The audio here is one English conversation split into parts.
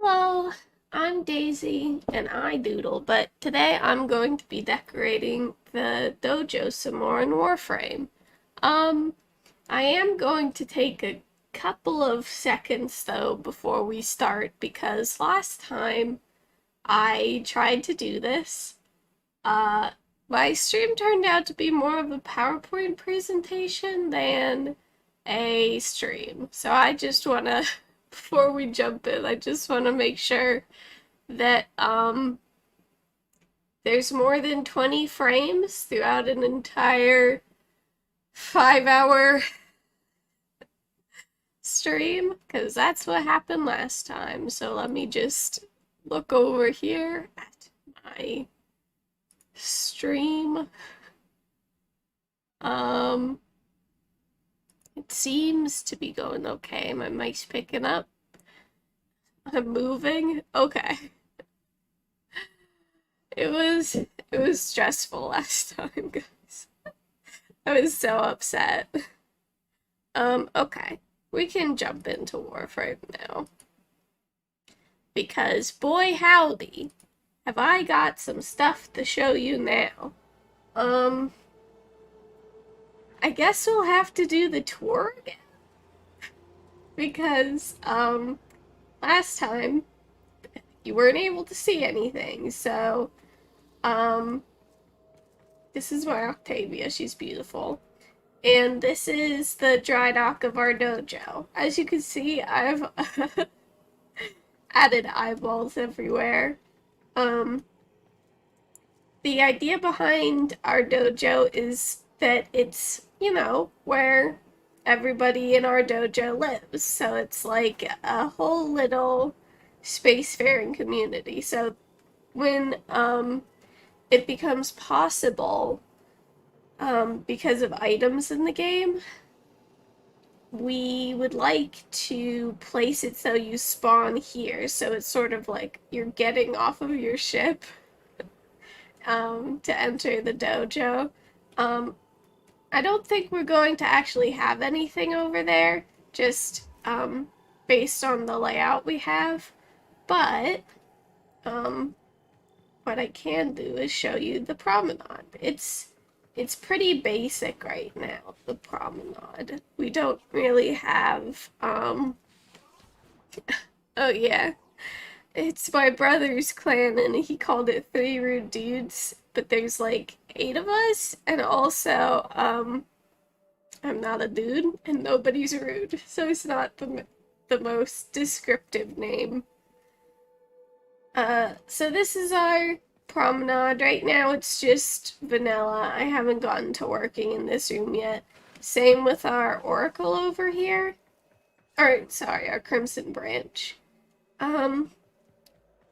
Hello, I'm Daisy and I doodle, but today I'm going to be decorating the dojo some more in Warframe. Um, I am going to take a couple of seconds though before we start because last time I tried to do this, uh, my stream turned out to be more of a PowerPoint presentation than a stream. So I just wanna, before we jump in, I just wanna make sure that there's more than 20 frames throughout an entire 5 hour stream, because that's what happened last time. So let me just look over here at my stream. Um, it seems to be going okay. My mic's picking up. I'm moving. Okay. It was stressful last time, guys. I was so upset. Okay. We can jump into Warframe now. Because boy howdy, have I got some stuff to show you now. I guess we'll have to do the tour again. Because, last time you weren't able to see anything, so, this is my Octavia, she's beautiful. And this is the dry dock of our dojo. As you can see, I've added eyeballs everywhere. The idea behind our dojo is that it's, where everybody in our dojo lives. So it's like a whole little spacefaring community. So when it becomes possible, because of items in the game, we would like to place it so you spawn here. So it's sort of like you're getting off of your ship to enter the dojo. I don't think we're going to actually have anything over there, just based on the layout we have. But what I can do is show you the promenade. It's pretty basic right now, the promenade. We don't really have oh yeah. It's my brother's clan and he called it Three Rude Dudes, but there's like 8 of us, and also I'm not a dude and nobody's rude, so it's not the most descriptive name. So this is our promenade. Right now it's just vanilla. I haven't gotten to working in this room yet. Same with our oracle over here. Or, sorry, our crimson branch.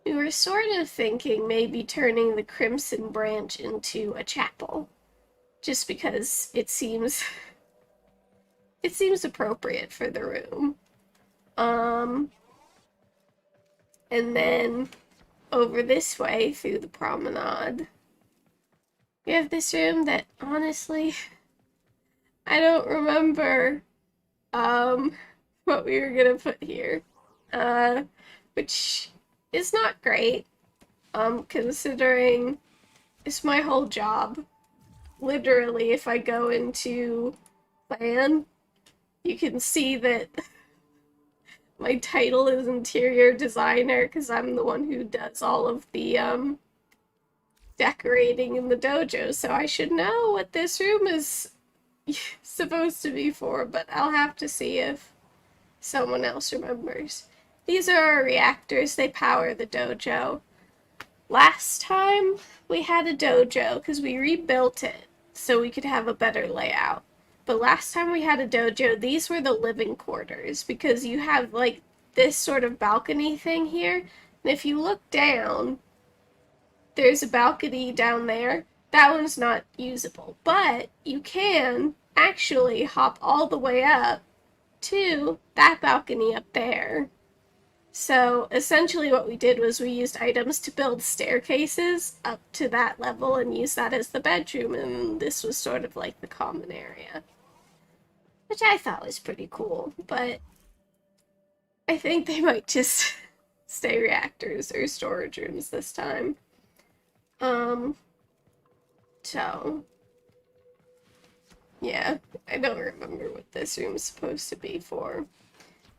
We were sort of thinking maybe turning the crimson branch into a chapel. Just because it seems appropriate for the room. And then over this way through the promenade, we have this room that honestly I don't remember what we were gonna put here. Which is not great, considering it's my whole job. Literally, if I go into plan, you can see that my title is interior designer because I'm the one who does all of the decorating in the dojo, so I should know what this room is supposed to be for, but I'll have to see if someone else remembers. These are our reactors. They power the dojo. Last time we had a dojo because we rebuilt it so we could have a better layout. But last time we had a dojo, these were the living quarters because you have like this sort of balcony thing here. And if you look down, there's a balcony down there. That one's not usable, but you can actually hop all the way up to that balcony up there. So essentially what we did was we used items to build staircases up to that level and use that as the bedroom, and this was sort of like the common area. Which I thought was pretty cool, but I think they might just stay reactors or storage rooms this time. Um, so, yeah, I don't remember what this room's supposed to be for.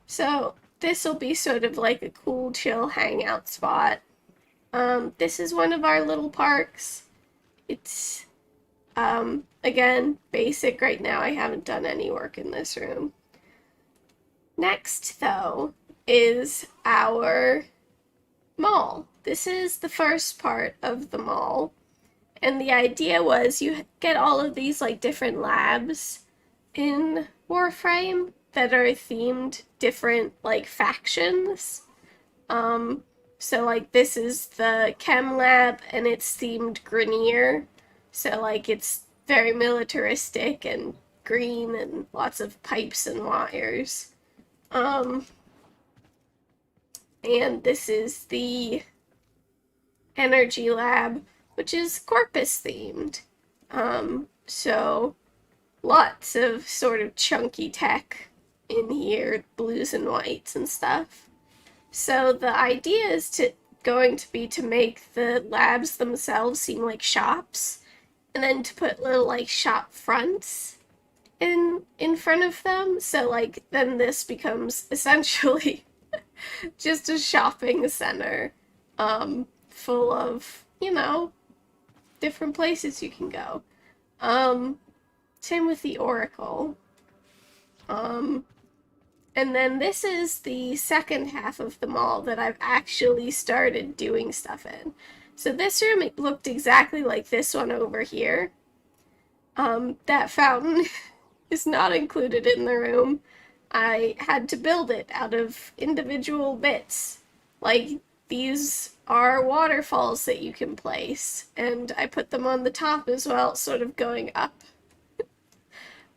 So, this will be sort of like a cool, chill hangout spot. This is one of our little parks. It's, again, basic right now. I haven't done any work in this room. Next, though, is our mall. This is the first part of the mall. And the idea was you get all of these like different labs in Warframe that are themed different like factions. So like this is the chem lab and it's themed Grenier. So like it's very militaristic and green and lots of pipes and wires. And this is the energy lab, which is Corpus themed. So lots of sort of chunky tech in here, blues and whites and stuff. So the idea is going to be to make the labs themselves seem like shops, and then to put little like shop fronts in front of them. So like then this becomes essentially just a shopping center, full of, you know, different places you can go. Same with the Oracle. And then this is the second half of the mall that I've actually started doing stuff in. So this room, it looked exactly like this one over here. That fountain is not included in the room. I had to build it out of individual bits. Like, these are waterfalls that you can place, and I put them on the top as well, sort of going up.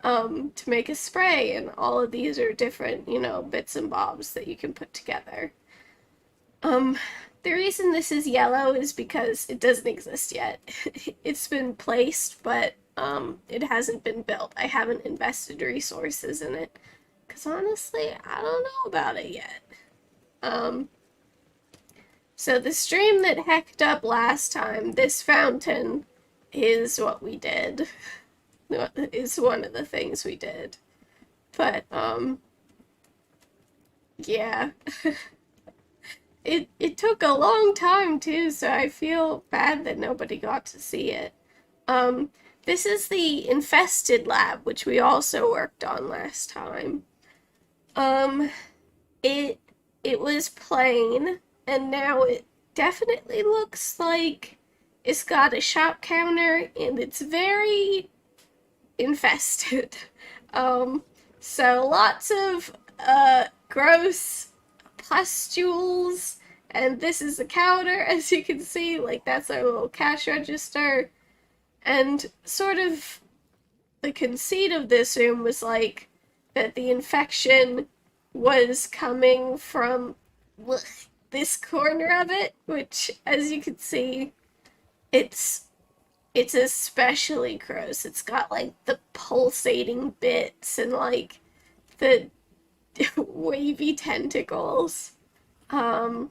To make a spray, and all of these are different, you know, bits and bobs that you can put together. The reason this is yellow is because it doesn't exist yet. It's been placed, but it hasn't been built. I haven't invested resources in it, because honestly, I don't know about it yet. So the stream that hecked up last time, this fountain is what we did. Is one of the things we did. But, yeah. It took a long time, too, so I feel bad that nobody got to see it. This is the infested lab, which we also worked on last time. It was plain, and now it definitely looks like it's got a shop counter, and it's very infested. So lots of gross pustules, and this is the counter, as you can see, like that's our little cash register. And sort of the conceit of this room was like that the infection was coming from this corner of it, which, as you can see, it's especially gross. It's got like the pulsating bits and like the wavy tentacles. But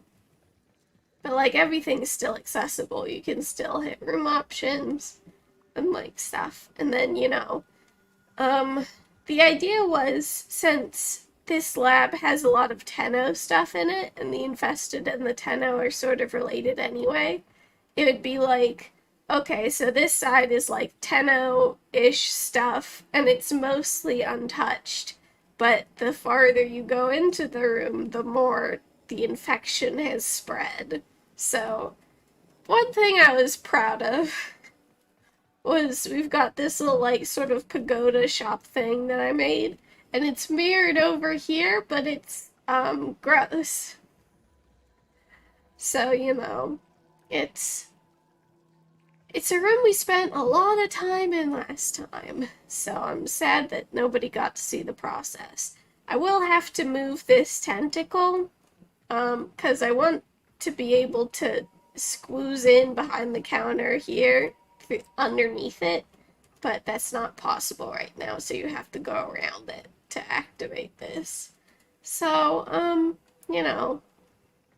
like everything's still accessible. You can still hit room options and like stuff. And then, you know, the idea was, since this lab has a lot of Tenno stuff in it, and the infested and the Tenno are sort of related anyway, it would be like, okay, so this side is like Tenno-ish stuff, and it's mostly untouched. But the farther you go into the room, the more the infection has spread. So, one thing I was proud of was we've got this little, like, sort of pagoda shop thing that I made, and it's mirrored over here, but it's, gross. So, you know, it's a room we spent a lot of time in last time, so I'm sad that nobody got to see the process. I will have to move this tentacle, because I want to be able to squeeze in behind the counter here, underneath it, but that's not possible right now, so you have to go around it to activate this. So, you know,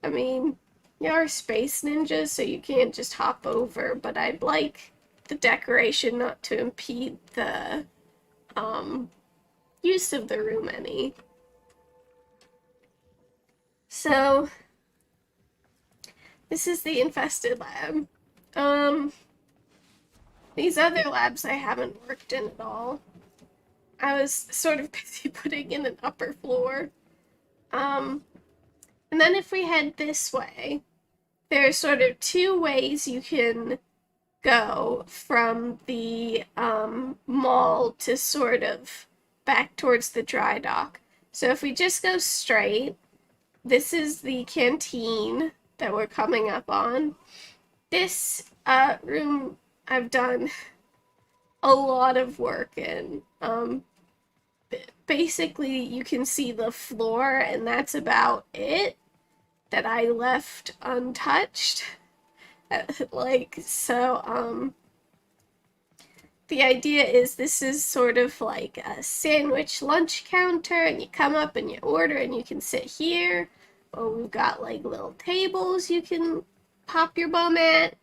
I mean, you're space ninjas, so you can't just hop over, but I'd like the decoration not to impede the use of the room any. So, this is the infested lab. These other labs I haven't worked in at all. I was sort of busy putting in an upper floor. And then if we head this way, there's sort of two ways you can go from the mall to sort of back towards the dry dock. So if we just go straight, this is the canteen that we're coming up on. This room I've done a lot of work in. Basically, you can see the floor, and that's about it that I left untouched. The idea is this is sort of like a sandwich lunch counter, and you come up and you order, and you can sit here. Or we've got like little tables you can pop your bum at,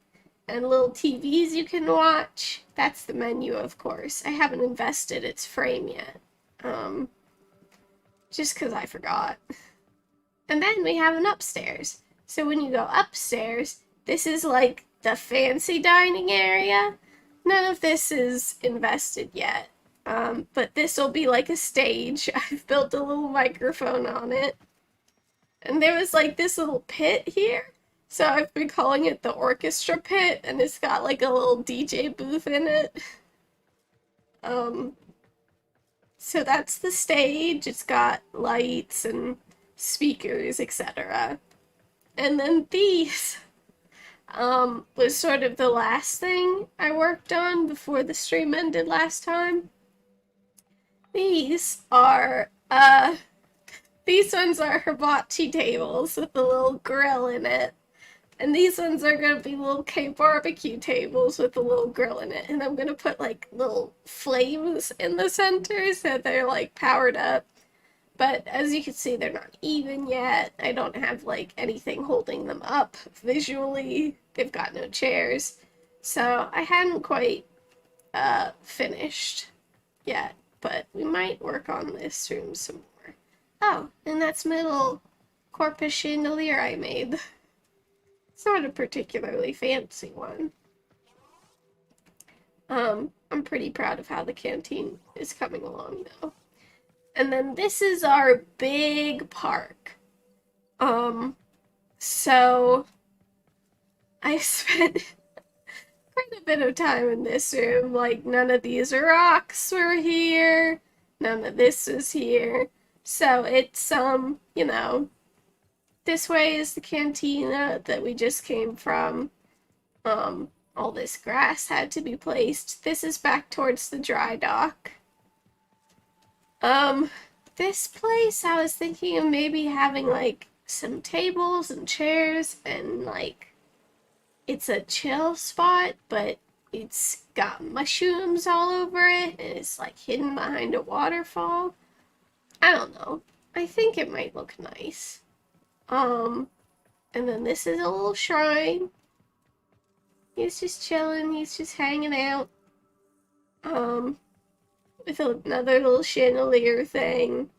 and little TVs you can watch. That's the menu, of course. I haven't invested its frame yet. Just because I forgot. And then we have an upstairs. So when you go upstairs, this is like the fancy dining area. None of this is invested yet. But this will be like a stage. I've built a little microphone on it. And there was like this little pit here. So I've been calling it the orchestra pit, and it's got like a little DJ booth in it. So that's the stage. It's got lights and speakers, etc. And then these was sort of the last thing I worked on before the stream ended last time. These ones are hibachi tables with a little grill in it. And these ones are going to be little barbecue tables with a little grill in it. And I'm going to put like little flames in the center so they're like powered up. But as you can see, they're not even yet. I don't have like anything holding them up visually. They've got no chairs. So I hadn't quite finished yet. But we might work on this room some more. Oh, and that's my little corpus chandelier I made. It's not a particularly fancy one. I'm pretty proud of how the canteen is coming along though. And then this is our big park. So I spent quite a bit of time in this room. Like none of these rocks were here. None of this is here. So it's, you know, this way is the cantina that we just came from. All this grass had to be placed. This is back towards the dry dock. This place, I was thinking of maybe having, like, some tables and chairs and, like, it's a chill spot, but it's got mushrooms all over it and it's, like, hidden behind a waterfall. I don't know. I think it might look nice. And then this is a little shrine. He's just chilling, he's just hanging out. With another little chandelier thing.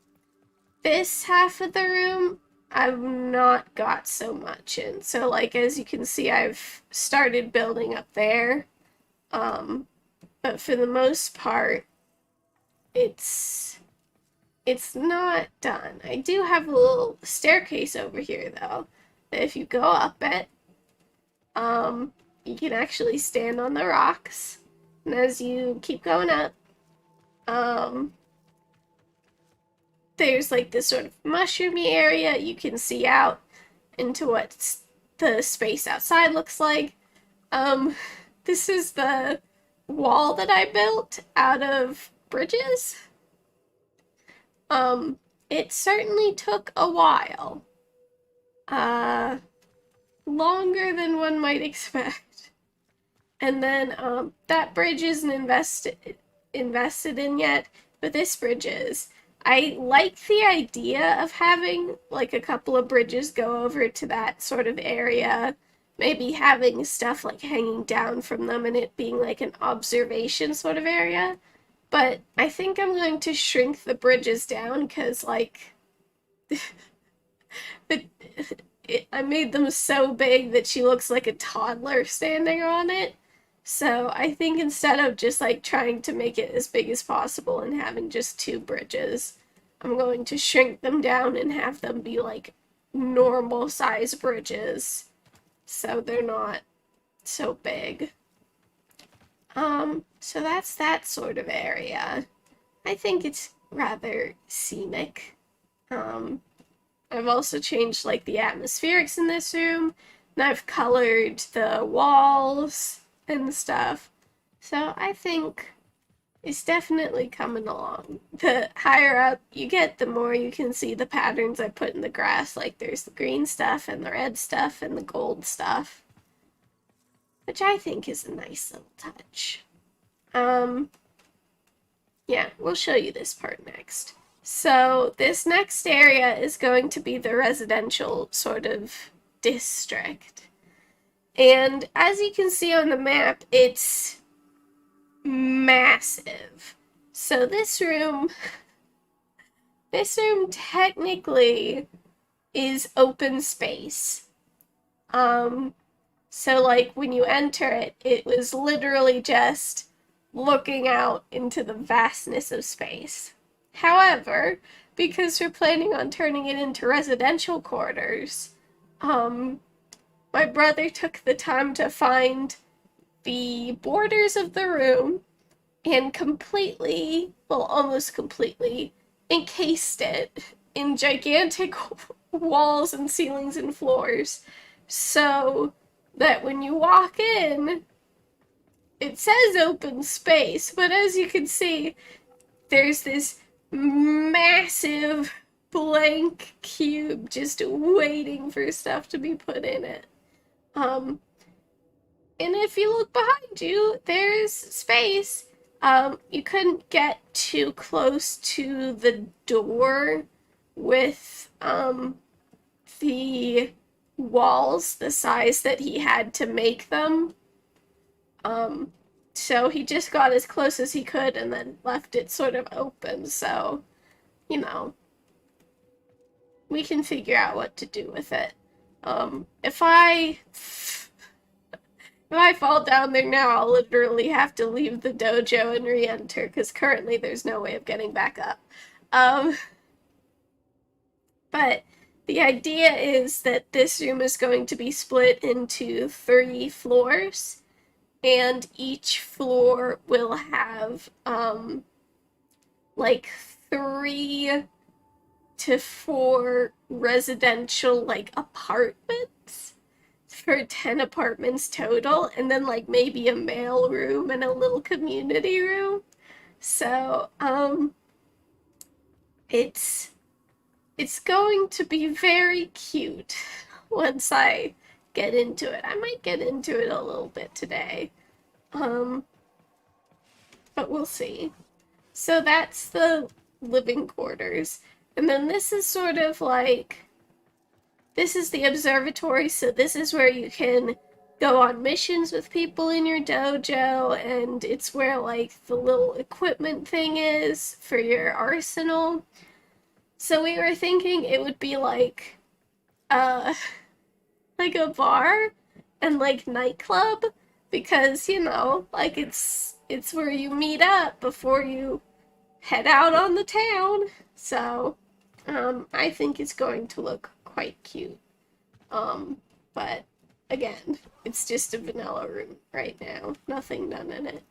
This half of the room, I've not got so much in. So, like, as you can see, I've started building up there. But for the most part, it's not done. I do have a little staircase over here, though, that if you go up it, you can actually stand on the rocks. And as you keep going up, there's like this sort of mushroomy area. You can see out into what the space outside looks like. This is the wall that I built out of bridges. It certainly took a while. Longer than one might expect. And then, that bridge isn't invested in yet, but this bridge is. I like the idea of having like a couple of bridges go over to that sort of area. Maybe having stuff like hanging down from them and it being like an observation sort of area. But I think I'm going to shrink the bridges down because, like, it, I made them so big that she looks like a toddler standing on it. So I think instead of just like trying to make it as big as possible and having just two bridges, I'm going to shrink them down and have them be like normal size bridges so they're not so big. So that's that sort of area. I think it's rather scenic. Um, I've also changed like the atmospherics in this room, and I've colored the walls and stuff. So I think it's definitely coming along. The higher up you get, the more you can see the patterns I put in the grass. Like there's the green stuff and the red stuff and the gold stuff, which I think is a nice little touch. Yeah, we'll show you this part next. So this next area is going to be the residential sort of district. And as you can see on the map, it's massive. So this room technically is open space. So like when you enter it, it was literally just looking out into the vastness of space. However, because we're planning on turning it into residential quarters, my brother took the time to find the borders of the room and completely, well, almost completely, encased it in gigantic walls and ceilings and floors so that when you walk in, it says open space, but as you can see, there's this massive blank cube just waiting for stuff to be put in it. And if you look behind you, there's space. You couldn't get too close to the door with the walls the size that he had to make them. So he just got as close as he could and then left it sort of open. So, you know, we can figure out what to do with it. If I fall down there now, I'll literally have to leave the dojo and re-enter because currently there's no way of getting back up. But the idea is that this room is going to be split into 3 floors, and each floor will have like 3 to 4 residential like apartments for 10 apartments total, and then like maybe a mail room and a little community room. So it's going to be very cute once I get into it. I might get into it a little bit today. But we'll see. So that's the living quarters. And then this is sort of like, this is the observatory, so this is where you can go on missions with people in your dojo, and it's where like the little equipment thing is for your arsenal. So we were thinking it would be like a bar and like nightclub, because you know, like it's where you meet up before you head out on the town. So I think it's going to look quite cute. But again, it's just a vanilla room right now, nothing done in it.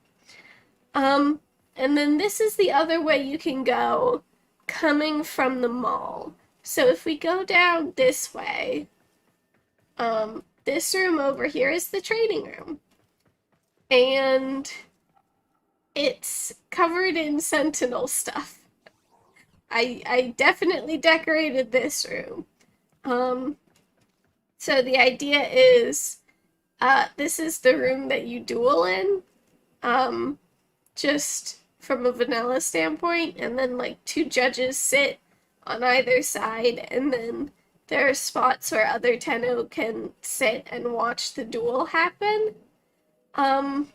And then this is the other way you can go coming from the mall. So if we go down this way, this room over here is the training room. And it's covered in Sentinel stuff. I definitely decorated this room. So the idea is, this is the room that you duel in. Just from a vanilla standpoint, and then like two judges sit on either side, and then there are spots where other Tenno can sit and watch the duel happen. Um,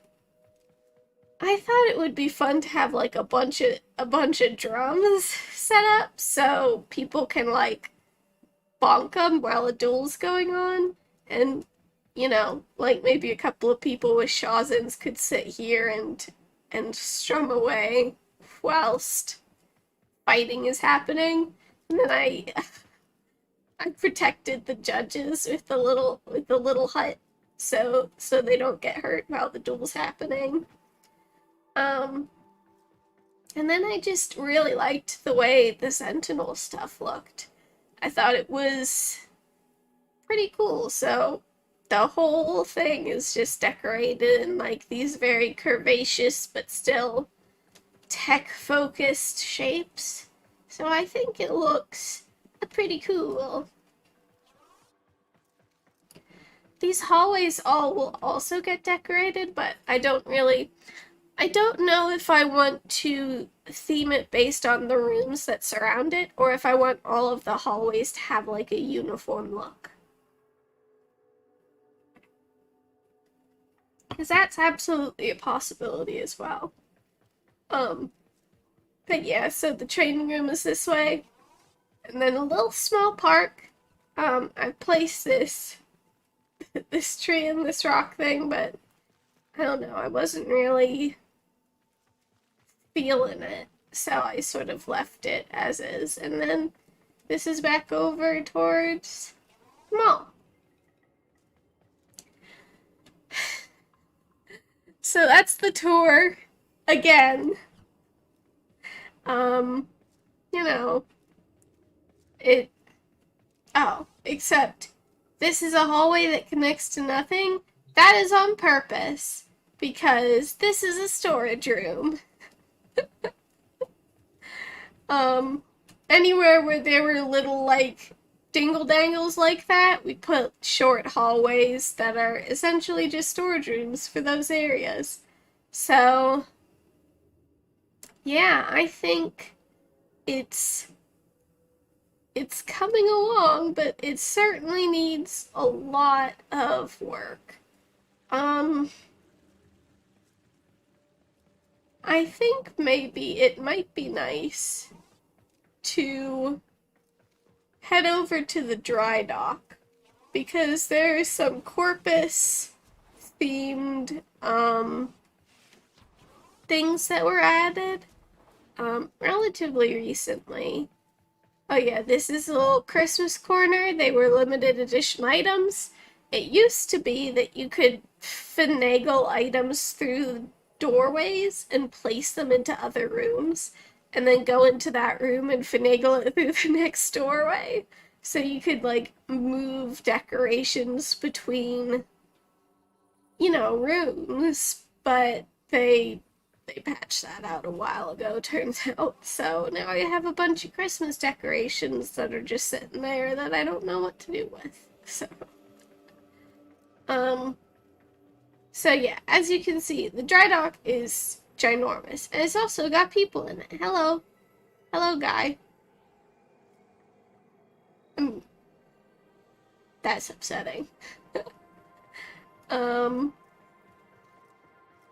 I thought it would be fun to have like a bunch of drums set up so people can like bonk them while a duel's going on, and like maybe a couple of people with shazens could sit here and strum away whilst fighting is happening. And then I protected the judges with the little hut so they don't get hurt while the duel's happening. Um, and then I just really liked the way the Sentinel stuff looked. I thought it was pretty cool. So the whole thing is just decorated in like these very curvaceous but still tech focused shapes. So I think it looks pretty cool. These hallways all will also get decorated, but I don't know if I want to theme it based on the rooms that surround it, or if I want all of the hallways to have like a uniform look. Because that's absolutely a possibility as well. But yeah, so the training room is this way. And then a little small park. I placed this tree and this rock thing, but I don't know, I wasn't really feeling it. So I sort of left it as is. And then this is back over towards the mall. So that's the tour again. Um, you know, it, oh, except this is a hallway that connects to nothing. That is on purpose, because this is a storage room. Anywhere where there were little, like, dingle-dangles like that, we put short hallways that are essentially just storage rooms for those areas. So, yeah, I think it's coming along, but it certainly needs a lot of work. I think maybe it might be nice to head over to the dry dock, because there's some Corpus themed things that were added relatively recently. Oh yeah, this is a little Christmas corner. They were limited edition items. It used to be that you could finagle items through doorways and place them into other rooms, and then go into that room and finagle it through the next doorway. So you could like move decorations between, rooms, but they patched that out a while ago, turns out. So now I have a bunch of Christmas decorations that are just sitting there that I don't know what to do with. So yeah, as you can see, the dry dock is ginormous, and it's also got people in it. Hello. Hello, guy. That's upsetting.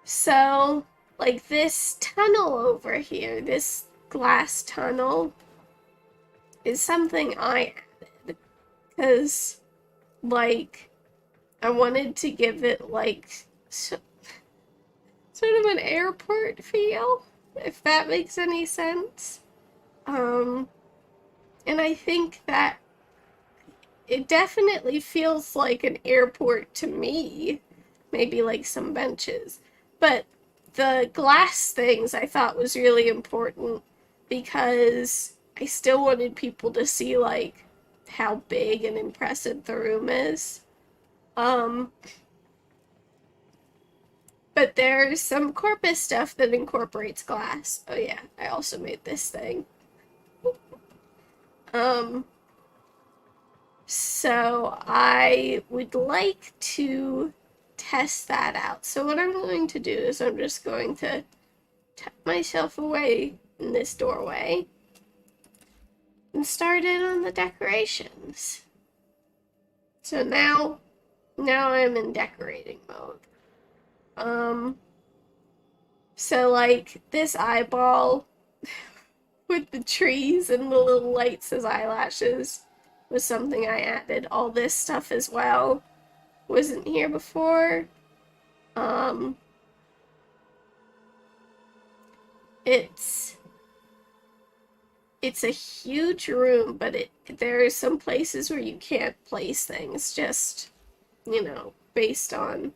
So, like, this tunnel over here, this glass tunnel, is something I added, because, like, I wanted to give it, like, sort of an airport feel, if that makes any sense. And I think that it definitely feels like an airport to me. Maybe like some benches. But the glass things I thought was really important, because I still wanted people to see like how big and impressive the room is. But there's some Corpus stuff that incorporates glass. Oh yeah, I also made this thing. So I would like to test that out. So what I'm going to do is I'm just going to tuck myself away in this doorway and started on the decorations. So now I'm in decorating mode. So like this eyeball with the trees and the little lights as eyelashes was something I added. All this stuff as well wasn't here before. It's a huge room, but there are some places where you can't place things just, based on,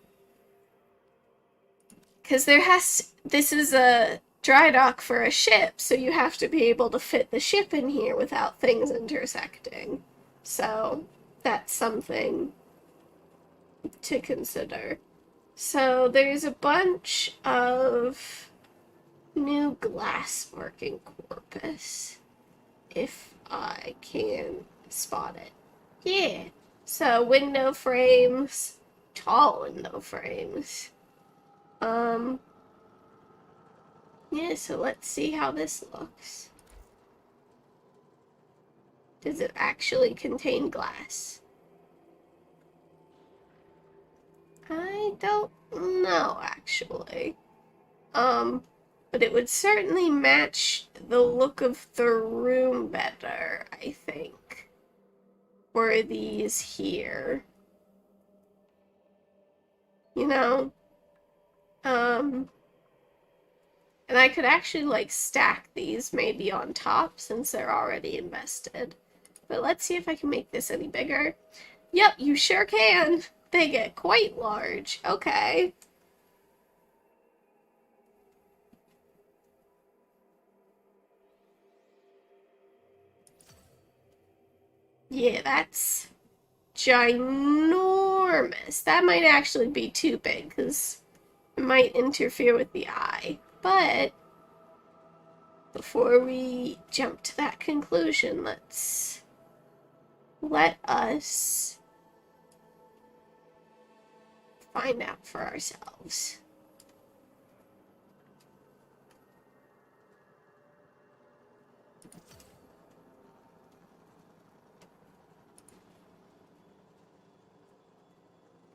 because this is a dry dock for a ship, so you have to be able to fit the ship in here without things intersecting. So that's something to consider. So there's a bunch of new glass working corpus, if I can spot it. Yeah. So window frames, tall window frames. Yeah, so let's see how this looks. Does it actually contain glass? I don't know, actually. But it would certainly match the look of the room better, I think. Were these here. And I could actually, like, stack these maybe on top since they're already invested. But let's see if I can make this any bigger. Yep, you sure can. They get quite large. Okay. Yeah, that's ginormous. That might actually be too big because it might interfere with the eye. But before we jump to that conclusion, let us find out for ourselves.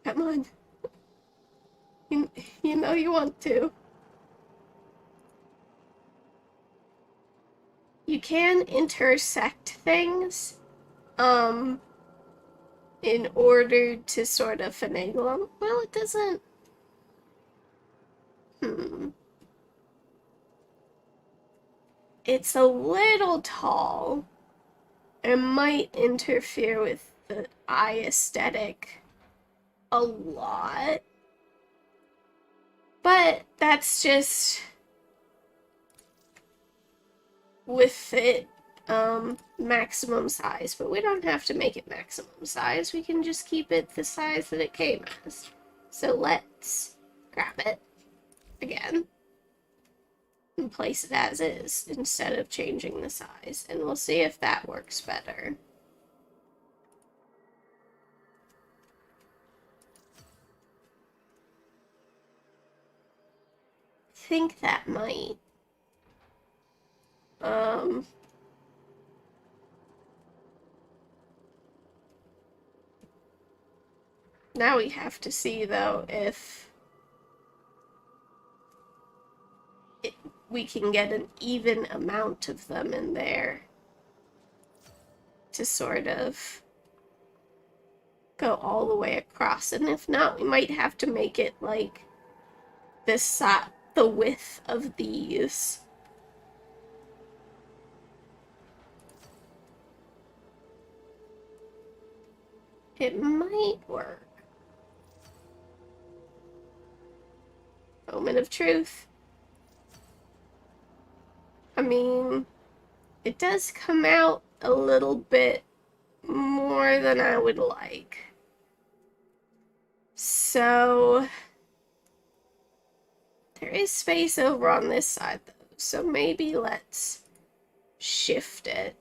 Come on. You know you want to. You can intersect things, in order to sort of finagle them. Well, it doesn't. It's a little tall. It might interfere with the eye aesthetic a lot. But that's just with it maximum size. But we don't have to make it maximum size. We can just keep it the size that it came as. So let's grab it again and place it as is instead of changing the size. And we'll see if that works better. I think that might. Now we have to see, though, if we can get an even amount of them in there to sort of go all the way across. And if not, we might have to make it like the width of these. It might work. Moment of truth. I mean, it does come out a little bit more than I would like. So there is space over on this side, though. So maybe let's shift it.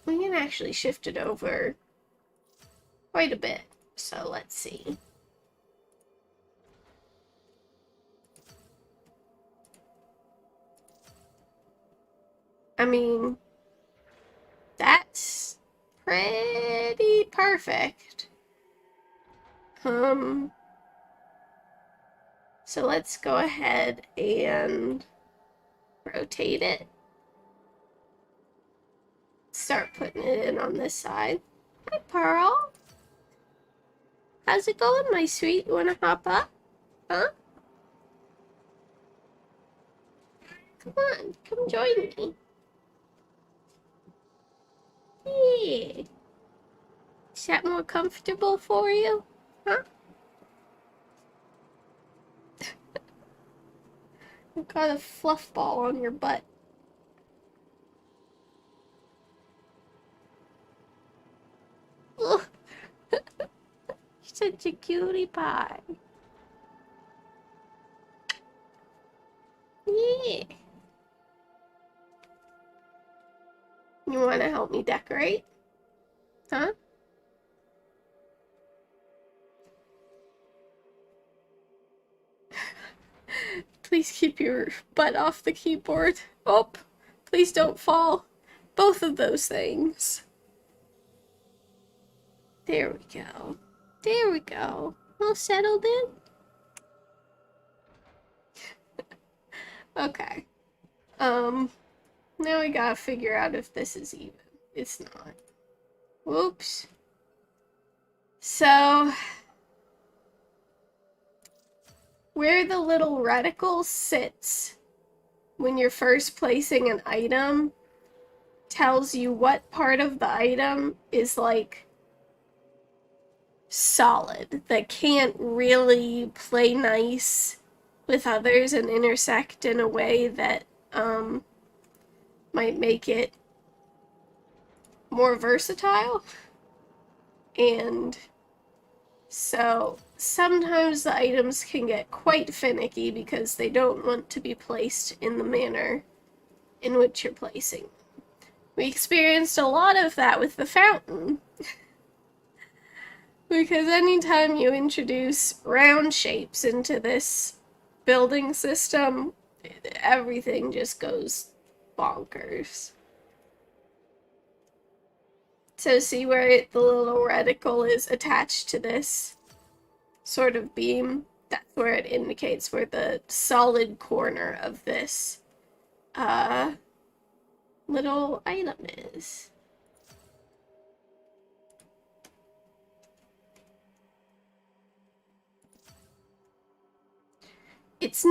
We can actually shift it over quite a bit. So let's see. I mean, that's pretty perfect. So let's go ahead and rotate it. Start putting it in on this side. Hi, Pearl. How's it going, my sweet? You wanna hop up? Huh? Come on, come join me. Yeah. Is that more comfortable for you? Huh? You've got a fluff ball on your butt. Ugh. Such a cutie pie. Yeah. You want to help me decorate? Huh? Please keep your butt off the keyboard. Oh, please don't fall. Both of those things. There we go. There we go. All settled in? Okay. Now we gotta figure out if this is even. It's not. Whoops. So, where the little reticle sits when you're first placing an item tells you what part of the item is like solid, that can't really play nice with others and intersect in a way that might make it more versatile. And so sometimes the items can get quite finicky because they don't want to be placed in the manner in which you're placing them. We experienced a lot of that with the fountain. Because anytime you introduce round shapes into this building system, everything just goes bonkers. So see where the little reticle is attached to this sort of beam? That's where it indicates where the solid corner of this little item is. It's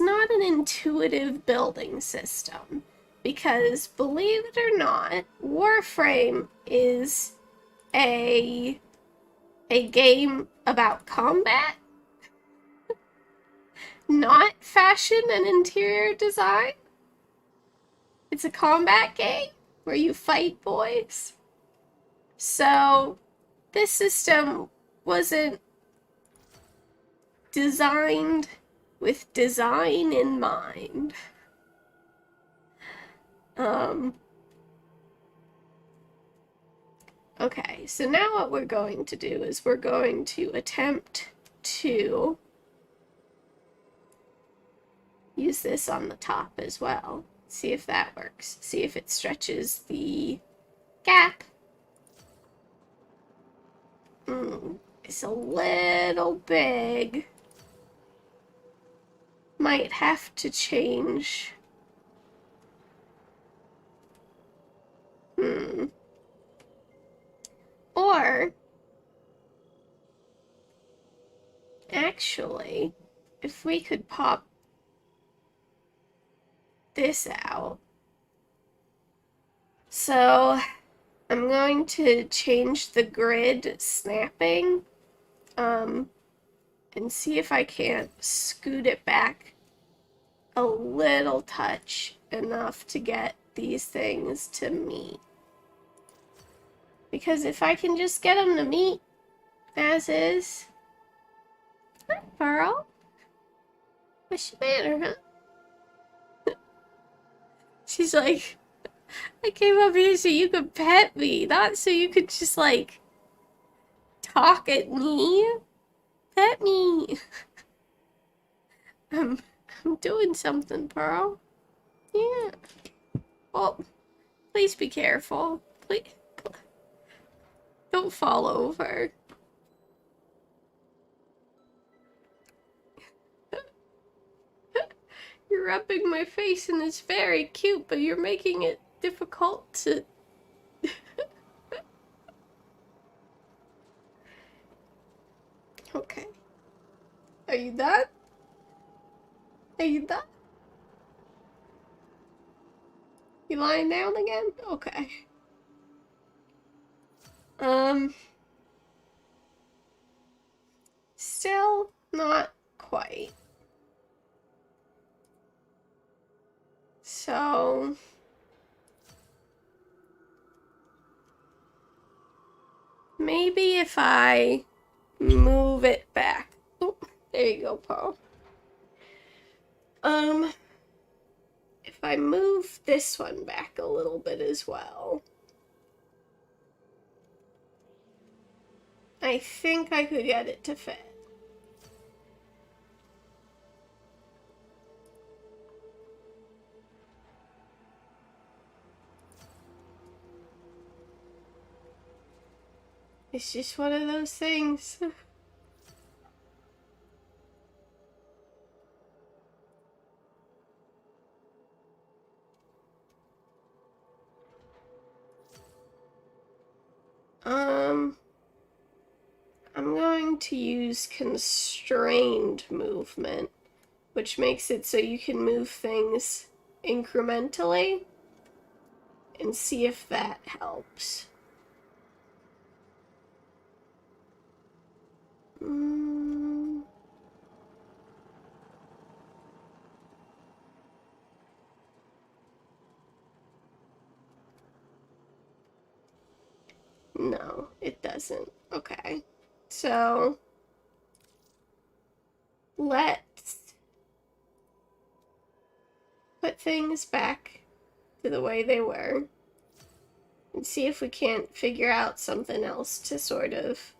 not an intuitive building system, because believe it or not, Warframe is a game about combat, not fashion and interior design. It's a combat game where you fight boys. So this system wasn't designed with design in mind. Okay, so now what we're going to do is we're going to attempt to use this on the top as well. See if that works. See if it stretches the gap. It's a little big. Might have to change. Or, actually, if we could pop this out. So, I'm going to change the grid snapping, and see if I can't scoot it back a little touch enough to get these things to meet. Because if I can just get them to meet as is. Hi, Pearl. What's the matter, huh? She's like, I came up here so you could pet me, not so you could just like talk at me. Pet me. I'm doing something, Pearl. Yeah. Oh, please be careful. Please, don't fall over. You're rubbing my face and it's very cute, but you're making it difficult to... Okay. Are you done? Are you done? You lying down again? Okay. Still not quite. So... maybe if I move it back. Oh, there you go, Paul. If I move this one back a little bit as well, I think I could get it to fit. It's just one of those things. I'm going to use constrained movement, which makes it so you can move things incrementally and see if that helps. No, it doesn't. Okay. So, let's put things back to the way they were and see if we can't figure out something else to sort of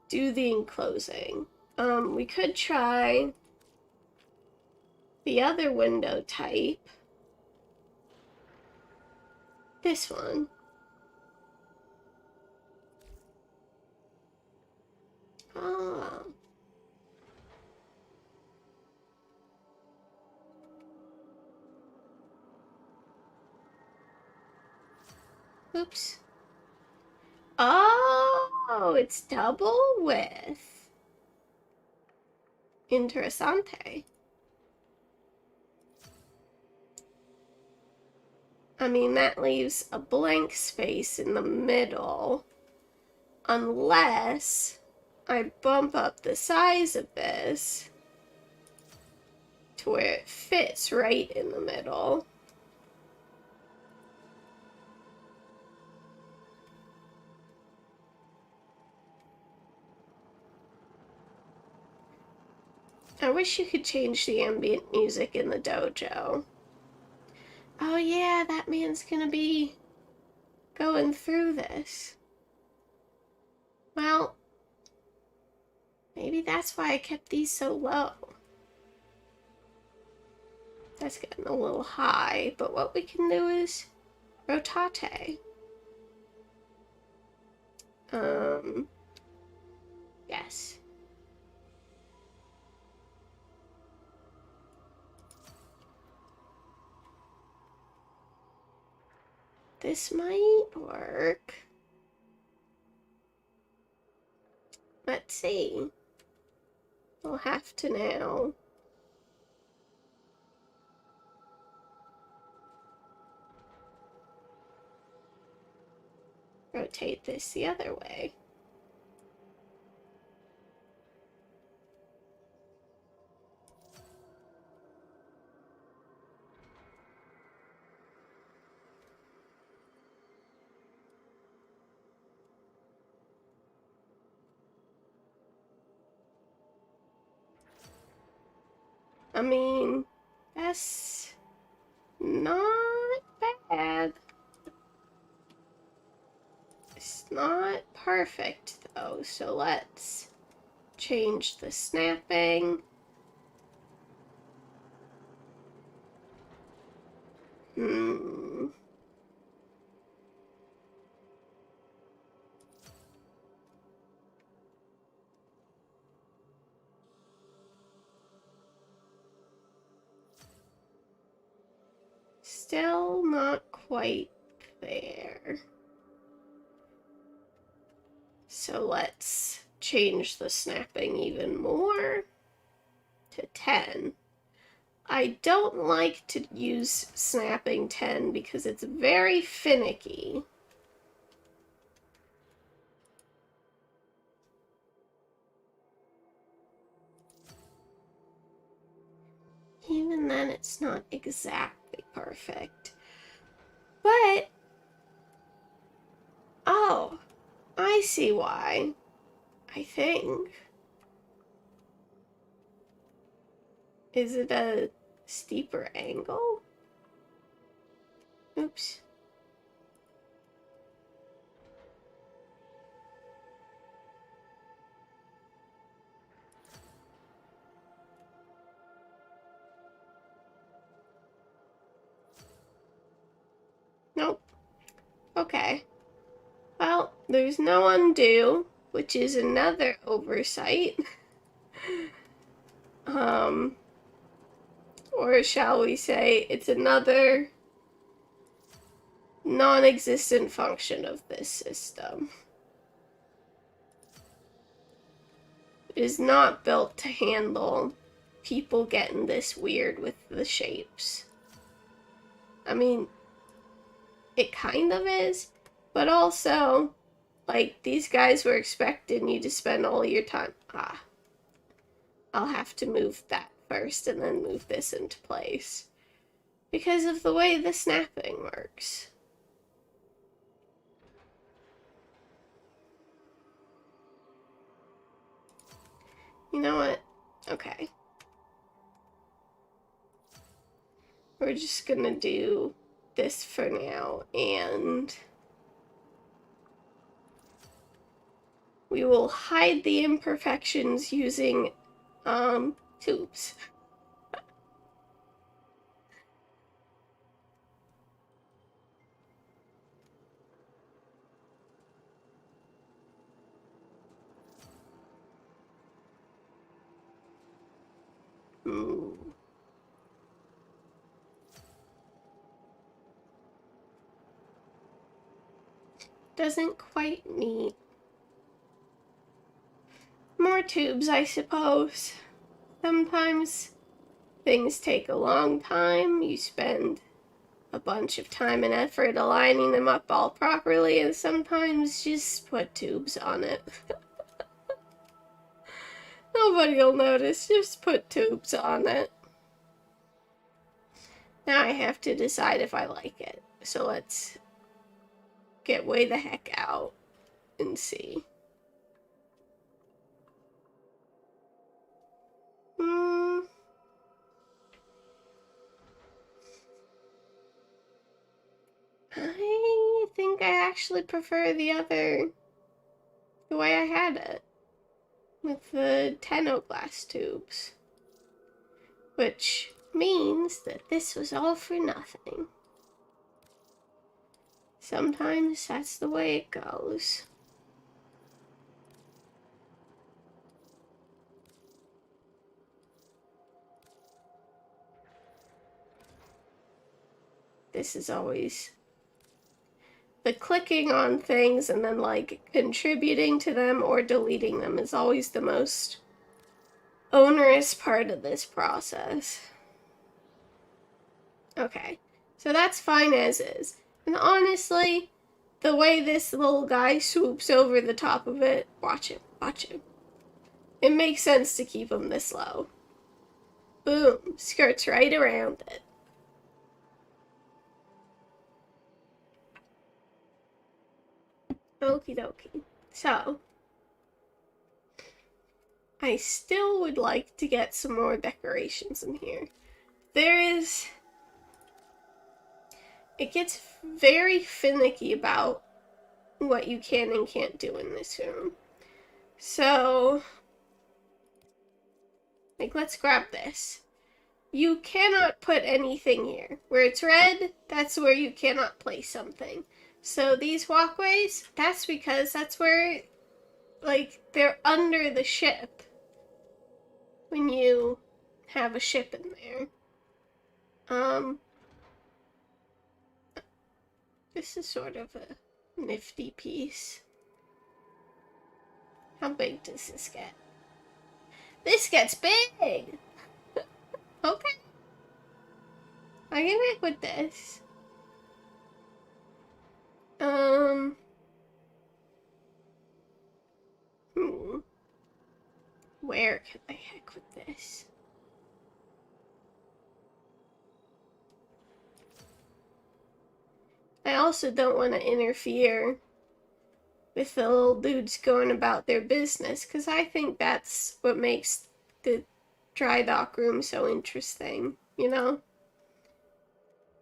do the enclosing. We could try the other window type. This one. Oh. Oops. Oh, it's double width. Interessante. I mean, that leaves a blank space in the middle. Unless I bump up the size of this to where it fits right in the middle. I wish you could change the ambient music in the dojo. Oh yeah, that man's gonna be going through this. Well, maybe that's why I kept these so low. That's getting a little high, but what we can do is rotate. Yes. This might work. Let's see. We'll have to now rotate this the other way. I mean, that's not bad. It's not perfect though, so let's change the snapping. still not quite there. So let's change the snapping even more to 10. I don't like to use snapping 10 because it's very finicky. Even then, it's not exactly perfect. But, oh, I see why. I think. Is it a steeper angle? Oops. Nope. Okay. Well, there's no undo, which is another oversight. Or shall we say, it's another non-existent function of this system. It is not built to handle people getting this weird with the shapes. I mean, it kind of is, but also, like, these guys were expecting you to spend all your time. I'll have to move that first and then move this into place because of the way the snapping works. You know what? Okay. We're just gonna do this for now, and we will hide the imperfections using tubes. Doesn't quite meet. More tubes, I suppose. Sometimes things take a long time. You spend a bunch of time and effort aligning them up all properly, and sometimes just put tubes on it. Nobody will notice, just put tubes on it. Now I have to decide if I like it. So let's get way the heck out and see. I think I actually prefer the way I had it. With the Tenoglass tubes. Which means that this was all for nothing. Sometimes that's the way it goes. This is always the clicking on things and then like contributing to them or deleting them is always the most onerous part of this process. Okay, so that's fine as is. And honestly, the way this little guy swoops over the top of it, watch him, watch him. It makes sense to keep him this low. Boom, skirts right around it. Okie dokie. So, I still would like to get some more decorations in here. It gets very finicky about what you can and can't do in this room. So, like, let's grab this. You cannot put anything here. Where it's red, that's where you cannot place something. So these walkways, that's because that's where, like, they're under the ship when you have a ship in there. This is sort of a nifty piece. How big does this get? This gets big! Okay. I can work with this. Where can I heck with this? I also don't want to interfere with the little dudes going about their business, because I think that's what makes the dry dock room so interesting, you know?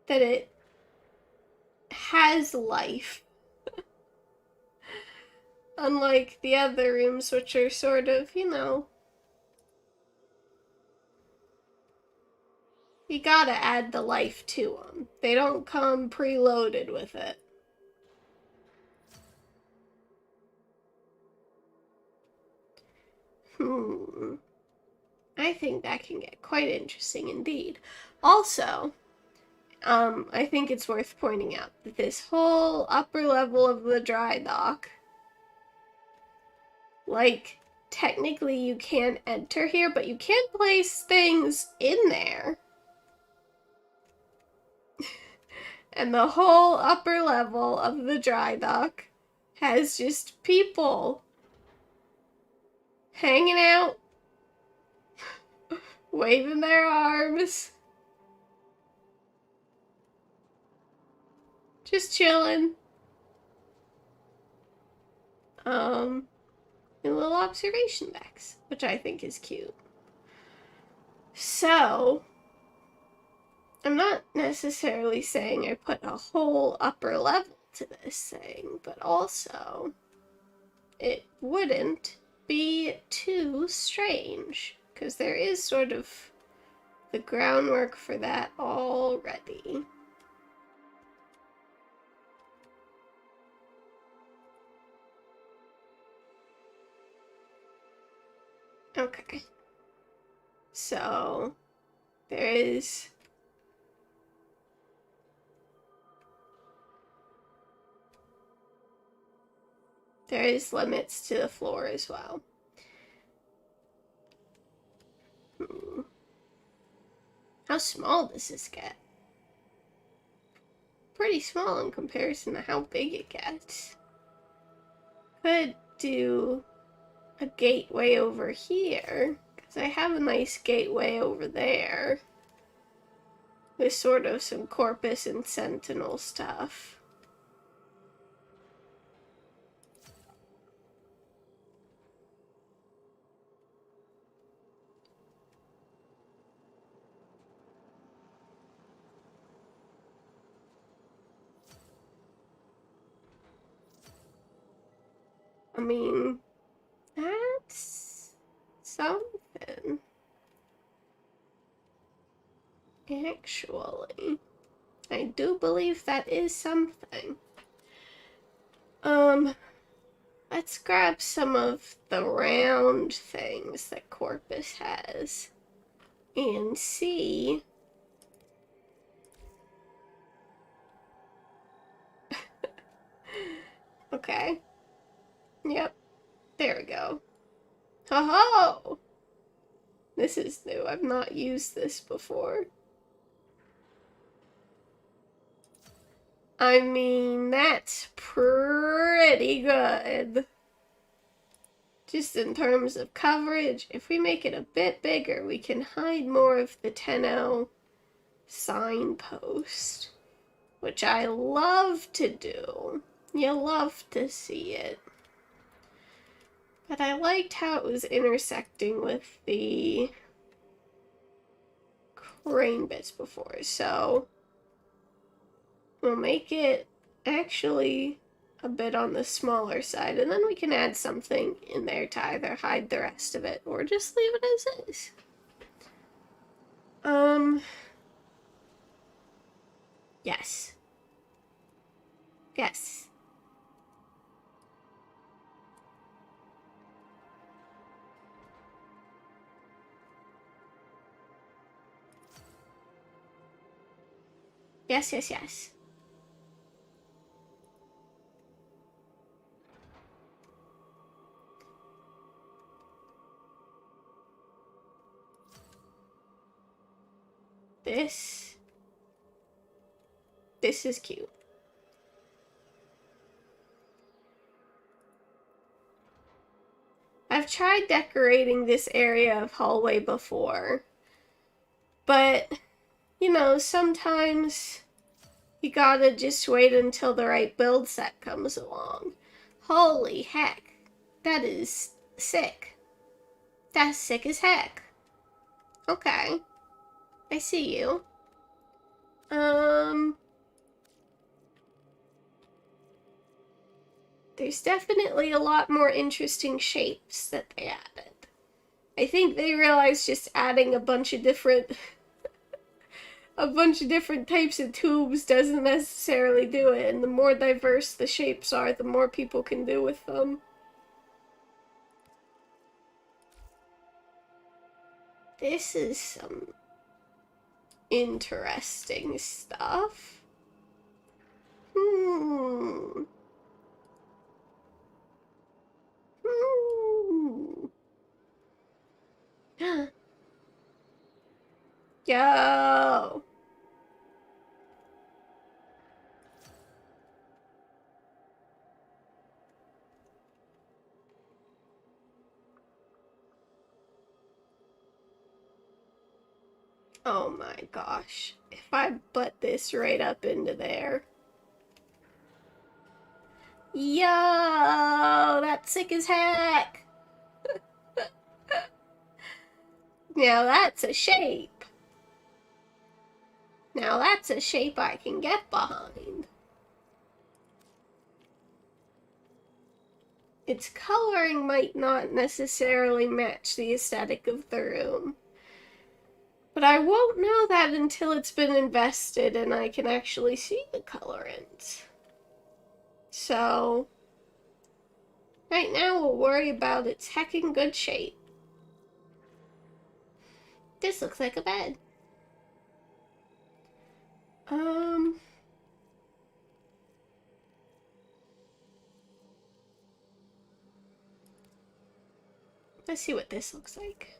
That it has life. Unlike the other rooms, which are sort of, you know, you gotta add the life to them. They don't come preloaded with it. I think that can get quite interesting indeed. Also, I think it's worth pointing out that this whole upper level of the dry dock, like, technically you can't enter here, but you can place things in there. And the whole upper level of the dry dock has just people hanging out, waving their arms, just chilling. And little observation decks, which I think is cute. So, I'm not necessarily saying I put a whole upper level to this thing, but also it wouldn't be too strange, because there is sort of the groundwork for that already. Okay. So, there is limits to the floor as well. How small does this get? Pretty small in comparison to how big it gets. Could do a gateway over here, because I have a nice gateway over there with sort of some Corpus and Sentinel stuff. I mean, that's something. Actually, I do believe that is something. Let's grab some of the round things that Corpus has and see. Okay. Yep. There we go. Ho-ho! This is new. I've not used this before. I mean, that's pretty good. Just in terms of coverage, if we make it a bit bigger, we can hide more of the 10-0 signpost, which I love to do. You love to see it. But I liked how it was intersecting with the crane bits before, so we'll make it actually a bit on the smaller side, and then we can add something in there to either hide the rest of it or just leave it as is. Yes. Yes. Yes, yes, yes. This is cute. I've tried decorating this area of hallway before, but, you know, sometimes you gotta just wait until the right build set comes along. Holy heck, that is sick. That's sick as heck. Okay, I see you. There's definitely a lot more interesting shapes that they added. I think they realized just adding a bunch of different types of tubes doesn't necessarily do it, and the more diverse the shapes are, the more people can do with them. This is some interesting stuff. Yo! Oh my gosh. If I butt this right up into there. Yo! That's sick as heck! Now that's a shape. Now that's a shape I can get behind. Its coloring might not necessarily match the aesthetic of the room. But I won't know that until it's been invested and I can actually see the colorants. So, right now we'll worry about its heckin' good shape. This looks like a bed. Let's see what this looks like.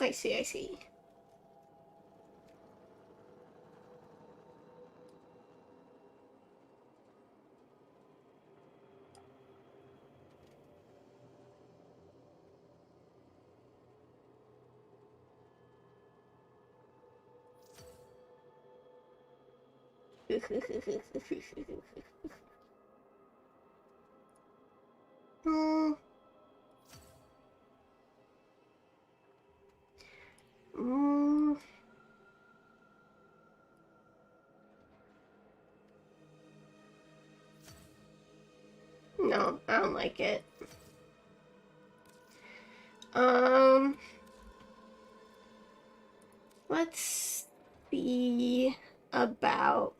I see. No, I don't like it. Let's see about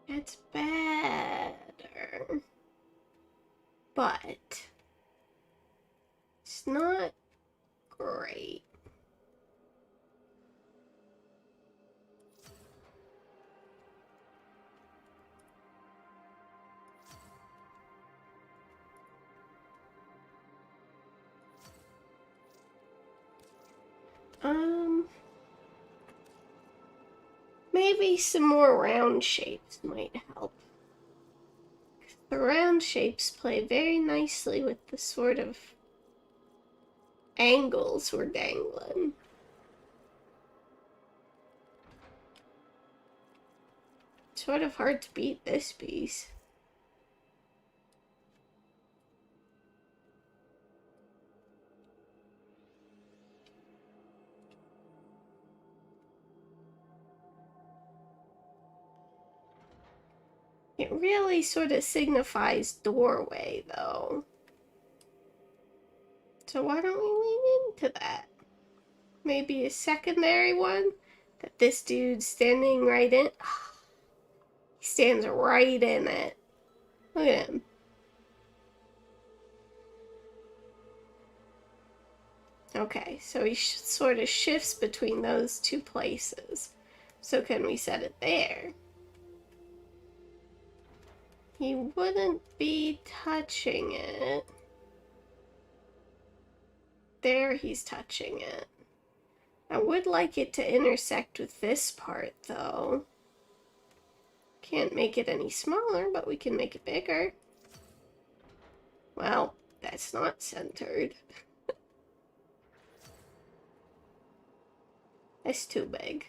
it's better, but it's not great. Maybe some more round shapes might help. The round shapes play very nicely with the sort of angles we're dangling. It's sort of hard to beat this piece. It really sort of signifies doorway, though. So why don't we lean into that? Maybe a secondary one? That this dude's standing right in? He stands right in it. Look at him. Okay, so he sort of shifts between those two places. So can we set it there? He wouldn't be touching it. There he's touching it. I would like it to intersect with this part, though. Can't make it any smaller, but we can make it bigger. Well, that's not centered. That's too big.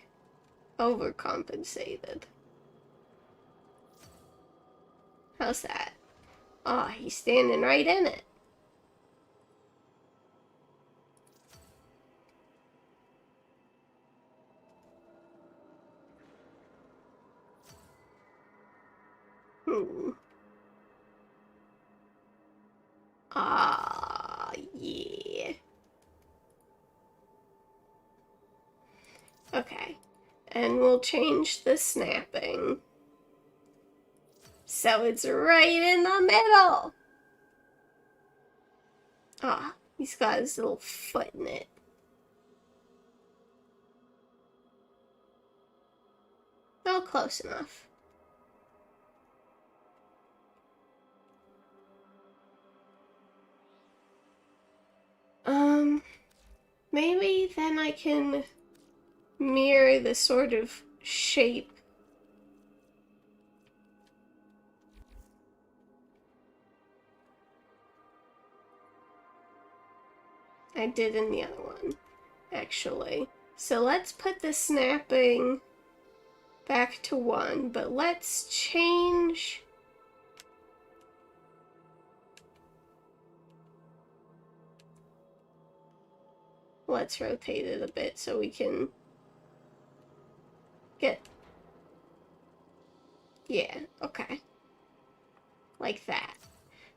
Overcompensated. How's that? Ah, oh, he's standing right in it. Ah, yeah. Okay. And we'll change the snapping. So it's right in the middle. Ah, he's got his little foot in it. Oh, close enough. Maybe then I can mirror the sort of shape. I did in the other one, actually. So let's put the snapping back to 1, but let's change. Let's rotate it a bit so we can get. Yeah, okay. Like that.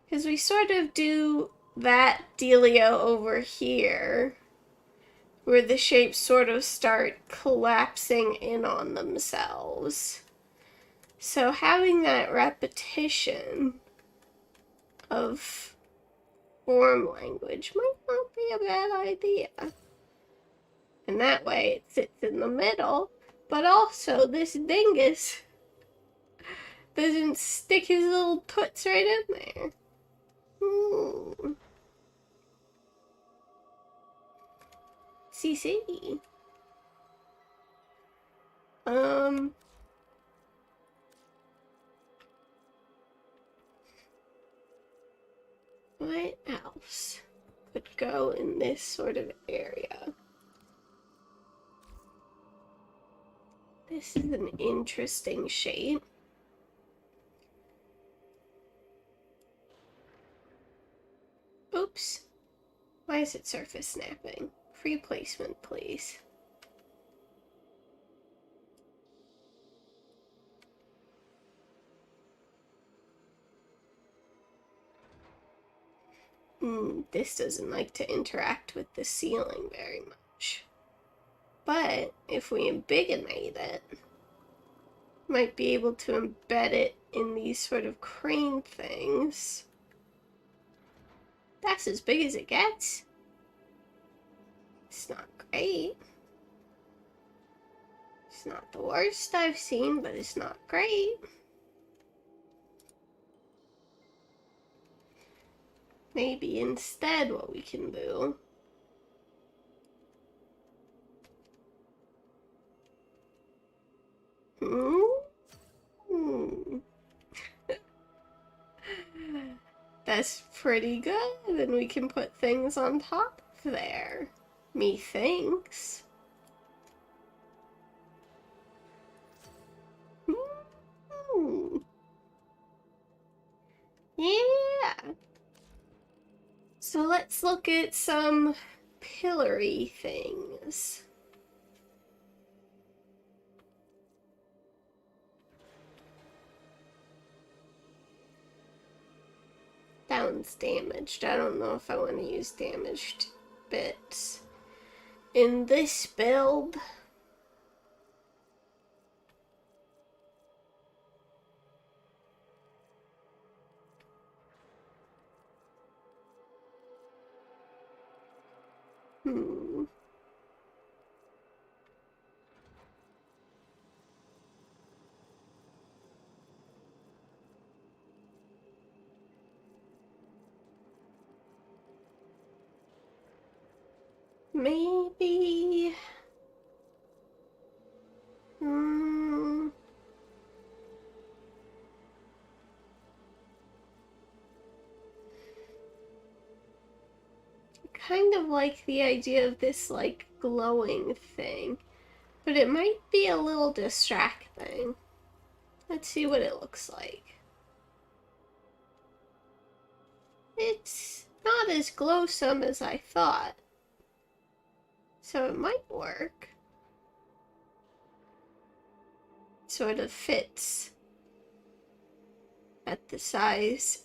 Because we sort of do that dealio over here, where the shapes sort of start collapsing in on themselves. So having that repetition of form language might not be a bad idea. And that way it sits in the middle, but also this dingus doesn't stick his little toots right in there. CC. What else would go in this sort of area? This is an interesting shape. Oops. Why is it surface snapping? Free placement, please. This doesn't like to interact with the ceiling very much. But if we ambigonate it, might be able to embed it in these sort of crane things. That's as big as it gets. It's not great. It's not the worst I've seen, but it's not great. Maybe instead what we can do That's pretty good, and we can put things on top there. Methinks. Yeah. So let's look at some pillory things. That one's damaged. I don't know if I want to use damaged bits. In this build, Maybe... kind of like the idea of this, like, glowing thing. But it might be a little distracting. Let's see what it looks like. It's not as glowsome as I thought. So it might work. Sort of fits at the size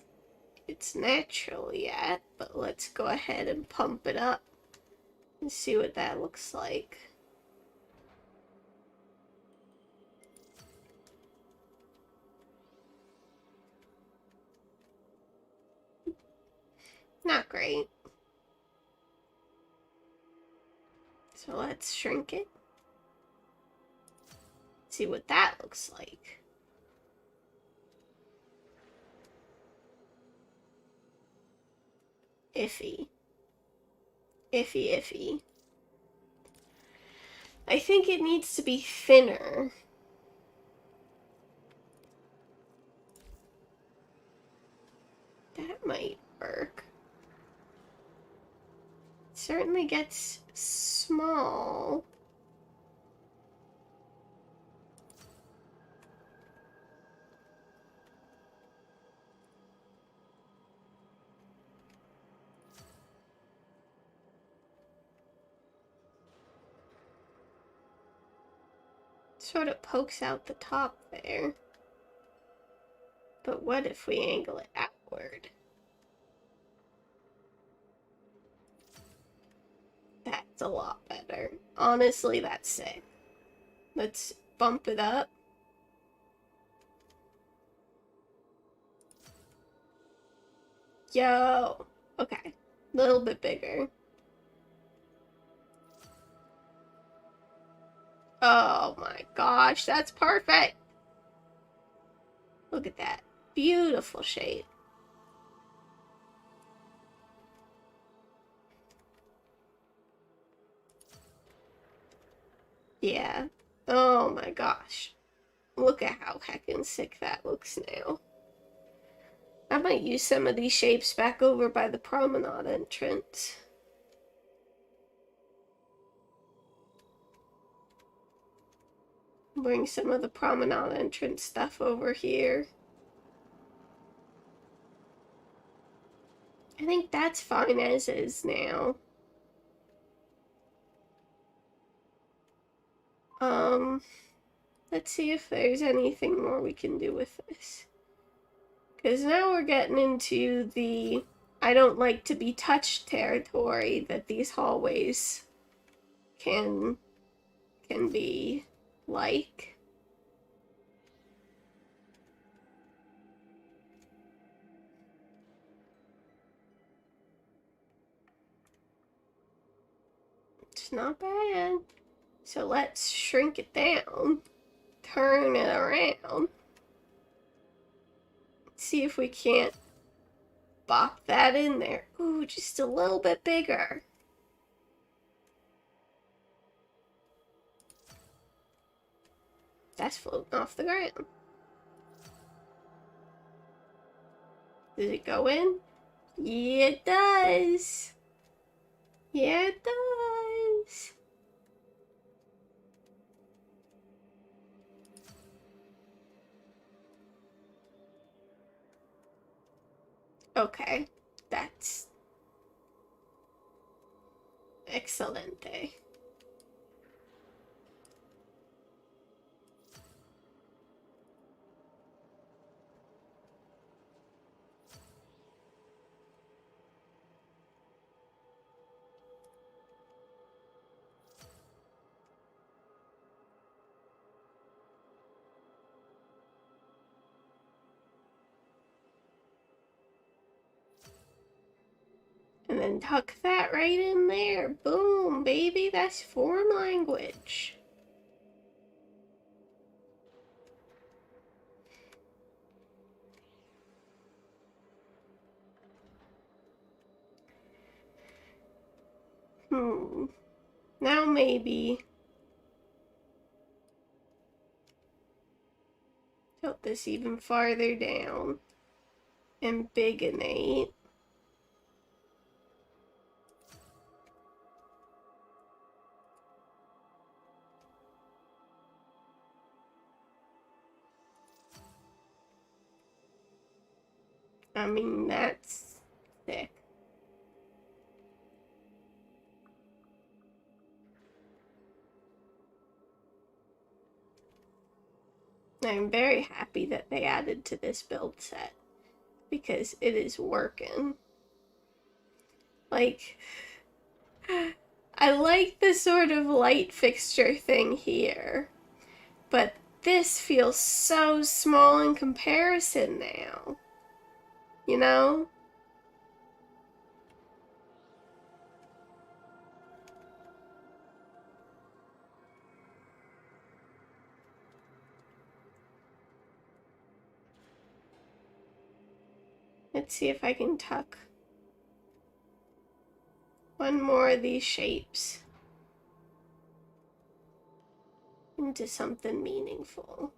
it's naturally at, but let's go ahead and pump it up and see what that looks like. Not great. So let's shrink it. See what that looks like. Iffy. Iffy, iffy. I think it needs to be thinner. That might work. It certainly gets small. Sort of pokes out the top there. But what if we angle it outward? That's a lot better. Honestly, that's sick. Let's bump it up. Yo! Okay. A little bit bigger. Oh my gosh, that's perfect! Look at that. Beautiful shape. Yeah. Oh my gosh. Look at how heckin' sick that looks now. I might use some of these shapes back over by the promenade entrance. Bring some of the promenade entrance stuff over here. I think that's fine as is now. Let's see if there's anything more we can do with this. Because now we're getting into the I don't like to be touched territory that these hallways can be like. It's not bad. So let's shrink it down, turn it around, see if we can't bop that in there. Ooh, just a little bit bigger. That's floating off the ground. Does it go in? Yeah, it does. Yeah, it does. Okay, that's excelente. And then tuck that right in there. Boom, baby, that's foreign language. Now maybe tilt this even farther down and bigonate. I mean, that's thick. I'm very happy that they added to this build set because it is working. Like, I like the sort of light fixture thing here, but this feels so small in comparison now. You know? Let's see if I can tuck one more of these shapes into something meaningful.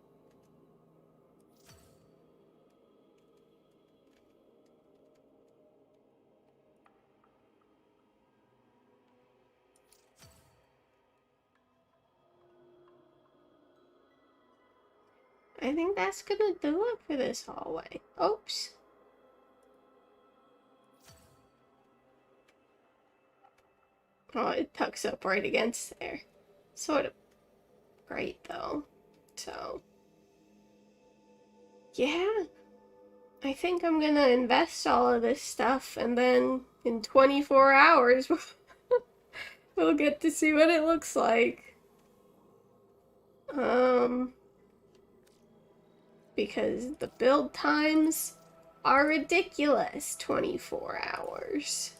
I think that's gonna do it for this hallway. Oops. Oh, it tucks up right against there. Sort of great though. So, yeah. I think I'm gonna invest all of this stuff and then in 24 hours we'll get to see what it looks like. Because the build times are ridiculous, 24 hours.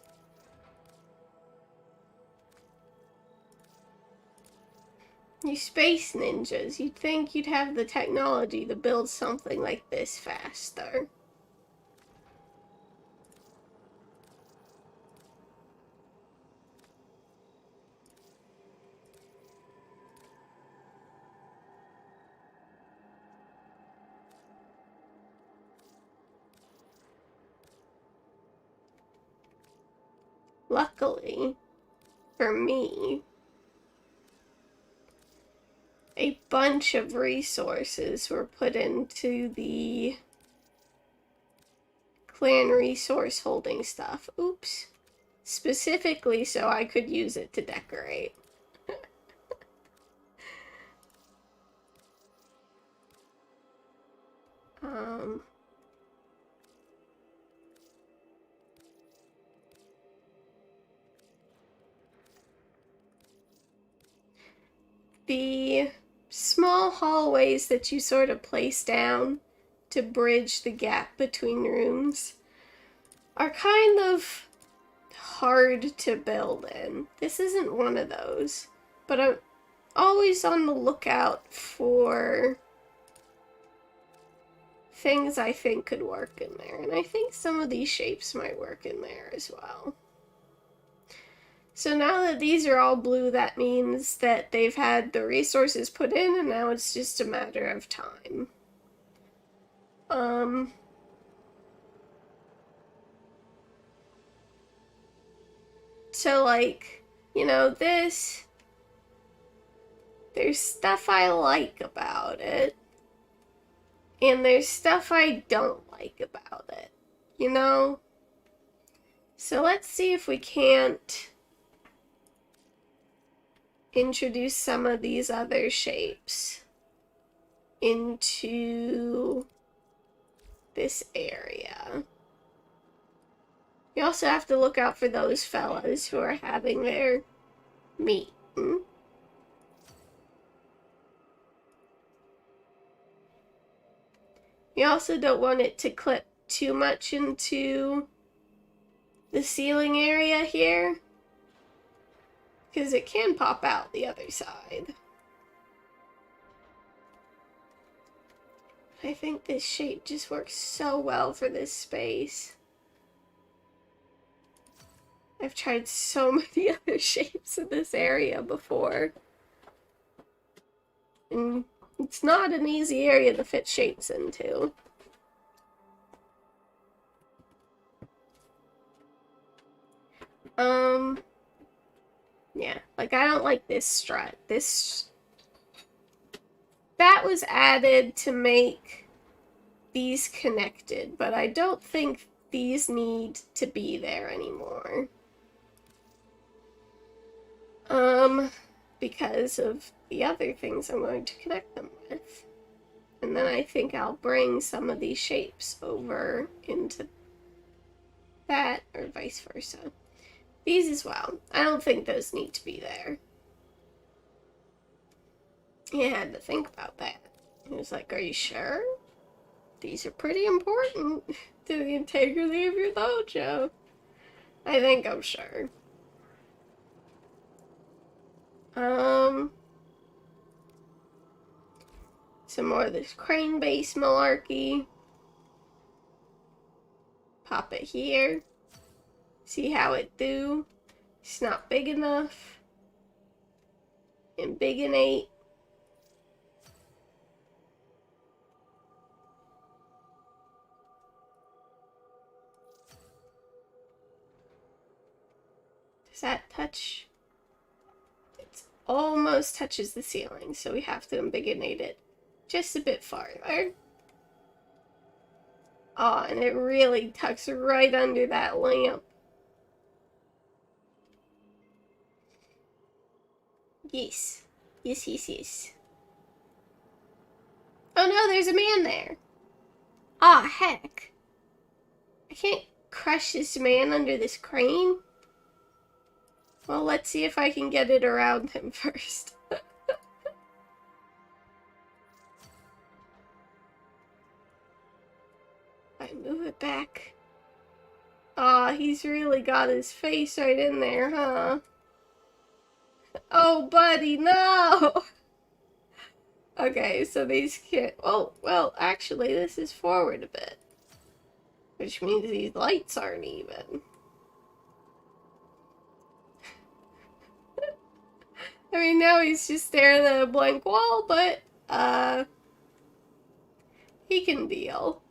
You space ninjas, you'd think you'd have the technology to build something like this faster. Luckily, for me, a bunch of resources were put into the clan resource holding stuff. Oops. Specifically so I could use it to decorate. um... The small hallways that you sort of place down to bridge the gap between rooms are kind of hard to build in. This isn't one of those, but I'm always on the lookout for things I think could work in there, and I think some of these shapes might work in there as well. So now that these are all blue, that means that they've had the resources put in, and now it's just a matter of time. So, like, you know, this... There's stuff I like about it, and there's stuff I don't like about it, you know? So let's see if we can't introduce some of these other shapes into this area. You also have to look out for those fellas who are having their meeting. You also don't want it to clip too much into the ceiling area here, because it can pop out the other side. I think this shape just works so well for this space. I've tried so many other shapes in this area before. And it's not an easy area to fit shapes into. Yeah, like I don't like this strut. That was added to make these connected, but I don't think these need to be there anymore. Because of the other things I'm going to connect them with. And then I think I'll bring some of these shapes over into that, or vice versa. These as well. I don't think those need to be there. He had to think about that. He was like, are you sure? These are pretty important to the integrity of your dojo. I think I'm sure. Some more of this crane base malarkey. Pop it here. See how it do? It's not big enough. And bigonate. Does that touch? It almost touches the ceiling, so we have to ambigonate it just a bit farther. Oh, and it really tucks right under that lamp. Yes. Yes, yes, yes. Oh no, there's a man there. Ah, heck. I can't crush this man under this crane. Well, let's see if I can get it around him first. I move it back. Aw, he's really got his face right in there, huh? Oh, buddy, no! Okay, so these can't... Oh, well, actually, this is forward a bit. Which means these lights aren't even. I mean, now he's just staring at a blank wall, but, he can deal.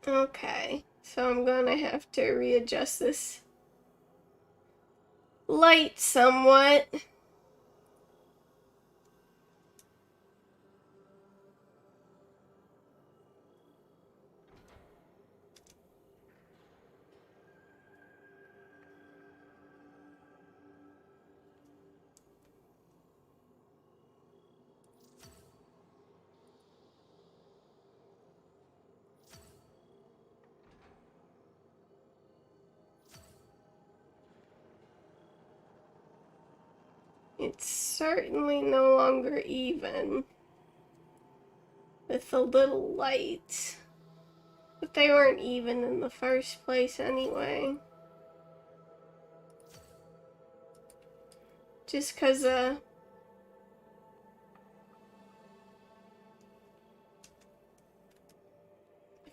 Okay, so I'm gonna have to readjust this light somewhat. It's certainly no longer even with the little lights. But they weren't even in the first place anyway. Just 'cause, if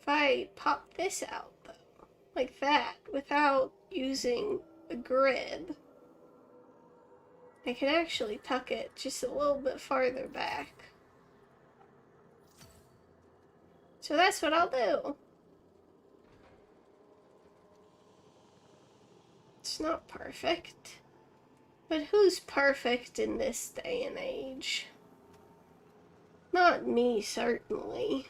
I pop this out, though, like that, without using a grid, I can actually tuck it just a little bit farther back. So that's what I'll do. It's not perfect. But who's perfect in this day and age? Not me, certainly.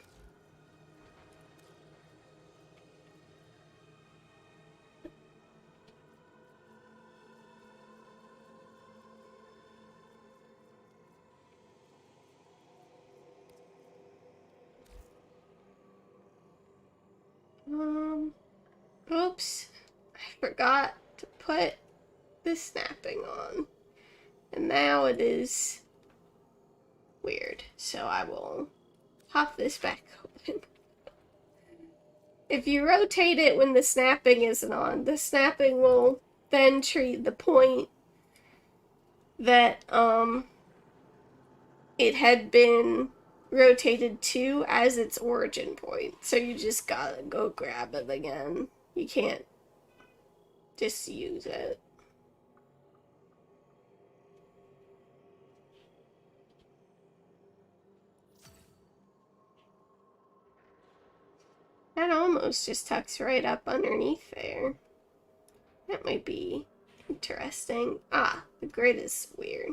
Oops. I forgot to put the snapping on. And now it is weird. So I will pop this back open. If you rotate it when the snapping isn't on, the snapping will then treat the point that, it had been rotated to as its origin point. So you just gotta go grab it again. You can't just use it. That almost just tucks right up underneath there. That might be interesting. Ah, the grid is weird.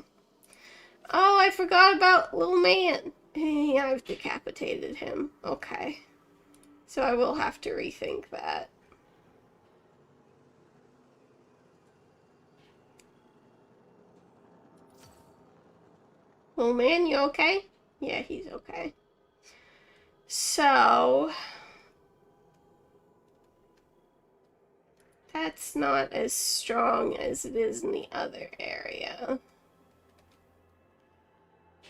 Oh, I forgot about little man. Hey, I've decapitated him. Okay. So I will have to rethink that. Little man, you okay? Yeah, he's okay. So that's not as strong as it is in the other area.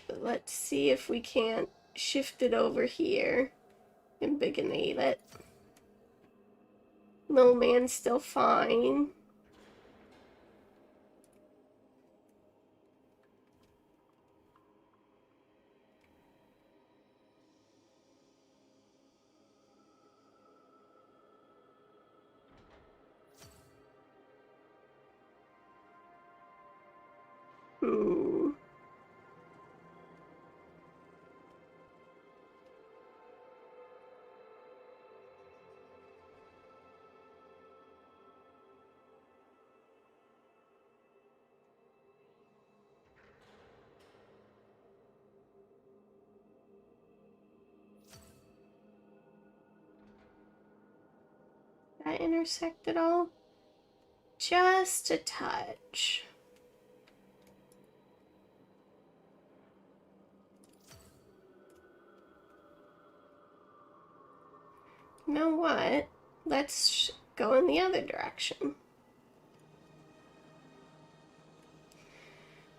But let's see if we can't shift it over here and bigonate it. Little man's still fine. That intersect at all? Just a touch. You know what? Let's go in the other direction.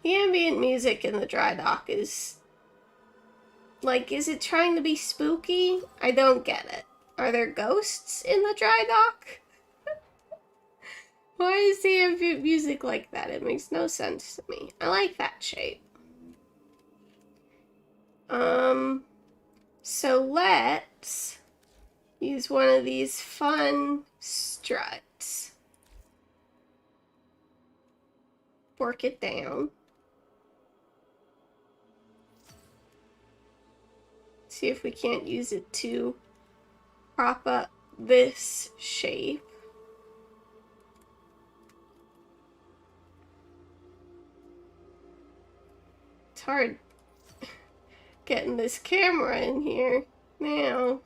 The ambient music in the dry dock is... like, is it trying to be spooky? I don't get it. Are there ghosts in the dry dock? Why is the ambient music like that? It makes no sense to me. I like that shape. So let's use one of these fun struts. Work it down. See if we can't use it to prop up this shape. It's hard getting this camera in here now.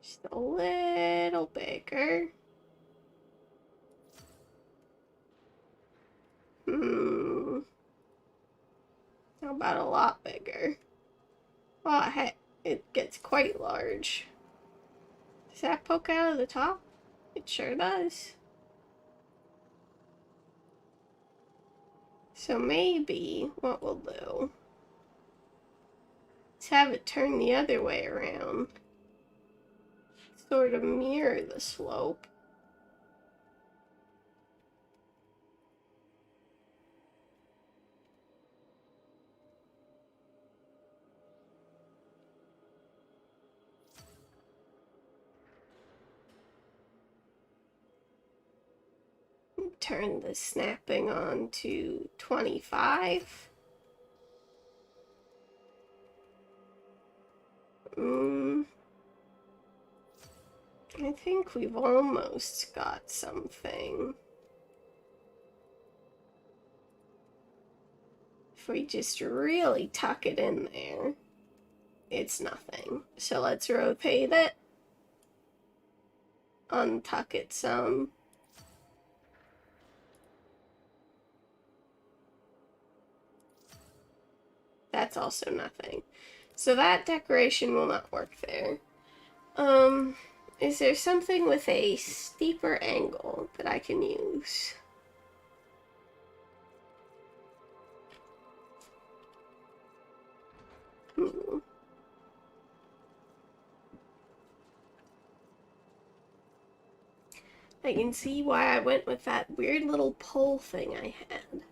Just a little bigger. How about a lot bigger? Oh, heck, it gets quite large. Does that poke out of the top? It sure does. So maybe what we'll do is have it turn the other way around. Sort of mirror the slope. Turn the snapping on to 25. I think we've almost got something. If we just really tuck it in there, it's nothing. So let's rotate it. Untuck it some. That's also nothing. So that decoration will not work there. Is there something with a steeper angle that I can use? Hmm. I can see why I went with that weird little pole thing I had.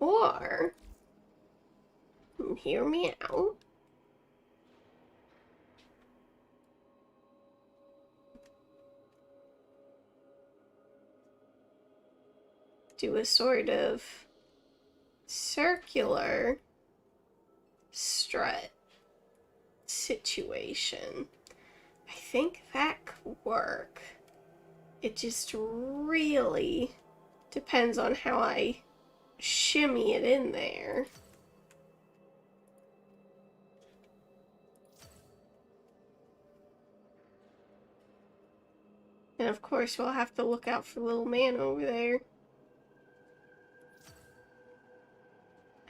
Or, hear me out. Do a sort of circular strut situation. I think that could work. It just really depends on how I shimmy it in there. And of course, we'll have to look out for little man over there.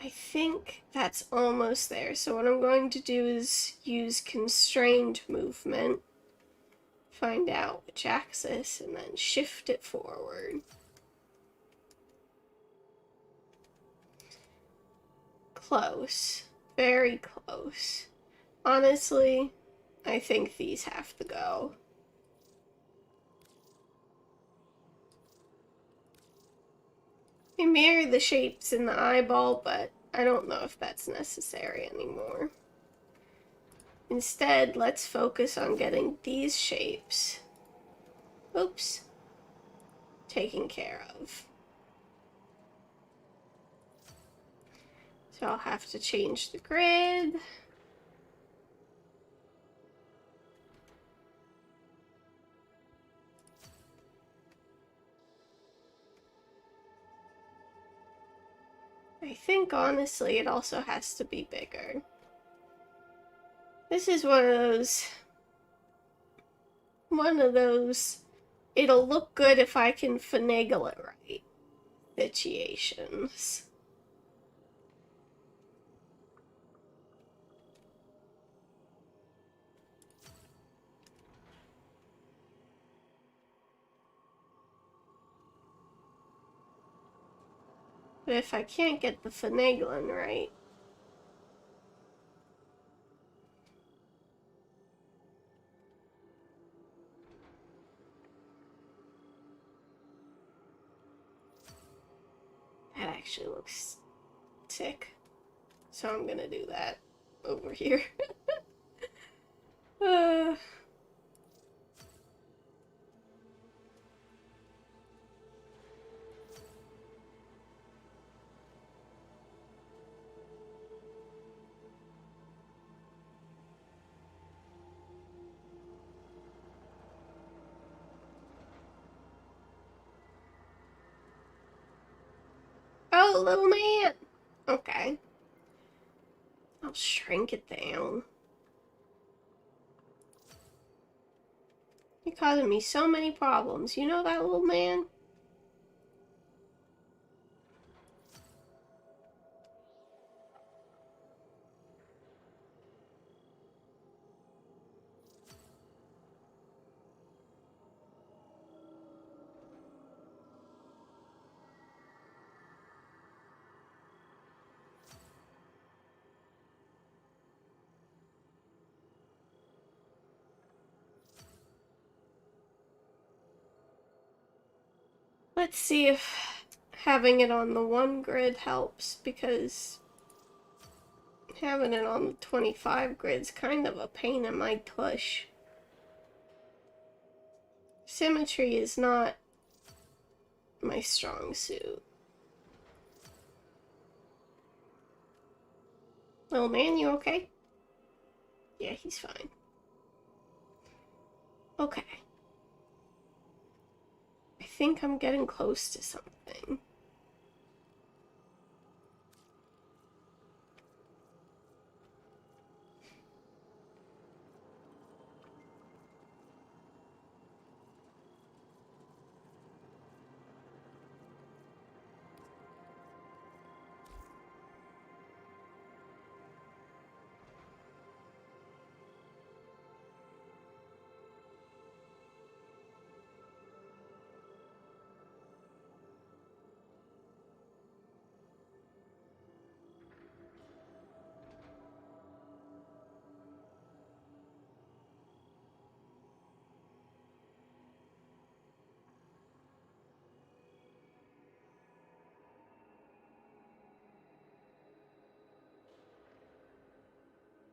I think that's almost there. So what I'm going to do is use constrained movement, find out which axis, and then shift it forward. Close. Very close. Honestly, I think these have to go. I mirror the shapes in the eyeball, but I don't know if that's necessary anymore. Instead, let's focus on getting these shapes, oops, taken care of. So I'll have to change the grid. I think, honestly, it also has to be bigger. This is one of those, it'll look good if I can finagle it right situations. But if I can't get the finagling right, that actually looks sick. So I'm gonna do that over here. uh, oh, little man! Okay. I'll shrink it down. You're causing me so many problems. You know that, little man? Let's see if having it on the one grid helps, because having it on the 25 grid's kind of a pain in my tush. Symmetry is not my strong suit. Little man, you okay? Yeah, he's fine. Okay. I think I'm getting close to something.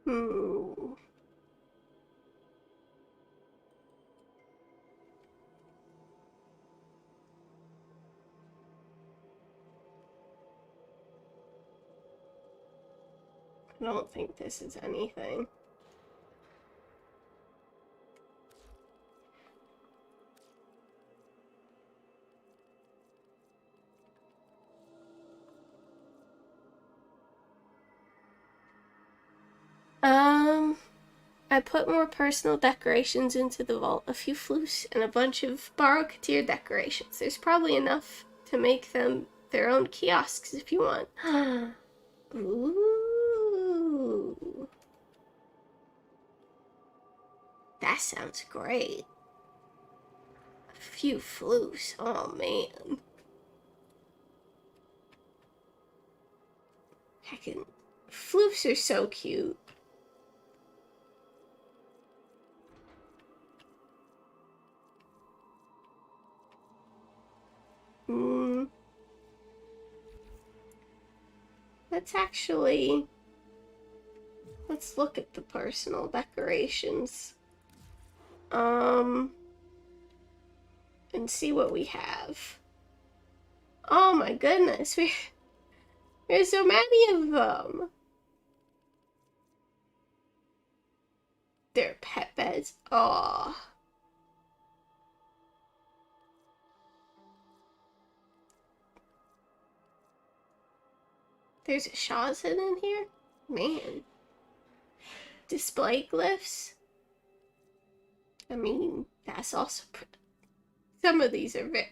Hmm. I don't think this is anything. I put more personal decorations into the vault, a few floofs, and a bunch of borrowed couture decorations. There's probably enough to make them their own kiosks if you want. Ooh. That sounds great. A few floofs, oh man. Heckin', floofs are so cute. Hmm. Let's look at the personal decorations. And see what we have. Oh my goodness, there's so many of them. They're pet beds. Oh. There's a Shawson in here? Man. Display glyphs? I mean, that's also some of these are very...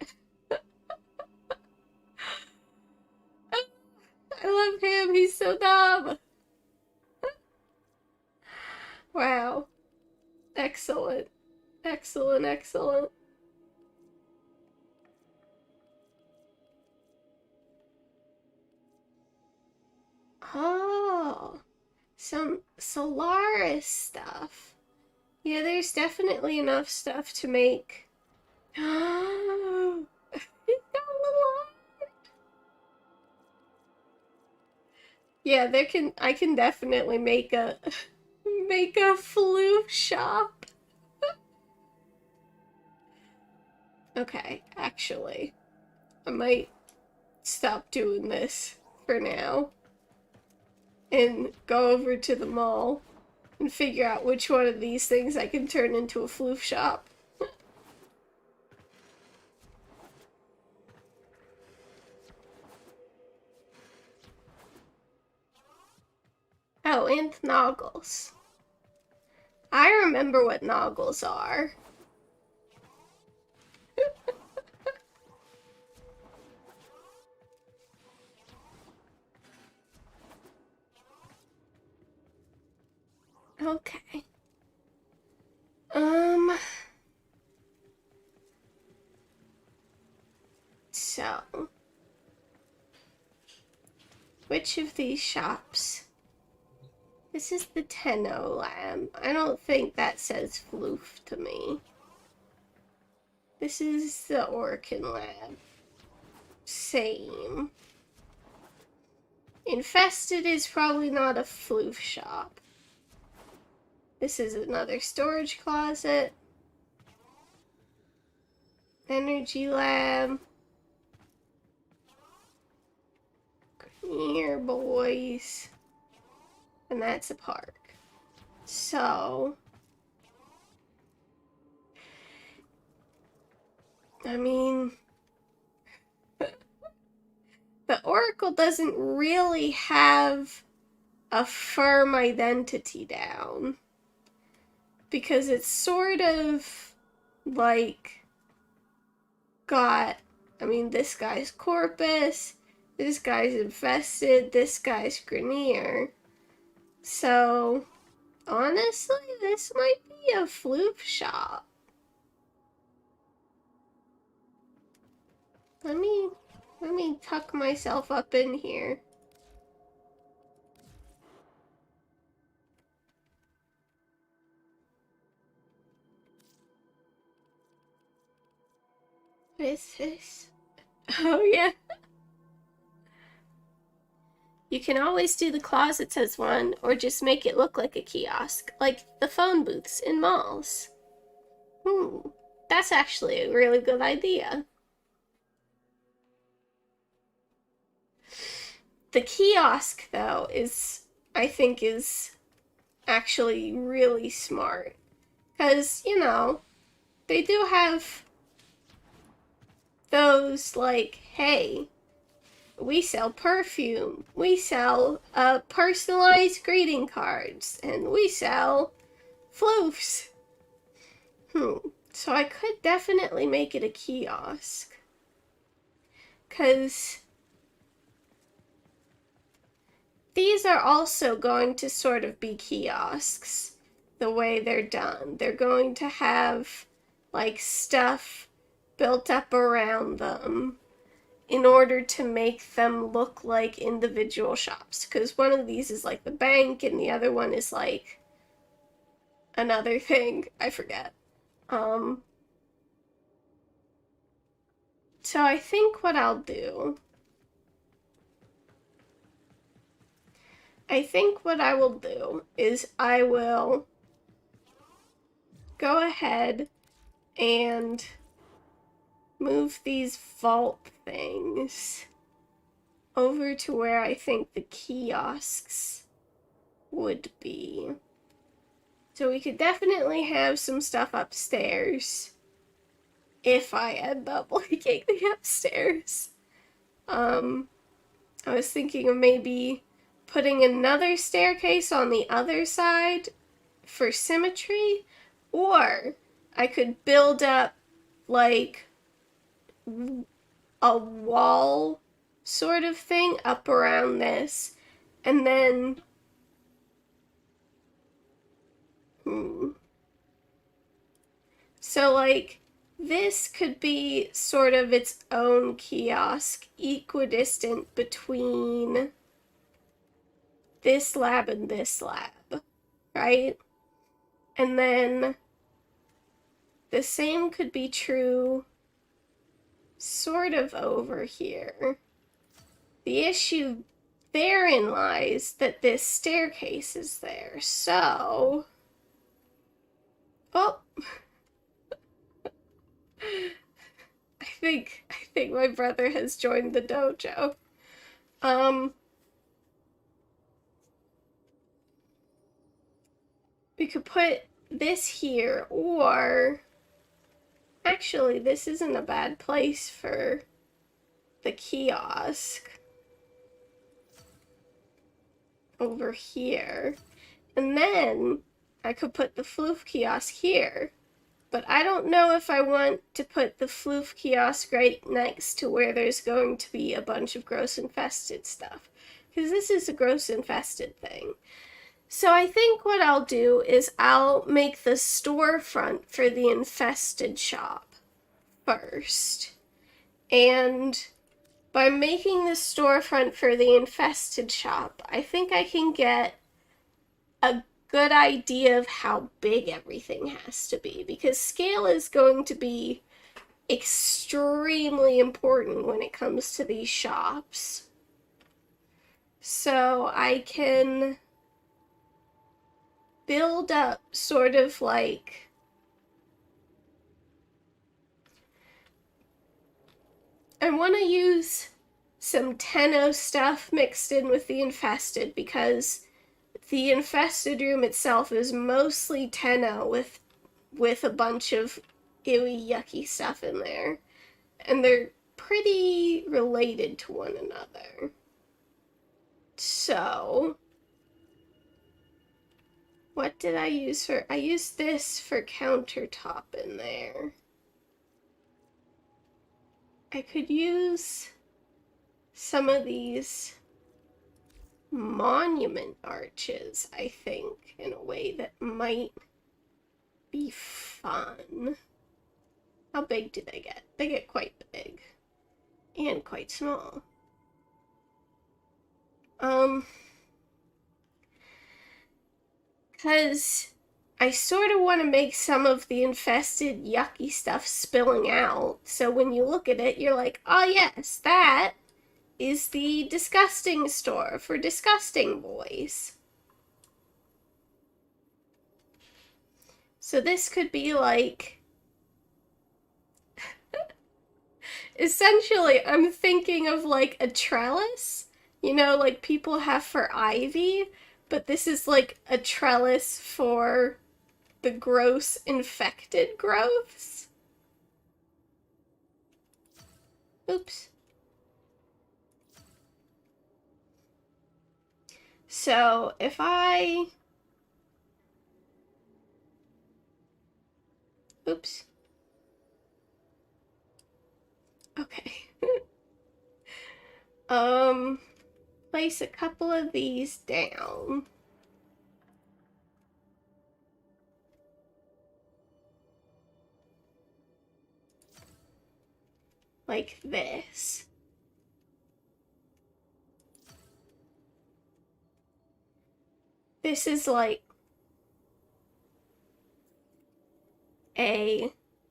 I love him, he's so dumb. Wow. Excellent. Excellent, excellent. Oh. Some Solaris stuff. Yeah, there's definitely enough stuff to make. He's got a little... Yeah, I can definitely make a floof shop. Okay, actually, I might stop doing this for now and go over to the mall and figure out which one of these things I can turn into a floof shop. Oh, and noggles. I remember what noggles are. Okay. So, which of these shops? This is the Tenno Lab. I don't think that says floof to me. This is the Orkin Lab. Same. Infested is probably not a floof shop. This is another storage closet. Energy Lab. Here, boys. And that's a park. So, I mean, the Oracle doesn't really have a firm identity down. Because it's sort of like I mean, this guy's Corpus, this guy's Infested, this guy's Grenier. So, honestly, this might be a floof shop. Let me tuck myself up in here. What is this? Oh, yeah. You can always do the closets as one, or just make it look like a kiosk, like the phone booths in malls. That's actually a really good idea. The kiosk, though, I think, is actually really smart. Because, they do have those, like, hey, we sell perfume, we sell personalized greeting cards, and we sell floofs. So I could definitely make it a kiosk. Because these are also going to sort of be kiosks the way they're done. They're going to have, like, stuff built up around them in order to make them look like individual shops. Because one of these is like the bank, and the other one is like another thing. I forget. So I think what I'll do, I think what I will do is I will go ahead and move these vault things over to where I think the kiosks would be. So we could definitely have some stuff upstairs if I end up liking the upstairs. I was thinking of maybe putting another staircase on the other side for symmetry, or I could build up like a wall sort of thing up around this, and then so like this could be sort of its own kiosk, equidistant between this lab and this lab, right? And then the same could be true sort of over here. The issue therein lies that this staircase is there, so... Oh! I think my brother has joined the dojo. We could put this here, or... Actually, this isn't a bad place for the kiosk. Over here. And then I could put the floof kiosk here. But I don't know if I want to put the floof kiosk right next to where there's going to be a bunch of gross infested stuff. Because this is a gross infested thing. So I think what I'll do is I'll make the storefront for the infested shop first. And by making the storefront for the infested shop, I think I can get a good idea of how big everything has to be, because scale is going to be extremely important when it comes to these shops. So I can build up sort of like I want to use some Tenno stuff mixed in with the infested, because the infested room itself is mostly Tenno with a bunch of ewy, yucky stuff in there. And they're pretty related to one another. So, what did I use for... I used this for countertop in there. I could use some of these monument arches, I think, in a way that might be fun. How big do they get? They get quite big. And quite small. Because I sort of want to make some of the infested yucky stuff spilling out, so when you look at it, you're like, oh yes, that is the disgusting store for disgusting boys. So this could be like, essentially, I'm thinking of like a trellis, you know, like people have for ivy, but this is like a trellis for the gross infected growths. Oops. So if I... Oops. Okay. Place a couple of these down. Like this. This is like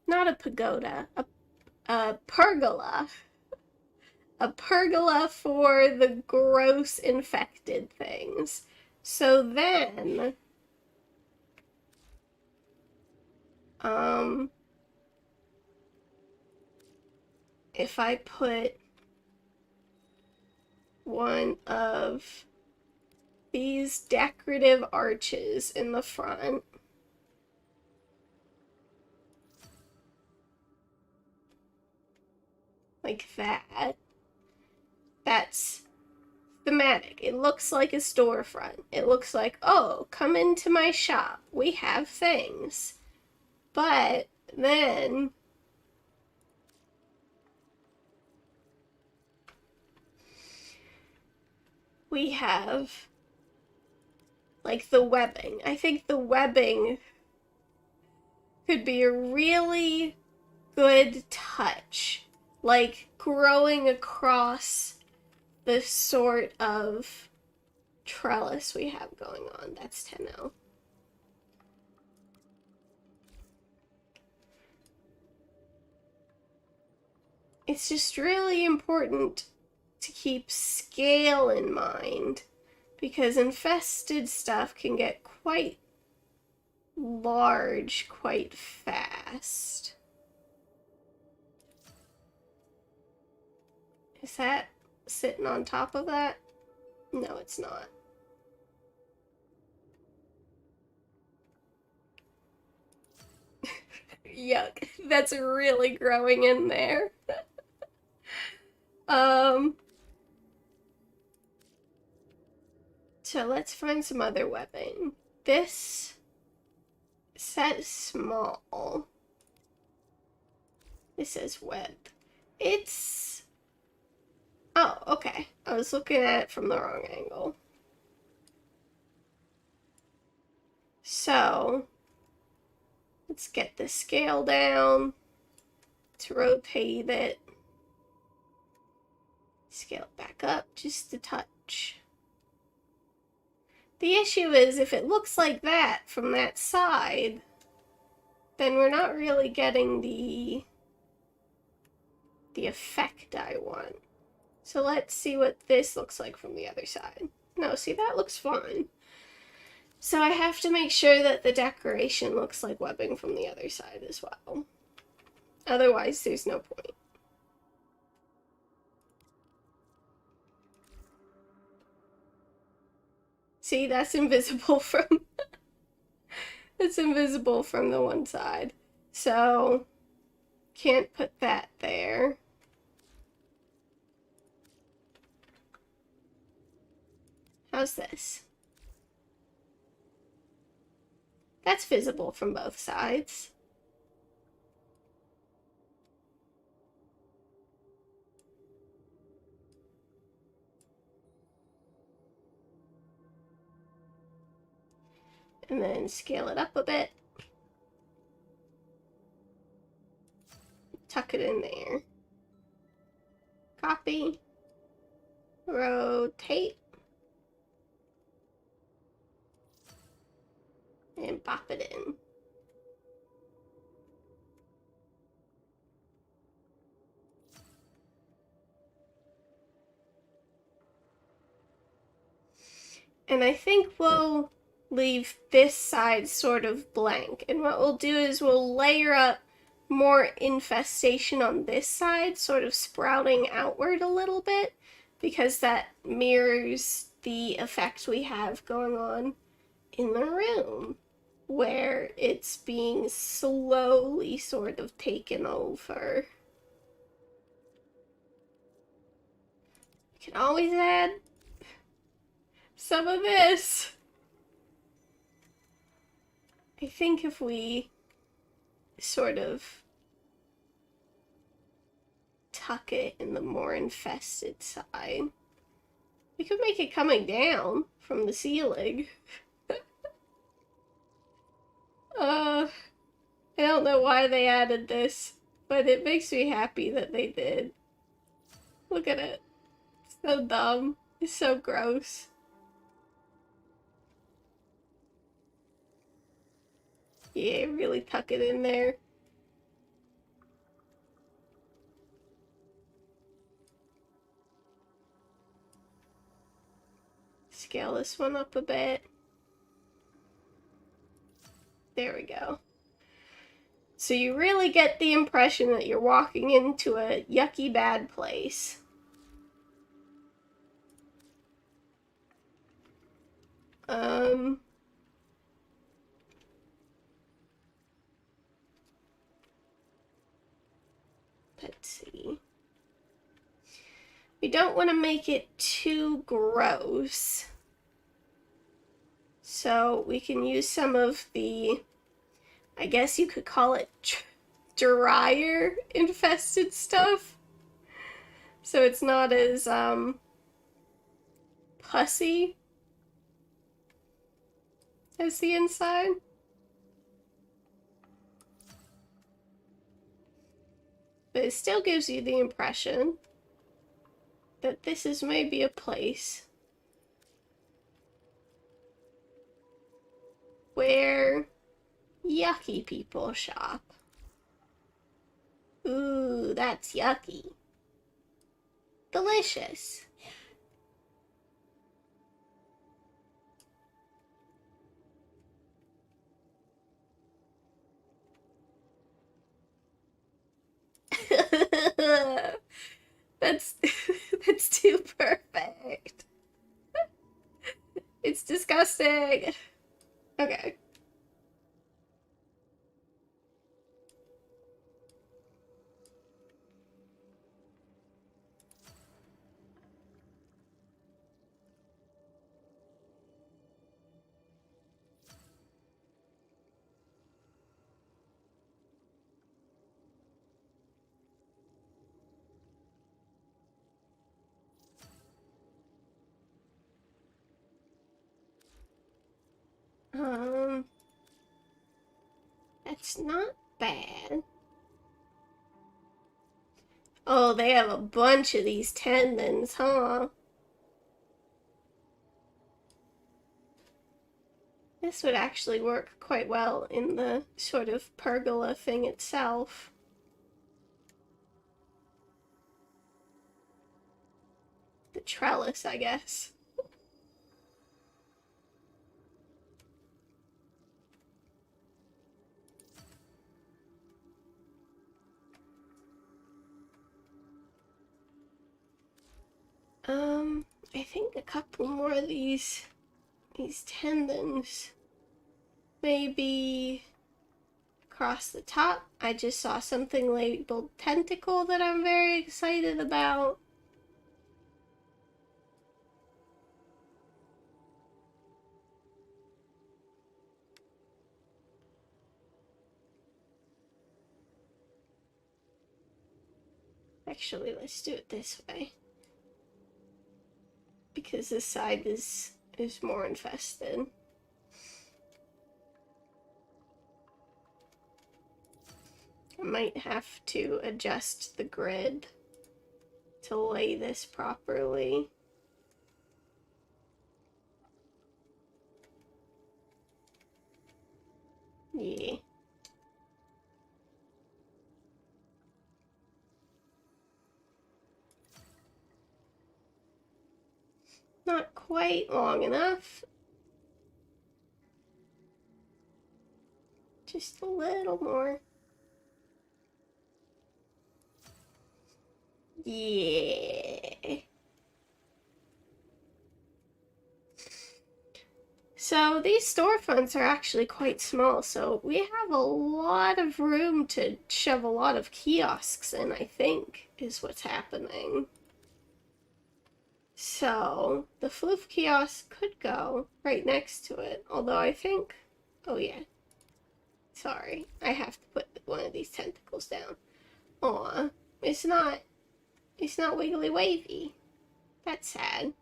not a pagoda, a pergola. A pergola for the gross infected things. So then, if I put one of these decorative arches in the front, like that, that's thematic. It looks like a storefront. It looks like, oh, come into my shop. We have things. But then we have like the webbing. I think the webbing could be a really good touch, like growing across the sort of trellis we have going on. That's 10-0. It's just really important to keep scale in mind, because infested stuff can get quite large quite fast. Is that sitting on top of that? No, it's not. Yuck, that's really growing in there. So let's find some other webbing. This says small. This says web. It's... Oh, okay. I was looking at it from the wrong angle. So, let's get the scale down. Let's rotate it. Scale it back up just a touch. The issue is, if it looks like that from that side, then we're not really getting the effect I want. So let's see what this looks like from the other side. No, see, that looks fine. So I have to make sure that the decoration looks like webbing from the other side as well. Otherwise, there's no point. See, that's invisible from... it's invisible from the one side. So, can't put that there. How's this? That's visible from both sides. And then scale it up a bit. Tuck it in there. Copy. Rotate. And pop it in. And I think we'll leave this side sort of blank. And what we'll do is we'll layer up more infestation on this side, sort of sprouting outward a little bit, because that mirrors the effect we have going on in the room, where it's being slowly sort of taken over. You can always add some of this. I think if we sort of tuck it in the more infested side, we could make it coming down from the ceiling. I don't know why they added this, but it makes me happy that they did. Look at it. It's so dumb. It's so gross. Yeah, really tuck it in there. Scale this one up a bit. There we go. So you really get the impression that you're walking into a yucky bad place. Let's see. We don't want to make it too gross. So we can use some of the, I guess you could call it dryer infested stuff. So it's not as pussy as the inside. But it still gives you the impression that this is maybe a place where yucky people shop. Ooh, that's yucky. Delicious. That's that's too perfect. It's disgusting. Okay. That's not bad. Oh, they have a bunch of these tendons, huh? This would actually work quite well in the sort of pergola thing itself. The trellis, I guess. I think a couple more of these tendons. Maybe across the top. I just saw something labeled tentacle that I'm very excited about. Actually, let's do it this way, because this side is more infested. I might have to adjust the grid to lay this properly. Yeah. Not quite long enough. Just a little more. Yeah. So these storefronts are actually quite small, so we have a lot of room to shove a lot of kiosks in, I think, is what's happening. So the floof kiosk could go right next to it, although I think, oh yeah, sorry, I have to put one of these tentacles down. Aw, it's not wiggly wavy. That's sad.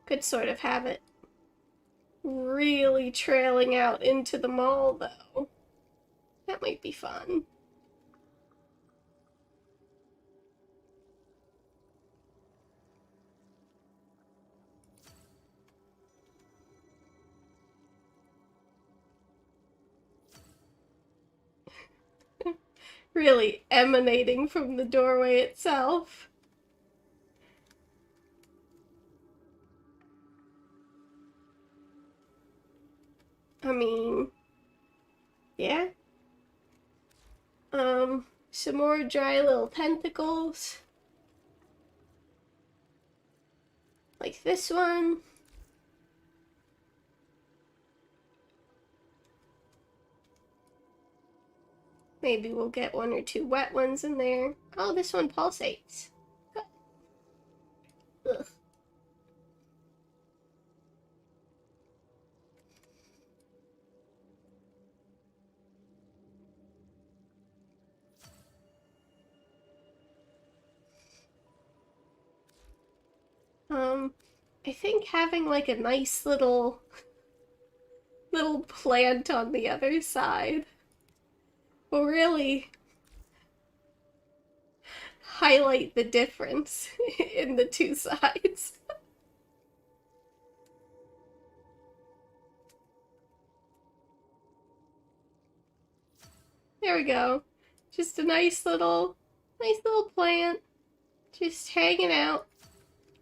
Could sort of have it really trailing out into the mall, though. That might be fun. Really emanating from the doorway itself. I mean, yeah. Some more dry little tentacles. Like this one. Maybe we'll get one or two wet ones in there. Oh, this one pulsates. Ugh. I think having like a nice little plant on the other side will really highlight the difference in the two sides. There we go. Just a nice little plant. Just hanging out,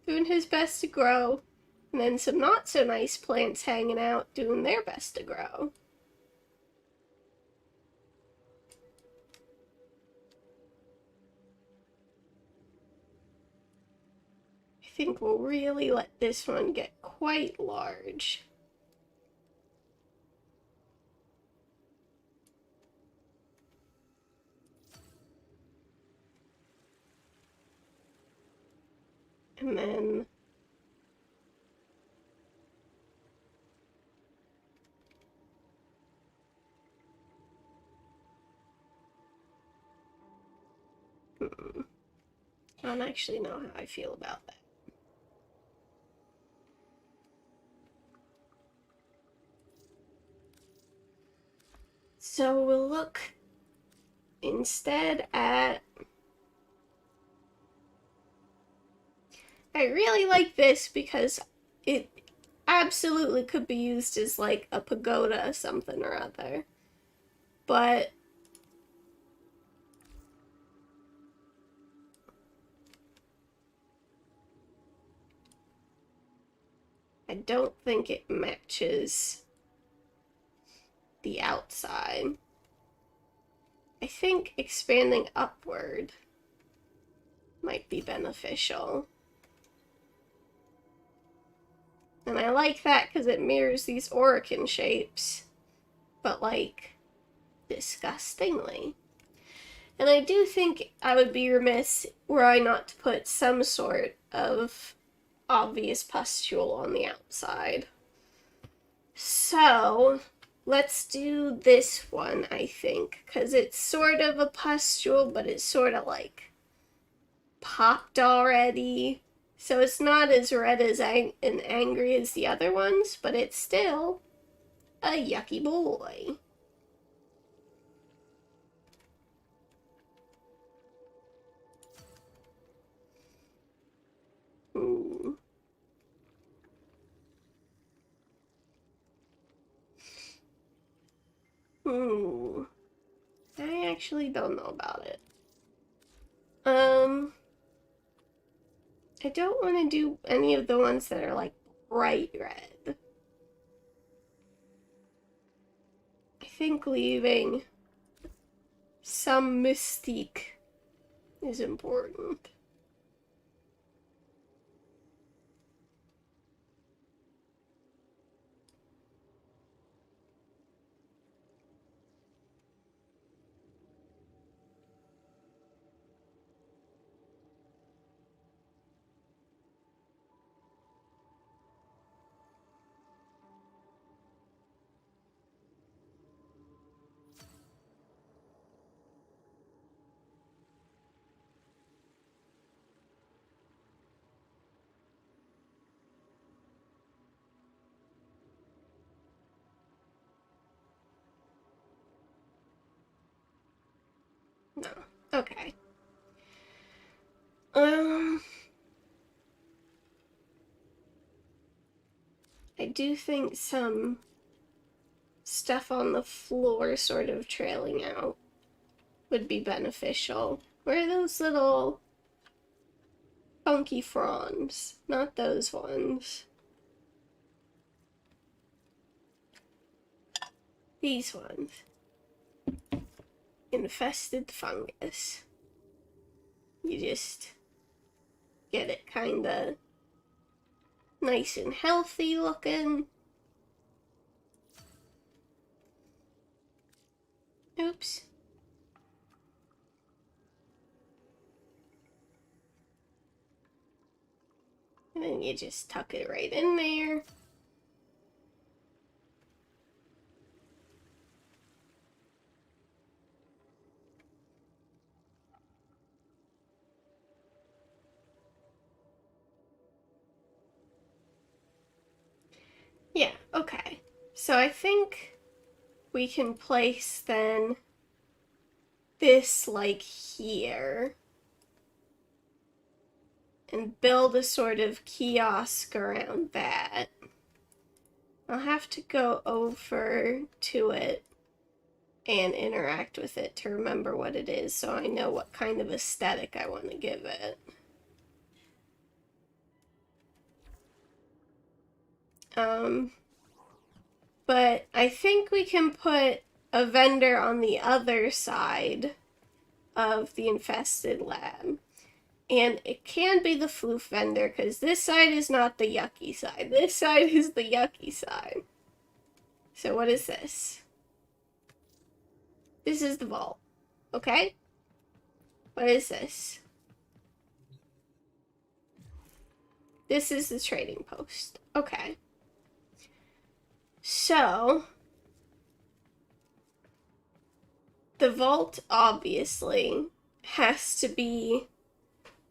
doing his best to grow. And then some not so nice plants hanging out, doing their best to grow. I think we'll really let this one get quite large. And then I don't actually know how I feel about that. So we'll look instead at... I really like this because it absolutely could be used as like a pagoda something or other. But I don't think it matches the outside. I think expanding upward might be beneficial. And I like that because it mirrors these Orican shapes, but like disgustingly. And I do think I would be remiss were I not to put some sort of obvious pustule on the outside. So let's do this one, I think, because it's sort of a pustule, but it's sort of like popped already. So it's not as red as and angry as the other ones, but it's still a yucky boy. Ooh. Ooh. I actually don't know about it. I don't want to do any of the ones that are like bright red. I think leaving some mystique is important. No. Okay. I do think some stuff on the floor sort of trailing out would be beneficial. Where are those little funky fronds? Not those ones. These ones. Infested fungus. You just get it kinda nice and healthy looking. Oops. And then you just tuck it right in there. Yeah, okay. So I think we can place then this like here and build a sort of kiosk around that. I'll have to go over to it and interact with it to remember what it is so I know what kind of aesthetic I want to give it. But I think we can put a vendor on the other side of the infested lab. And it can be the floof vendor, because this side is not the yucky side. This side is the yucky side. So what is this? This is the vault. Okay? What is this? This is the trading post. Okay. So, the vault obviously has to be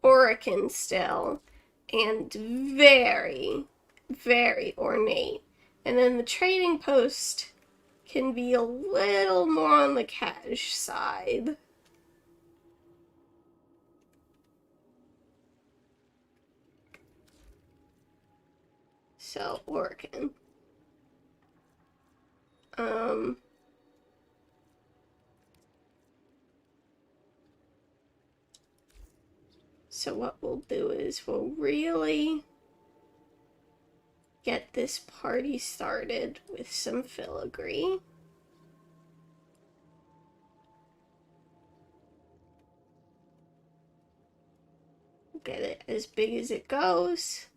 Orican still, and very, very ornate. And then the trading post can be a little more on the cash side. So, Orican. So what we'll do is we'll really get this party started with some filigree. Get it as big as it goes.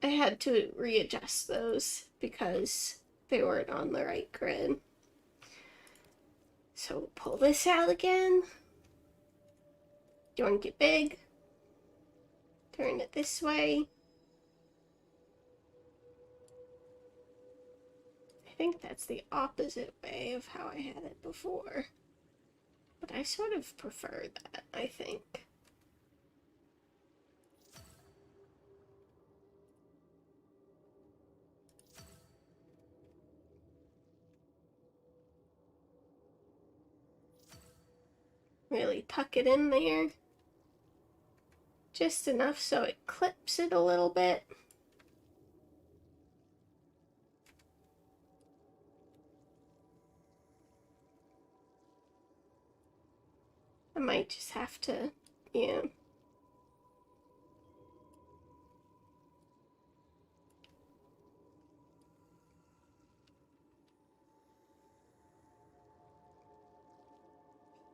I had to readjust those because they weren't on the right grid. So we'll pull this out again. You want to get big? Turn it this way. I think that's the opposite way of how I had it before. But I sort of prefer that, I think. Really tuck it in there. Just enough so it clips it a little bit. might just have to, yeah.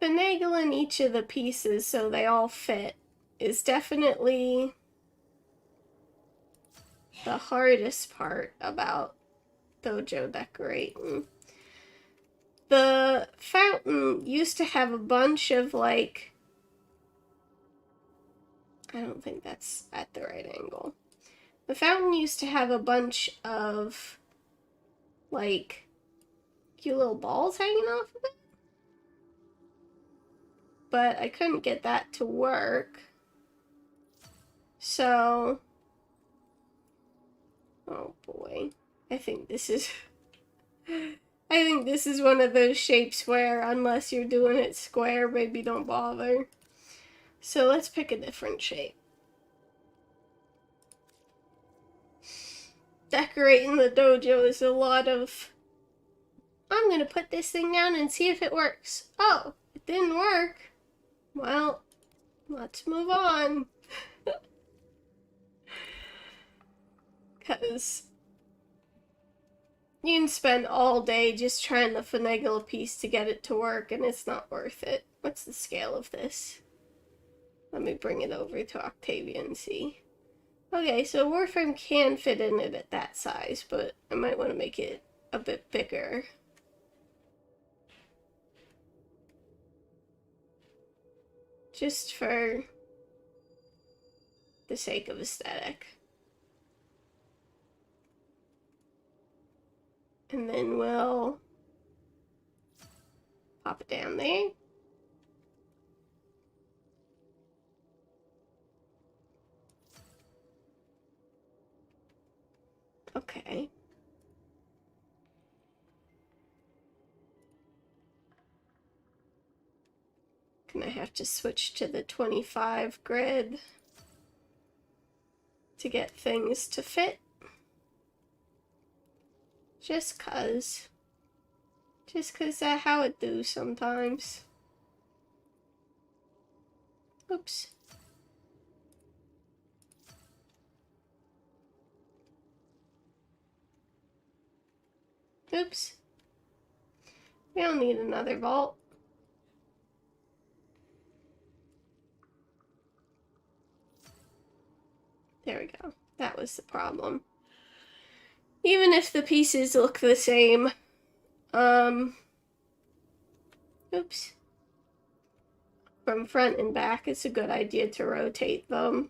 Finagling each of the pieces so they all fit is definitely the hardest part about dojo decorating. The fountain used to have a bunch of, like, I don't think that's at the right angle. The fountain used to have a bunch of, like, cute little balls hanging off of it. But I couldn't get that to work. So, oh boy. I think this is one of those shapes where unless you're doing it square, maybe don't bother. So let's pick a different shape. Decorating the dojo is a lot of, I'm gonna put this thing down and see if it works. Oh, it didn't work. Well, let's move on. Because you can spend all day just trying to finagle a piece to get it to work, and it's not worth it. What's the scale of this? Let me bring it over to Octavia and see. Okay, so Warframe can fit in it at that size, but I might want to make it a bit bigger. Just for the sake of aesthetic. And then we'll pop it down there. Okay. Gonna have to switch to the 25 grid to get things to fit. Just cause that's how it do sometimes. Oops. Oops. We don't need another vault. There we go. That was the problem. Even if the pieces look the same, oops. From front and back, it's a good idea to rotate them.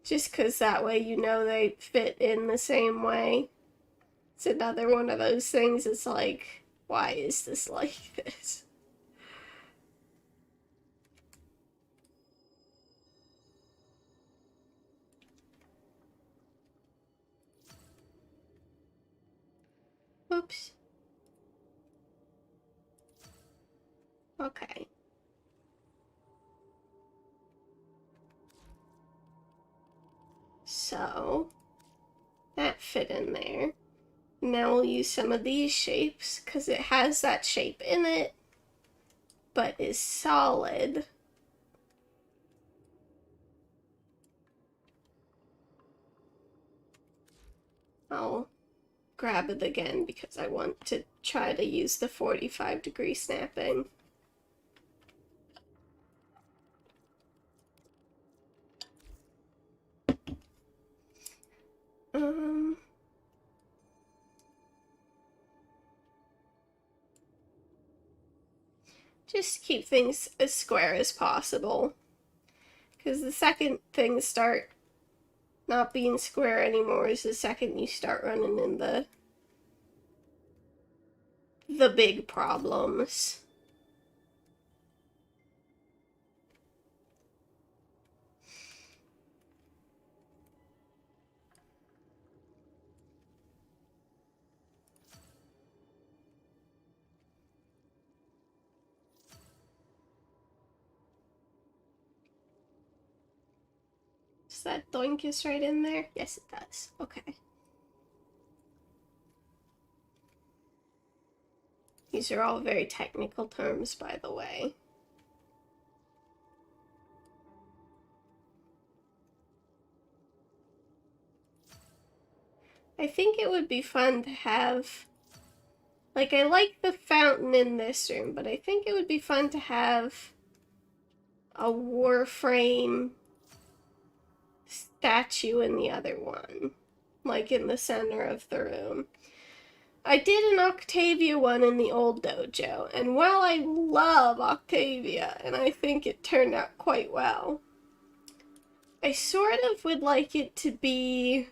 Just because that way you know they fit in the same way. It's another one of those things, it's like, why is this like this? Oops. Okay. So, that fit in there. Now we'll use some of these shapes, because it has that shape in it, but is solid. I'll grab it again because I want to try to use the 45-degree snapping. Just keep things as square as possible, because the second things start not being square anymore is the second you start running in the big problems. Does that doinkus right in there? Yes, it does. Okay. These are all very technical terms, by the way. I think it would be fun to have, like, I like the fountain in this room, but I think it would be fun to have a Warframe statue in the other one, like in the center of the room. I did an Octavia one in the old dojo, and while I love Octavia, and I think it turned out quite well, I sort of would like it to be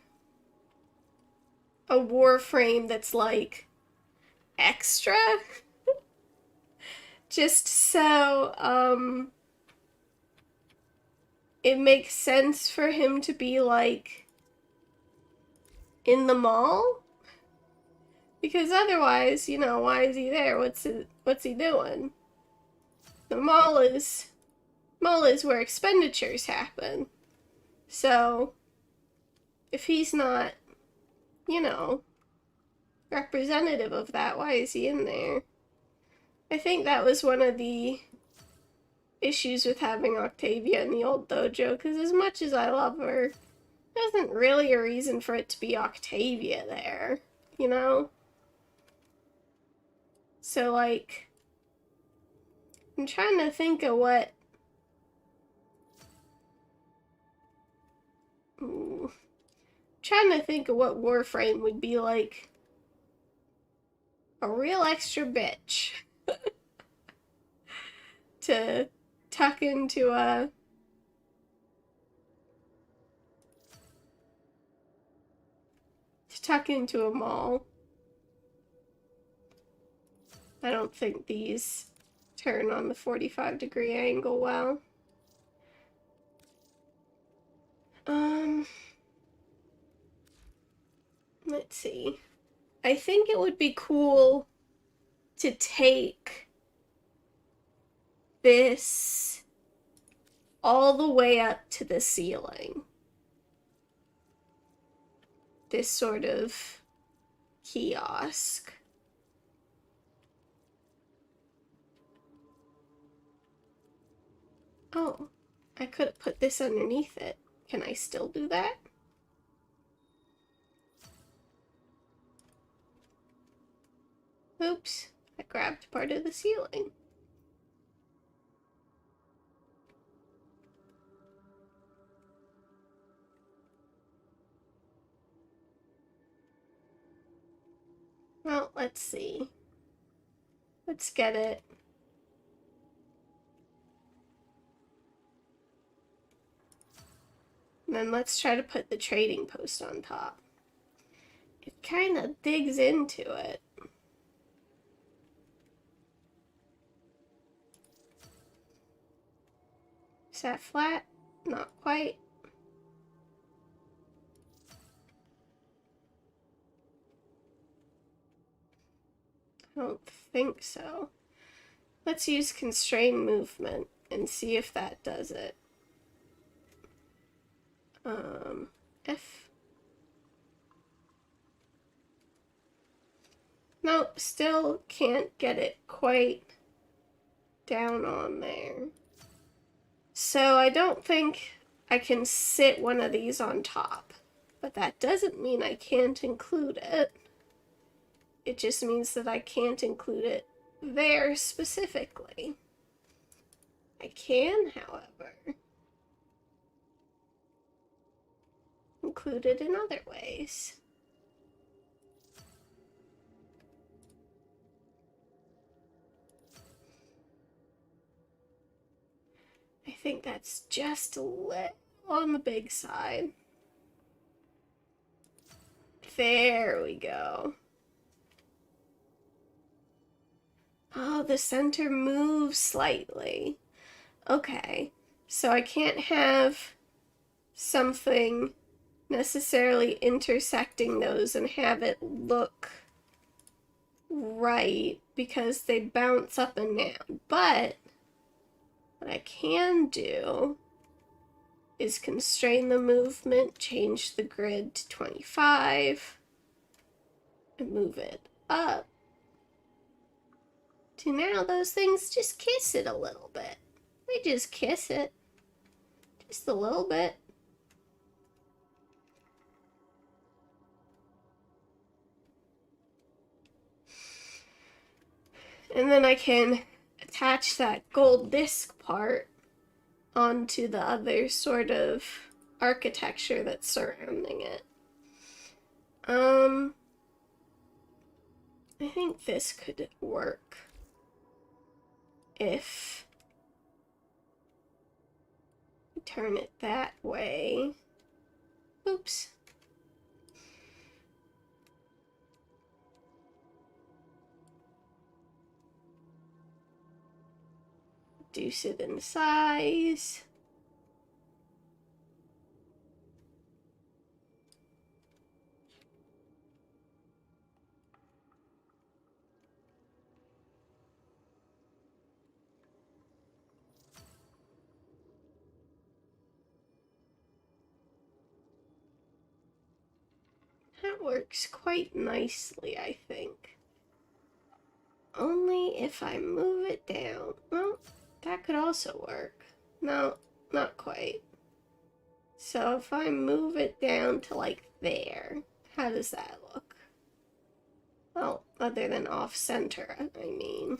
a Warframe that's like extra, just so it makes sense for him to be like in the mall, because otherwise, you know, why is he there? What's he doing? The mall is where expenditures happen. So if he's not, you know, representative of that, why is he in there? I think that was one of the issues with having Octavia in the old dojo, because as much as I love her, there isn't really a reason for it to be Octavia there, you know? So, like, I'm trying to think of what... trying to think of what Warframe would be like a real extra bitch to tuck into a mall. I don't think these turn on the 45-degree angle well. Let's see. I think it would be cool to take this all the way up to the ceiling. This sort of kiosk. Oh, I could have put this underneath it. Can I still do that? Oops, I grabbed part of the ceiling. Well, let's see. Let's get it. And then let's try to put the trading post on top. It kind of digs into it. Is that flat? Not quite. I don't think so. Let's use constrain movement and see if that does it. F. Nope, still can't get it quite down on there. So I don't think I can sit one of these on top, but that doesn't mean I can't include it. It just means that I can't include it there specifically. I can, however, include it in other ways. I think that's just a little on the big side. There we go. Oh, the center moves slightly. Okay, so I can't have something necessarily intersecting those and have it look right because they bounce up and down. But what I can do is constrain the movement, change the grid to 25, and move it up to now those things just kiss it a little bit. They just kiss it. Just a little bit. And then I can attach that gold disc part onto the other sort of architecture that's surrounding it. I think this could work if we turn it that way. Oops. Reduce it in size. That works quite nicely, I think. Only if I move it down. Well, that could also work. No, not quite. So if I move it down to like there, how does that look? Well, other than off-center, I mean.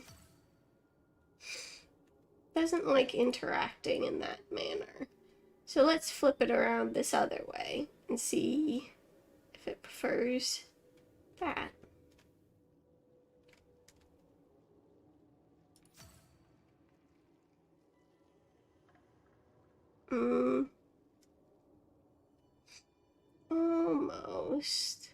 Doesn't like interacting in that manner. So let's flip it around this other way and see if it prefers that. Almost.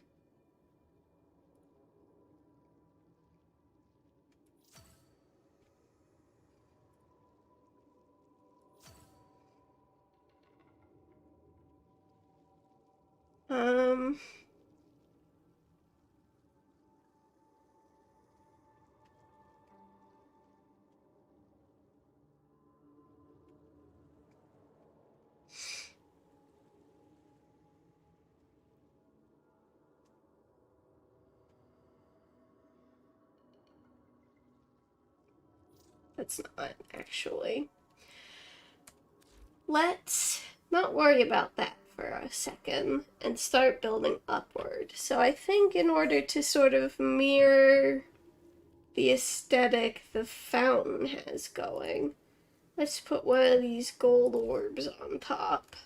That's not actually. Let's not worry about that for a second and start building upward. So I think in order to sort of mirror the aesthetic the fountain has going, let's put one of these gold orbs on top.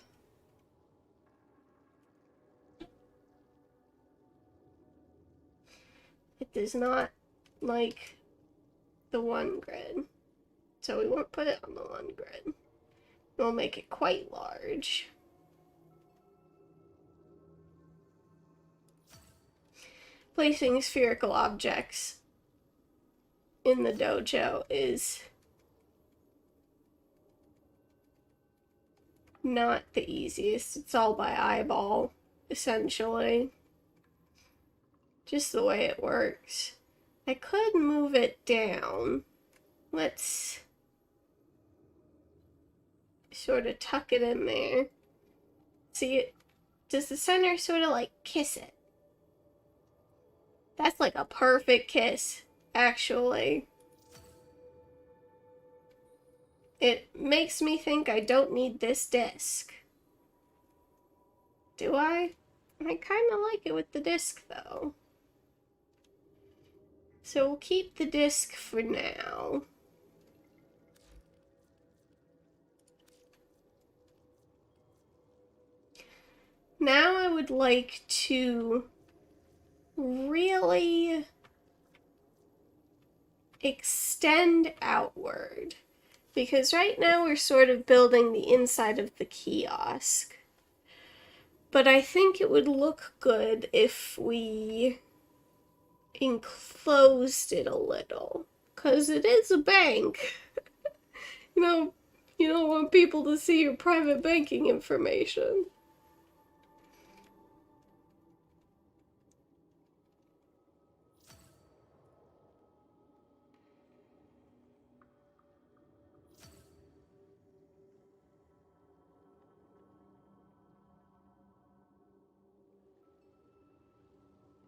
It does not like the one grid, so we won't put it on the one grid. We'll make it quite large. Placing spherical objects in the dojo is not the easiest. It's all by eyeball, essentially. Just the way it works. I could move it down. Let's sort of tuck it in there. See, does the center sort of like kiss it? That's like a perfect kiss, actually. It makes me think I don't need this disc. Do I? I kind of like it with the disc, though. So we'll keep the disc for now. Now I would like to really extend outward, because right now we're sort of building the inside of the kiosk. But I think it would look good if we enclosed it a little, because it is a bank. You don't want people to see your private banking information.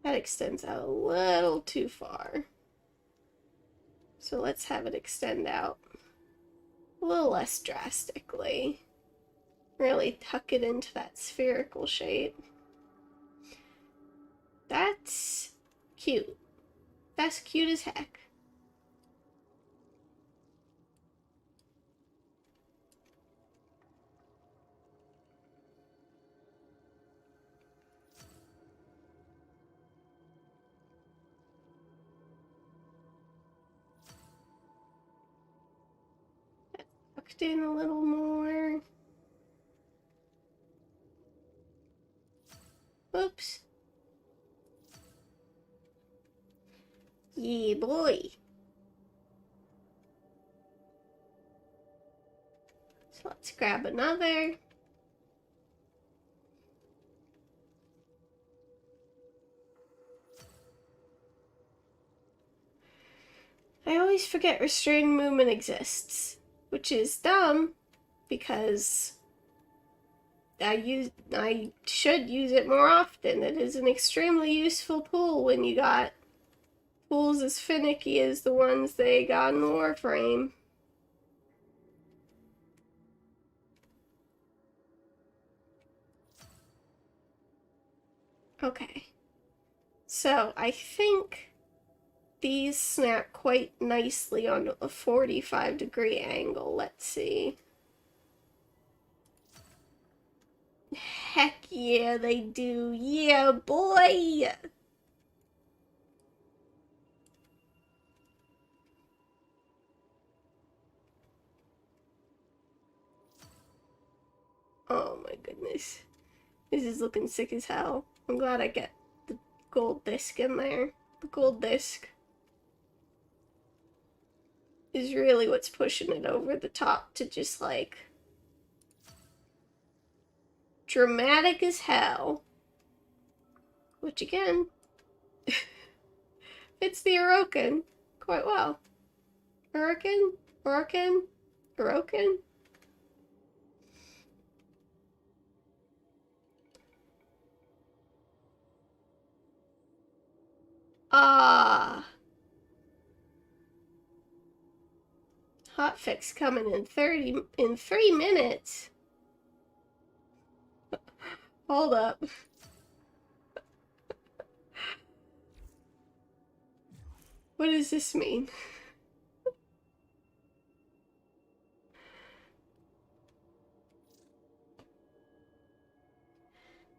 That extends out a little too far. So let's have it extend out a little less drastically. Really tuck it into that spherical shape. That's cute. That's cute as heck. tucked in a little more. Oops. Yeah, boy. So let's grab another. I always forget restrained movement exists, which is dumb because I should use it more often. It is an extremely useful pool when you got pools as finicky as the ones they got in Warframe. Okay. So I think these snap quite nicely on a 45-degree angle. Let's see. Heck yeah, they do. Yeah, boy! Oh my goodness. This is looking sick as hell. I'm glad I get the gold disc in there. The gold disc is really what's pushing it over the top to just like dramatic as hell. Which again fits the Orokin quite well. Orokin? Orokin? Orokin? Ah. Hotfix coming in 3 minutes. Hold up. What does this mean?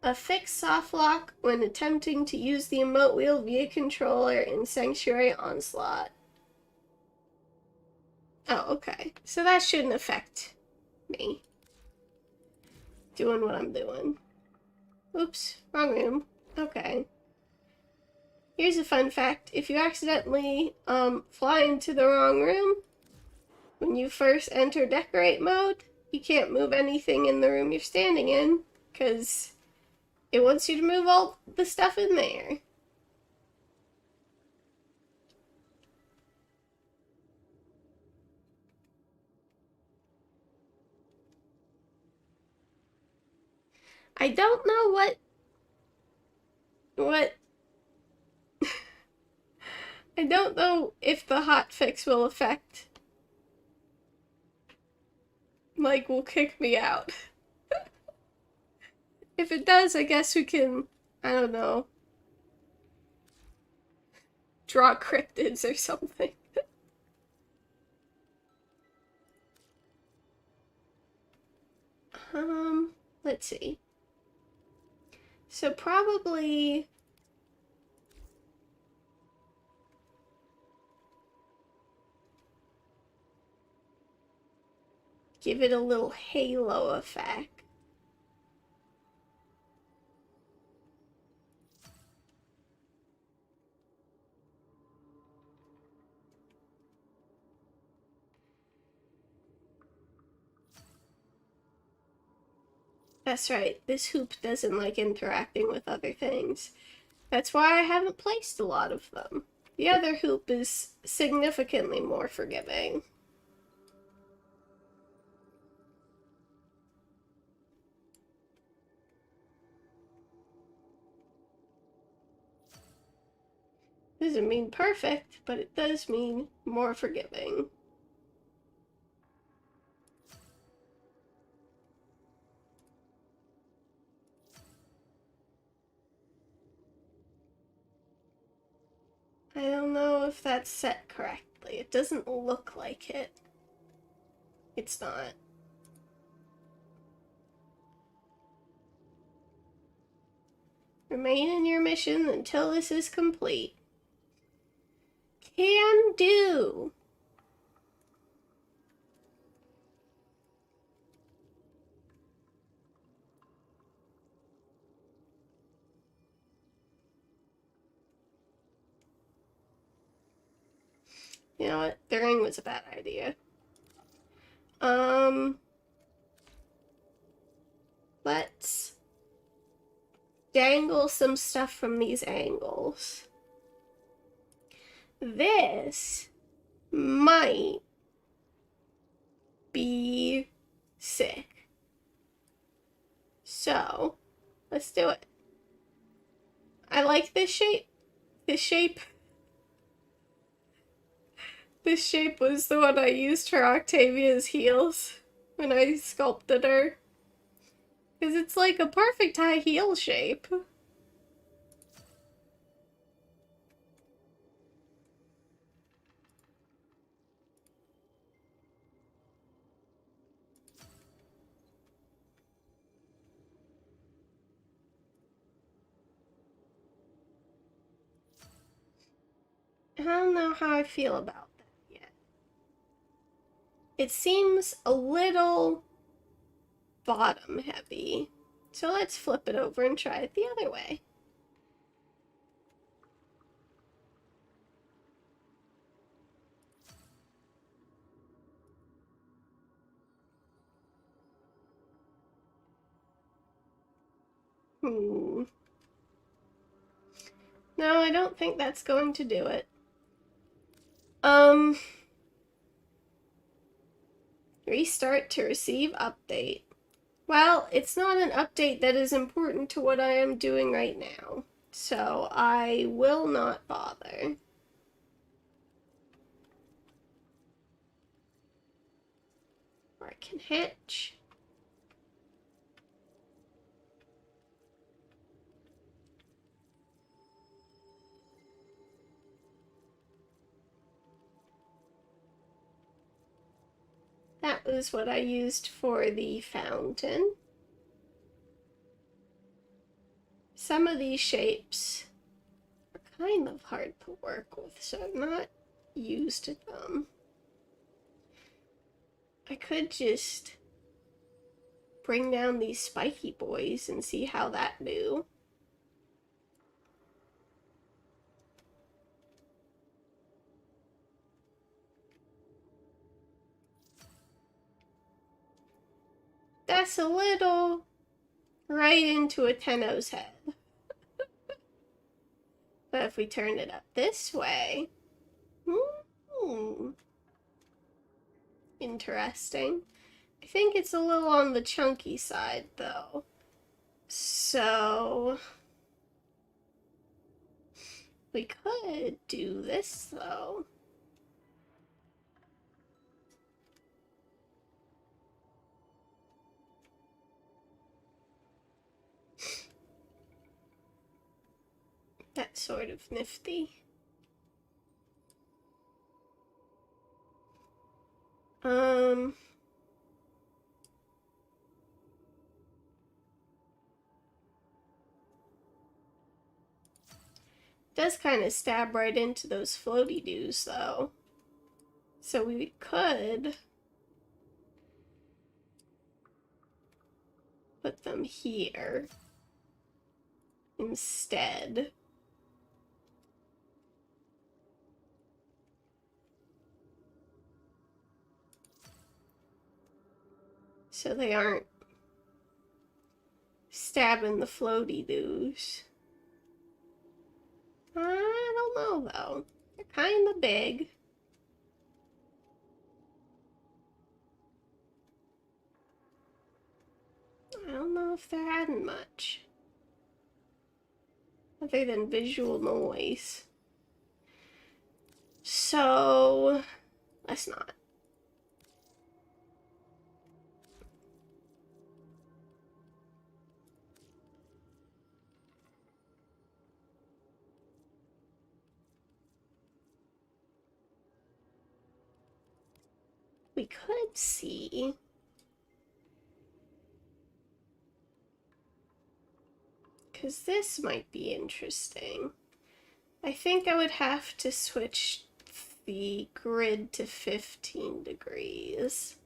A fixed soft lock when attempting to use the emote wheel via controller in Sanctuary Onslaught. Oh, okay. So that shouldn't affect me doing what I'm doing. Oops, wrong room. Okay. Here's a fun fact. If you accidentally fly into the wrong room, when you first enter decorate mode, you can't move anything in the room you're standing in, because it wants you to move all the stuff in there. I don't know what I don't know if the hotfix will affect, like, will kick me out. If it does, I guess we can, I don't know, draw cryptids or something. Let's see. So probably give it a little halo effect. That's right, this hoop doesn't like interacting with other things. That's why I haven't placed a lot of them. The other hoop is significantly more forgiving. Doesn't mean perfect, but it does mean more forgiving. I don't know if that's set correctly. It doesn't look like it. It's not. Remain in your mission until this is complete. Can do. You know what? The ring was a bad idea. Let's dangle some stuff from these angles. This might be sick. So, let's do it. I like this shape. This shape was the one I used for Octavia's heels when I sculpted her. Because it's like a perfect high heel shape. I don't know how I feel about that yet. It seems a little bottom heavy. So let's flip it over and try it the other way. No, I don't think that's going to do it. Restart to receive update. Well, it's not an update that is important to what I am doing right now, so I will not bother. Or I can hatch. That was what I used for the fountain. Some of these shapes are kind of hard to work with, so I've not used them. I could just bring down these spiky boys and see how that do. That's a little right into a Tenno's head. But if we turn it up this way, interesting. I think it's a little on the chunky side though. So we could do this though. That's sort of nifty. Does kind of stab right into those floaty doos though. So we could put them here instead. So they aren't stabbing the floaty doos. I don't know though. They're kind of big. I don't know if they're adding much. Other than visual noise. So, let's not. We could see. Because this might be interesting. I think I would have to switch the grid to 15 degrees.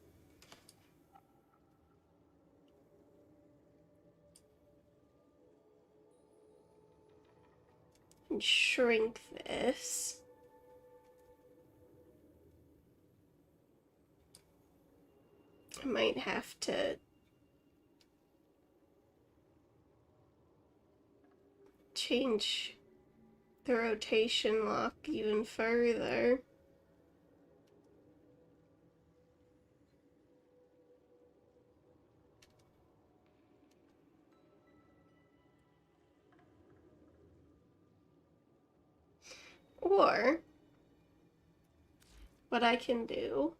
And shrink this. might have to change the rotation lock even further. Or what I can do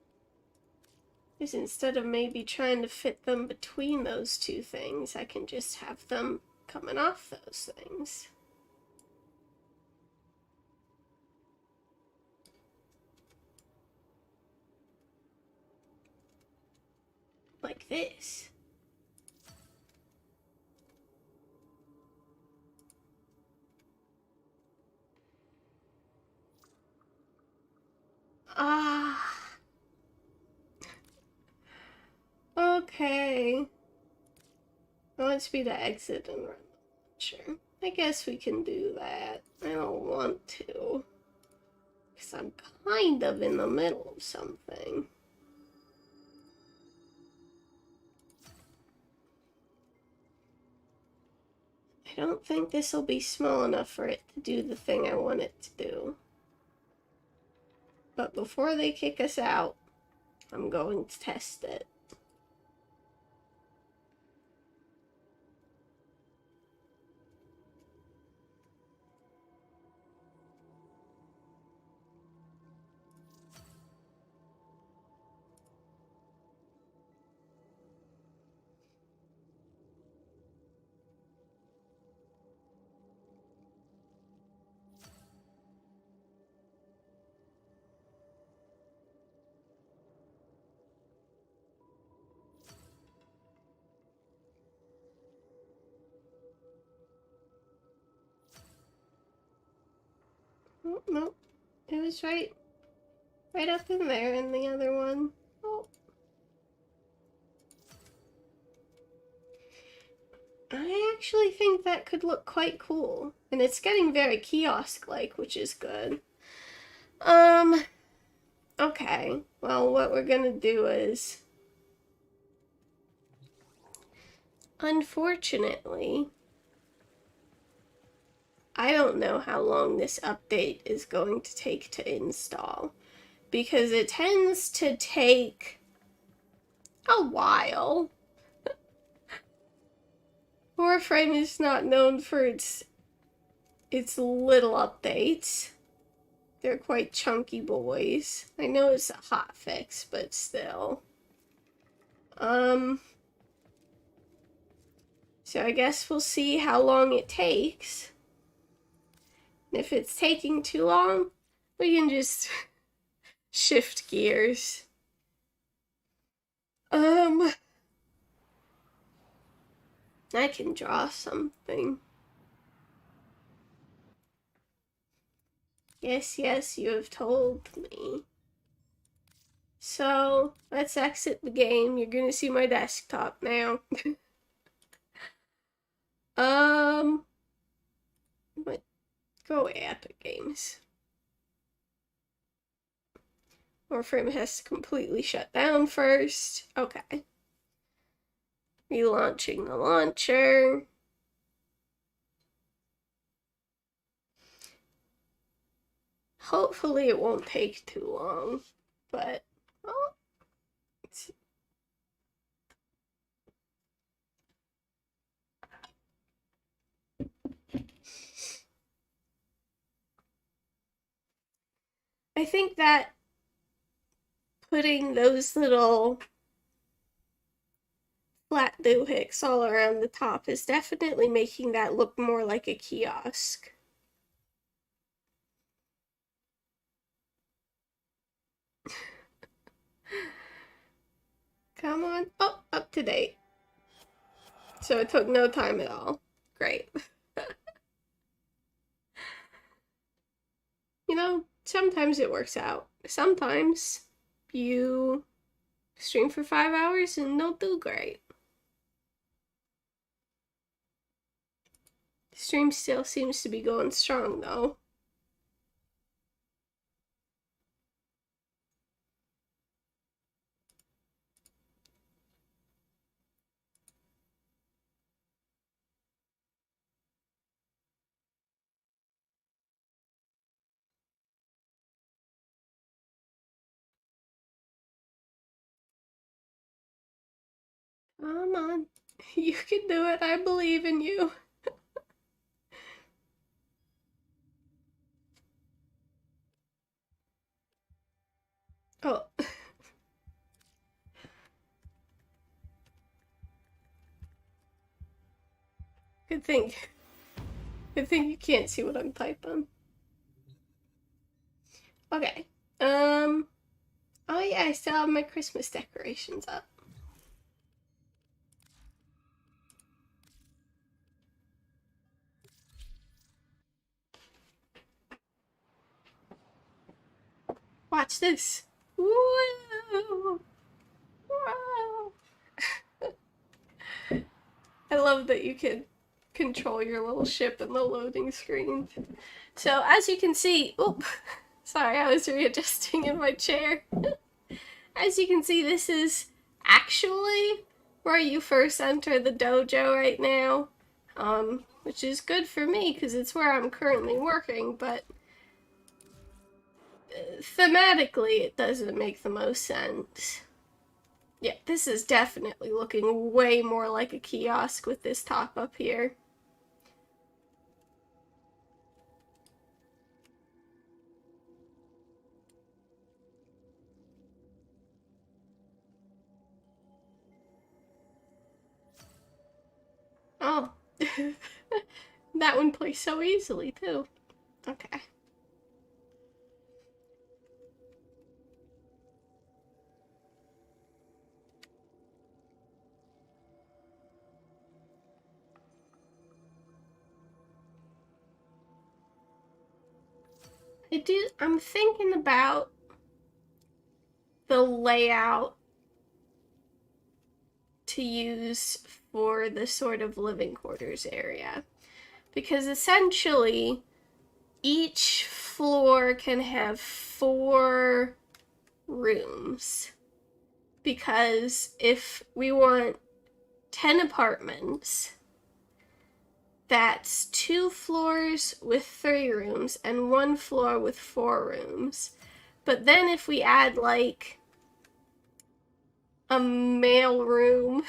is, instead of maybe trying to fit them between those two things, I can just have them coming off those things. Like this. Ah. Okay. It wants me to exit and run the launcher. I guess we can do that. I don't want to, because I'm kind of in the middle of something. I don't think this will be small enough for it to do the thing I want it to do. But before they kick us out, I'm going to test it. Oh, no, it was right up in there in the other one. Oh. I actually think that could look quite cool. And it's getting very kiosk-like, which is good. Okay. Well, what we're gonna do is, unfortunately, I don't know how long this update is going to take to install, because it tends to take a while. Warframe is not known for its little updates. They're quite chunky boys. I know it's a hot fix, but still. So I guess we'll see how long it takes. If it's taking too long, we can just shift gears. I can draw something. Yes, yes, you have told me. So, let's exit the game. You're gonna see my desktop now. What? Go away, Epic Games. Warframe has to completely shut down first. Okay. Relaunching the launcher. Hopefully it won't take too long, but oh, I think that putting those little flat doohicks all around the top is definitely making that look more like a kiosk. Come on. Oh, up to date. So it took no time at all. Great. You know, sometimes it works out. Sometimes you stream for 5 hours and don't do great. The stream still seems to be going strong though. Come on. You can do it. I believe in you. Oh. Good thing. Good thing you can't see what I'm typing. Okay. Oh yeah, I still have my Christmas decorations up. Watch this. Whoa! Wow! I love that you can control your little ship in the loading screen. So as you can see, oop, sorry, I was readjusting in my chair. As you can see, this is actually where you first enter the dojo right now, which is good for me because it's where I'm currently working, but thematically it doesn't make the most sense. Yeah, this is definitely looking way more like a kiosk with this top up here. Oh, that one plays so easily too. Okay. I'm thinking about the layout to use for the sort of living quarters area. Because essentially, each floor can have 4 rooms. Because if we want 10 apartments, that's 2 floors with 3 rooms and 1 floor with 4 rooms. But then if we add like a mail room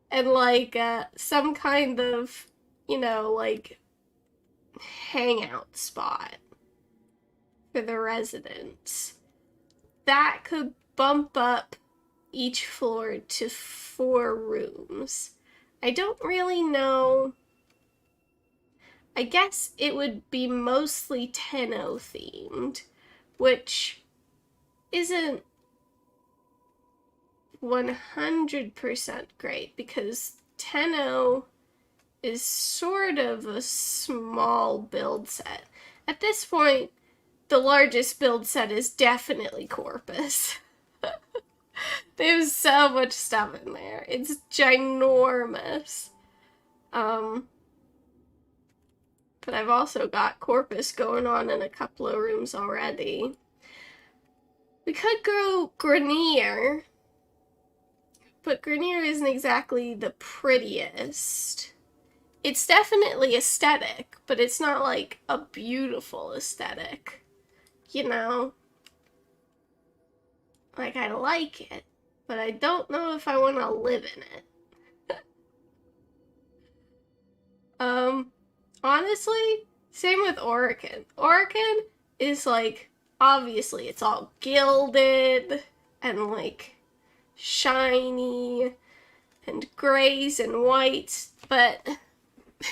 and like some kind of, like hangout spot for the residents, that could bump up each floor to 4 rooms. I don't really know. I guess it would be mostly Tenno themed, which isn't 100% great because Tenno is sort of a small build set. At this point, the largest build set is definitely Corpus. There's so much stuff in there. It's ginormous. But I've also got Corpus going on in a couple of rooms already. We could go Grenier, but Grenier isn't exactly the prettiest. It's definitely aesthetic, but it's not like a beautiful aesthetic, you know? Like, I like it, but I don't know if I want to live in it. Honestly, same with Oregon. Oregon is like, obviously, it's all gilded and like shiny and grays and whites, but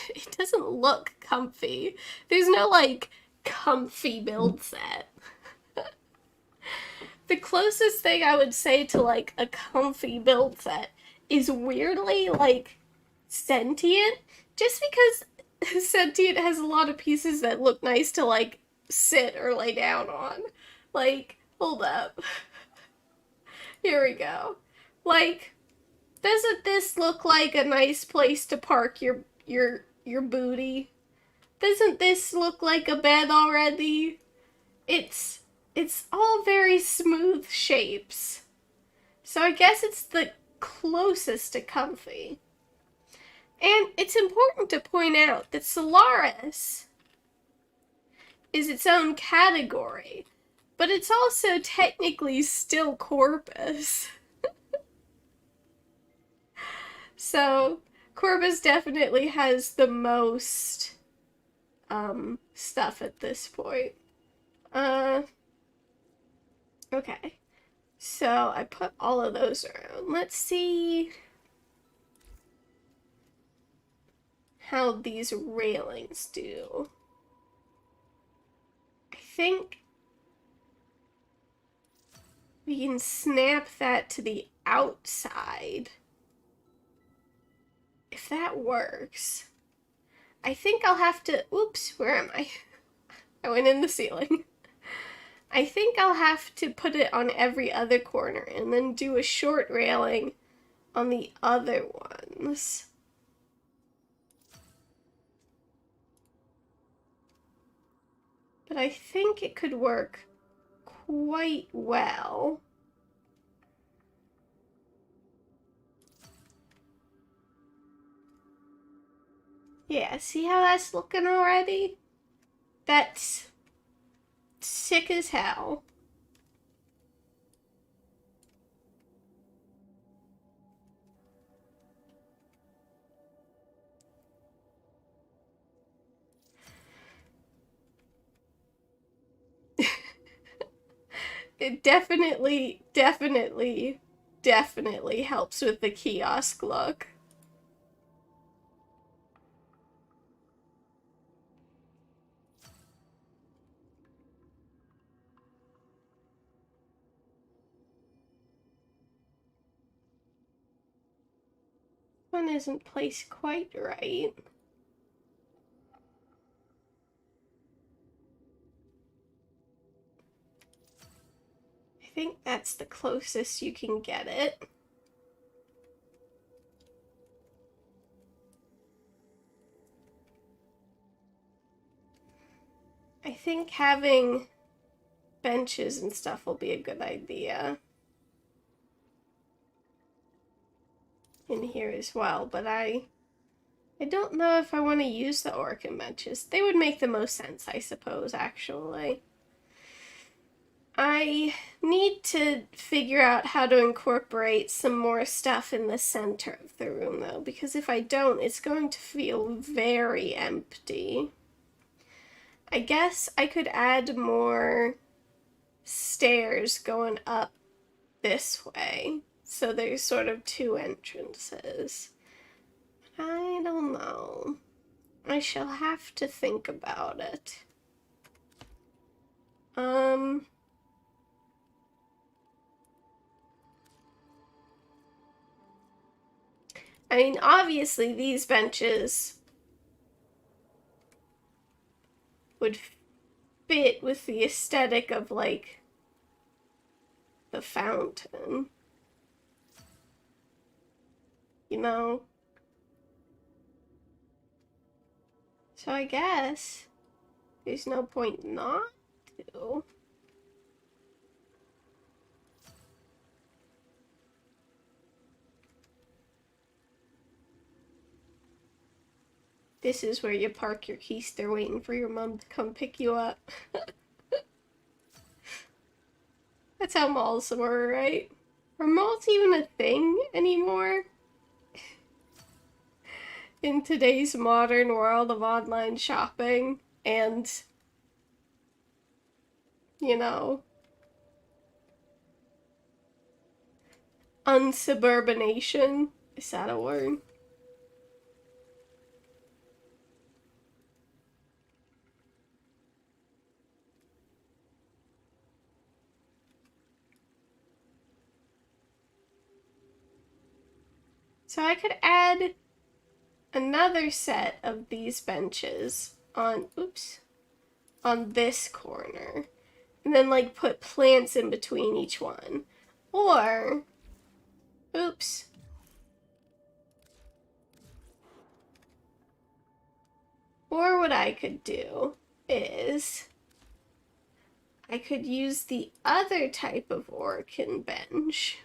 it doesn't look comfy. There's no like comfy build set. The closest thing I would say to like a comfy build set is weirdly like Sentient, just because Sentient has a lot of pieces that look nice to like sit or lay down on. Like, hold up. Here we go. Like, doesn't this look like a nice place to park your booty? Doesn't this look like a bed already? It's all very smooth shapes. So I guess it's the closest to comfy. And it's important to point out that Solaris is its own category, but it's also technically still Corpus. So Corbus definitely has the most stuff at this point. Okay. So I put all of those around. Let's see how these railings do. I think we can snap that to the outside. If that works. I think I'll have to, oops, where am I? I went in the ceiling. I think I'll have to put it on every other corner and then do a short railing on the other ones. But I think it could work quite well. Yeah, see how that's looking already? That's sick as hell. It definitely helps with the kiosk look. One isn't placed quite right. I think that's the closest you can get it. I think having benches and stuff will be a good idea in here as well, but I don't know if I want to use the organ benches. They would make the most sense, I suppose, actually. I need to figure out how to incorporate some more stuff in the center of the room, though, because if I don't, it's going to feel very empty. I guess I could add more stairs going up this way, so there's sort of two entrances. I don't know. I shall have to think about it. I mean, obviously these benches would fit with the aesthetic of, like, the fountain. You know? So I guess there's no point not to. This is where you park your keister waiting for your mom to come pick you up. That's how malls were, right? Are malls even a thing anymore? In today's modern world of online shopping and, you know, unsuburbanation. Is that a word? So I could add another set of these benches on, oops, on this corner. And then, like, put plants in between each one. Or, oops. Or what I could do is I could use the other type of organ bench.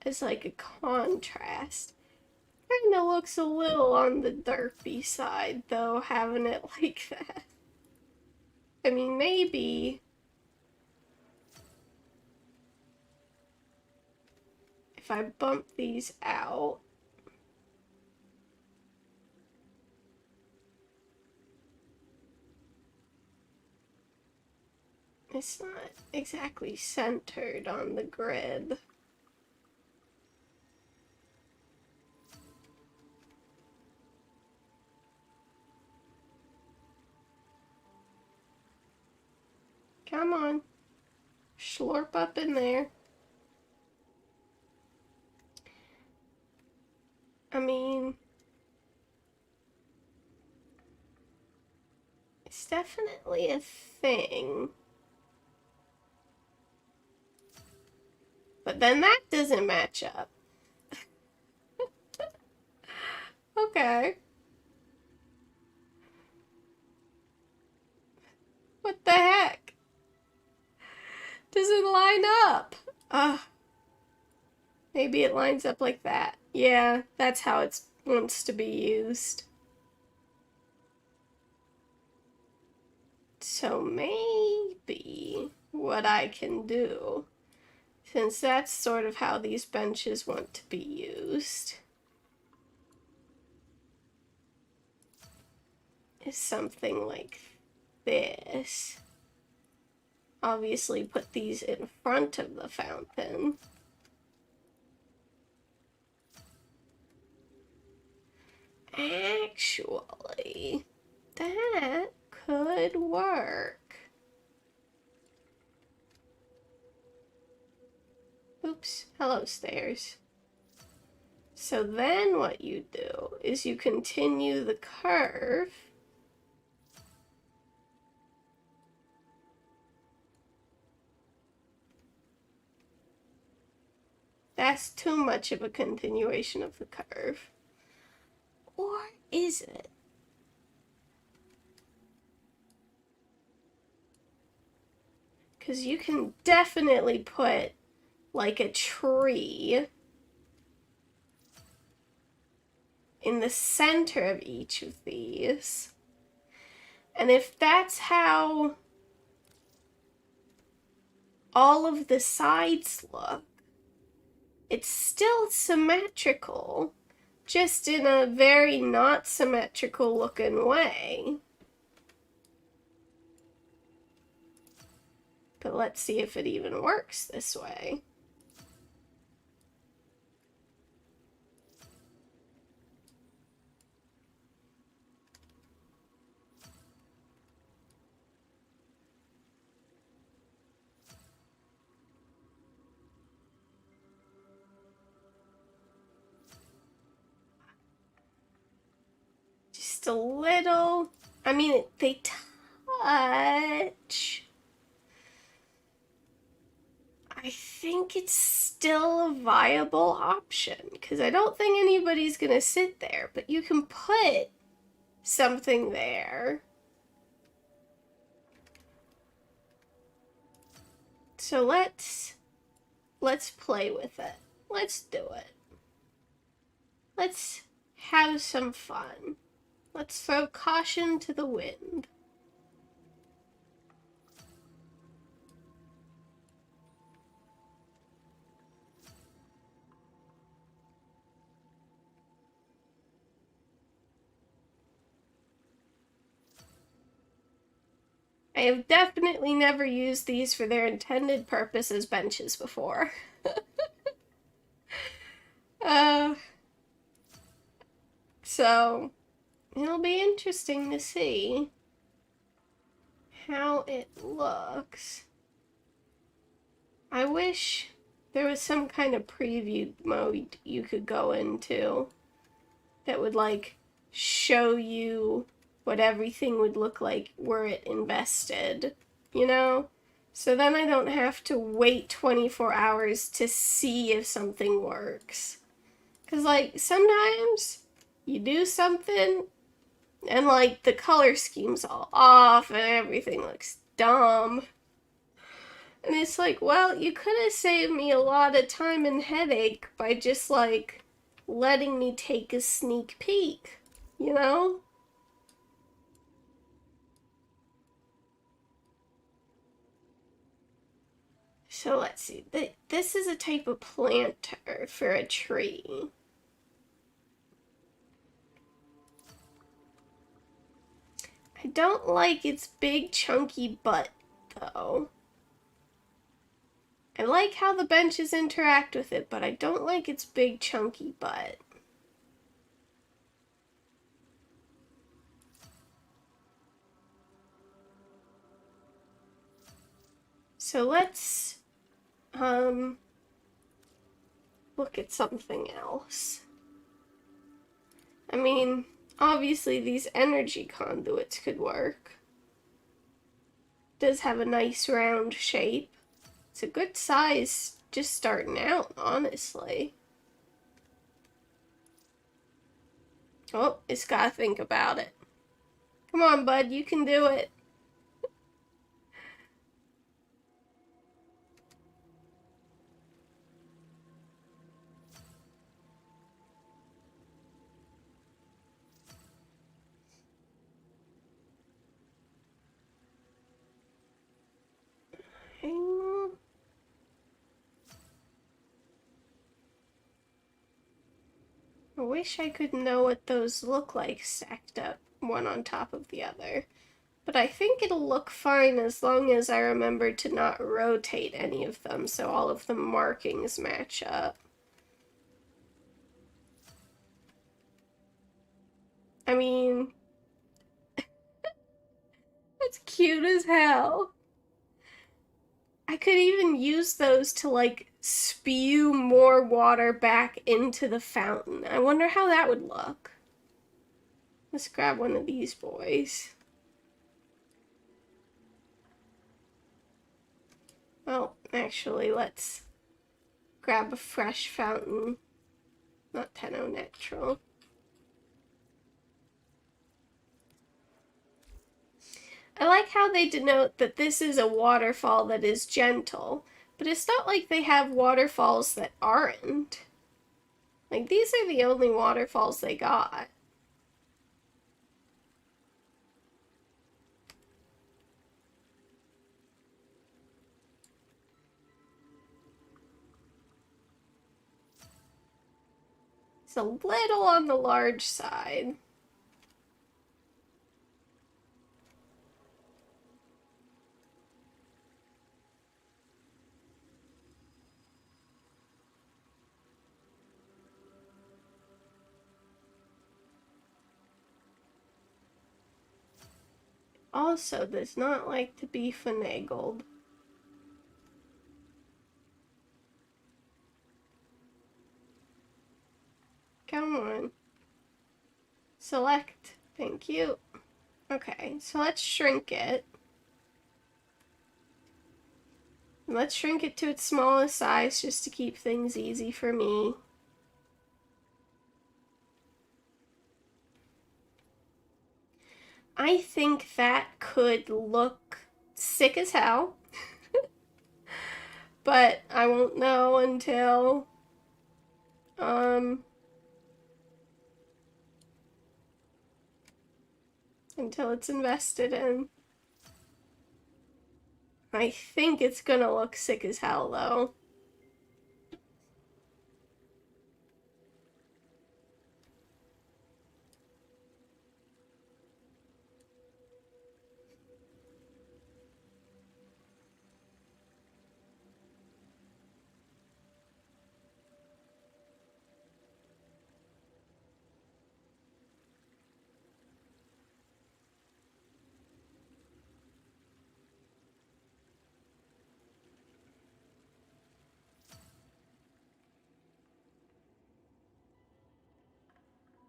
As like a contrast. Kinda looks a little on the derpy side, though, having it like that. I mean, maybe if I bump these out, it's not exactly centered on the grid. Come on. Slurp up in there. I mean, it's definitely a thing. But then that doesn't match up. Okay. What the heck? Doesn't line up. Maybe it lines up like that. Yeah, that's how it wants to be used. So maybe what I can do, since that's sort of how these benches want to be used, is something like this. Obviously put these in front of the fountain. Actually, that could work. Oops, hello stairs. So then what you do is you continue the curve That's too much of a continuation of the curve. Or is it? Because you can definitely put like a tree in the center of each of these. And if that's how all of the sides look, it's still symmetrical, just in a very not symmetrical looking way. But let's see if it even works this way. Just a little. I mean, they touch. I think it's still a viable option, because I don't think anybody's gonna sit there, but you can put something there. So let's play with it. Let's do it. Let's have some fun. Let's throw caution to the wind. I have definitely never used these for their intended purpose as benches before. So it'll be interesting to see how it looks. I wish there was some kind of preview mode you could go into that would like show you what everything would look like were it invested, you know? So then I don't have to wait 24 hours to see if something works. Because, like, sometimes you do something and, like, the color scheme's all off and everything looks dumb. And it's like, well, you could have saved me a lot of time and headache by just, like, letting me take a sneak peek, you know? So let's see. This is a type of planter for a tree. I don't like its big chunky butt, though. I like how the benches interact with it, but I don't like its big chunky butt. So let's look at something else. I mean, obviously these energy conduits could work. Does have a nice round shape. It's a good size just starting out, honestly. Oh, it's gotta think about it. Come on, bud, you can do it. I wish I could know what those look like stacked up, one on top of the other. But I think it'll look fine as long as I remember to not rotate any of them so all of the markings match up. I mean, that's cute as hell. I could even use those to like spew more water back into the fountain. I wonder how that would look. Let's grab one of these boys. Well, actually, let's grab a fresh fountain. Not Tenno Natural. I like how they denote that this is a waterfall that is gentle, but it's not like they have waterfalls that aren't. Like, these are the only waterfalls they got. It's a little on the large side. Also does not like to be finagled. Come on. Select. Thank you. Okay, so let's shrink it. Let's shrink it to its smallest size just to keep things easy for me. I think that could look sick as hell. But I won't know until it's invested in. I think it's gonna look sick as hell though.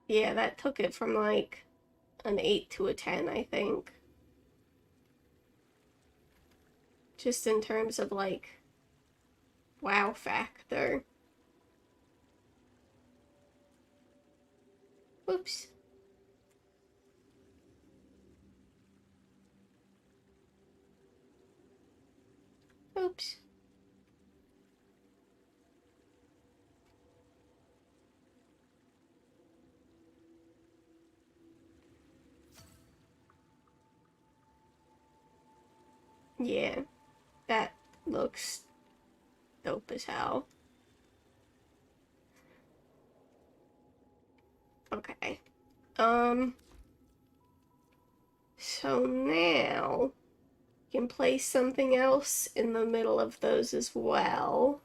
Yeah, that took it from like an 8 to a 10, I think. Just in terms of like wow factor. Oops. Oops. Yeah, that looks dope as hell. Okay. So now you can place something else in the middle of those as well.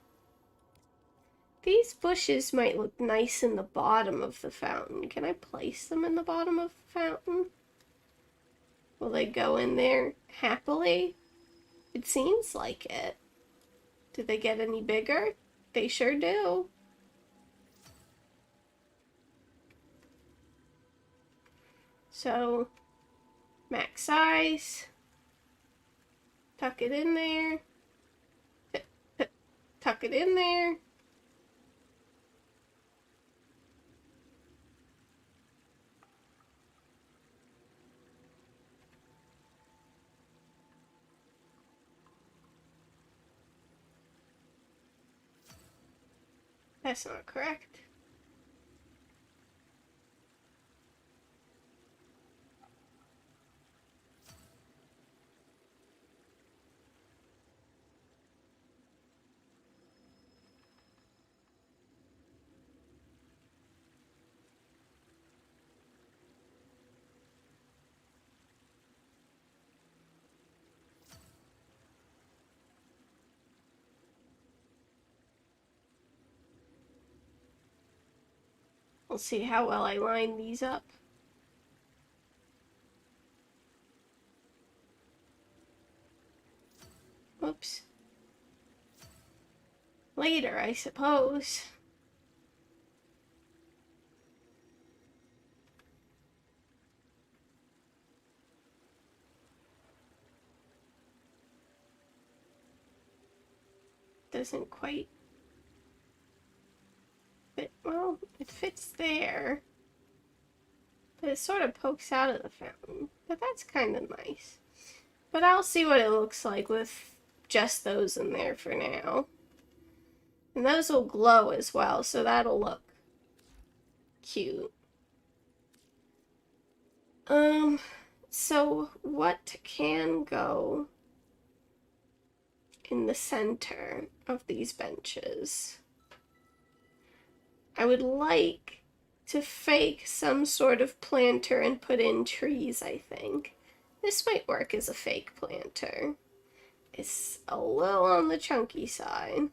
These bushes might look nice in the bottom of the fountain. Can I place them in the bottom of the fountain? Will they go in there happily? It seems like it. Did they get any bigger? They sure do. So, max size. Tuck it in there. Tuck it in there. That's not correct. We'll see how well I line these up. Whoops. Later, I suppose. Doesn't quite fit. Well, it fits there. But it sort of pokes out of the fountain. But that's kind of nice. But I'll see what it looks like with just those in there for now. And those will glow as well, so that'll look cute. So what can go in the center of these benches? I would like to fake some sort of planter and put in trees, I think. This might work as a fake planter. It's a little on the chunky side.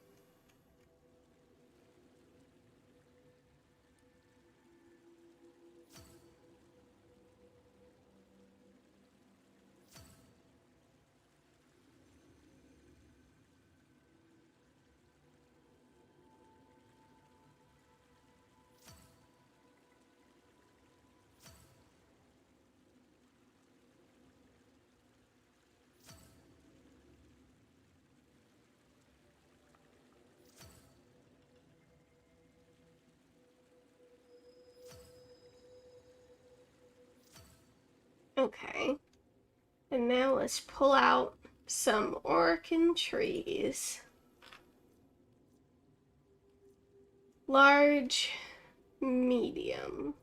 Okay. And now let's pull out some orchid trees. Large, medium.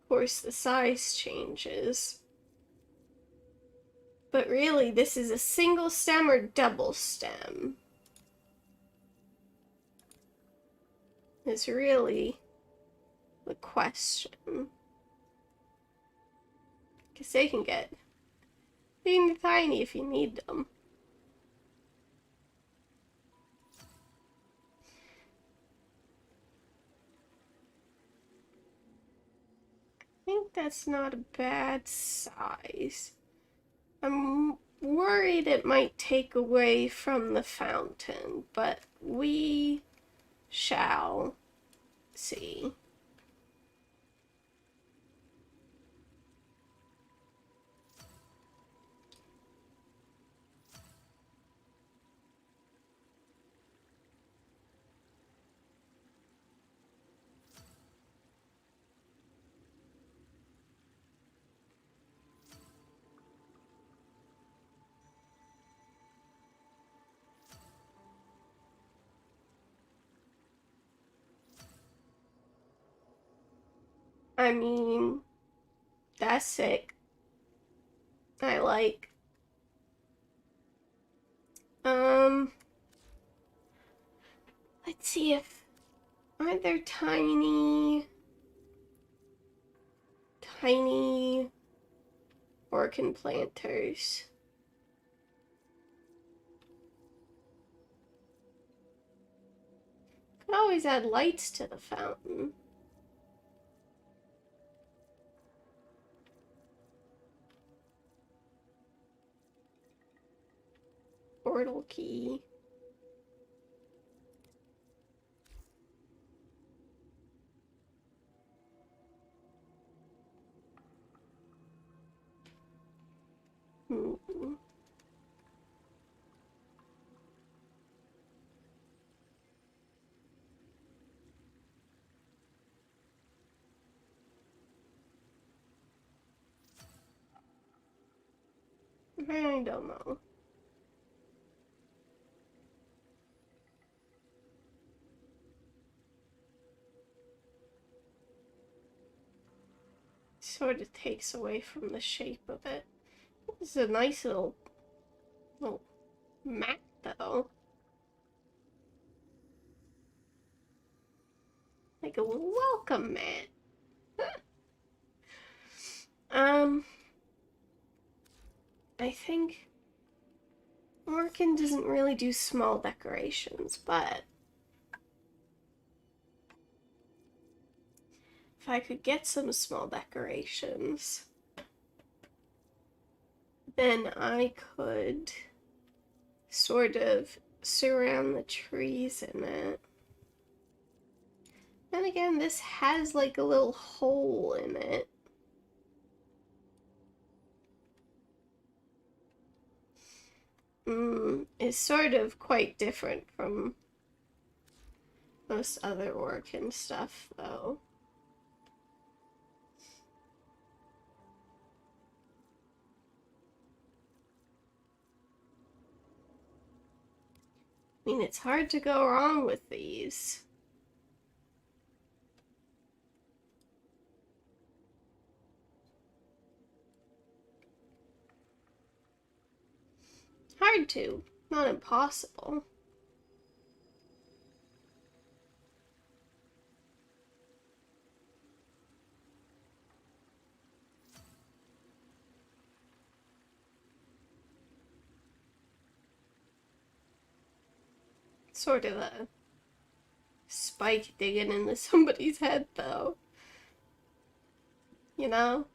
Of course, the size changes. But really, this is a single stem or double stem. Is really the question. Because they can get teeny tiny if you need them. I think that's not a bad size. I'm worried it might take away from the fountain, but we shall see. I mean, that's sick. I like. Let's see if... Aren't there tiny orchid planters? Could always add lights to the fountain. Portal key. Hmm. I don't know. Sort of takes away from the shape of it. This is a nice little mat, though. Like a welcome mat. I think Orkin doesn't really do small decorations, but if I could get some small decorations, then I could sort of surround the trees in it. Then again, this has like a little hole in it. Is sort of quite different from most other Orkin stuff, though. I mean, it's hard to go wrong with these. Hard to, not impossible. Sort of a spike digging into somebody's head, though. You know?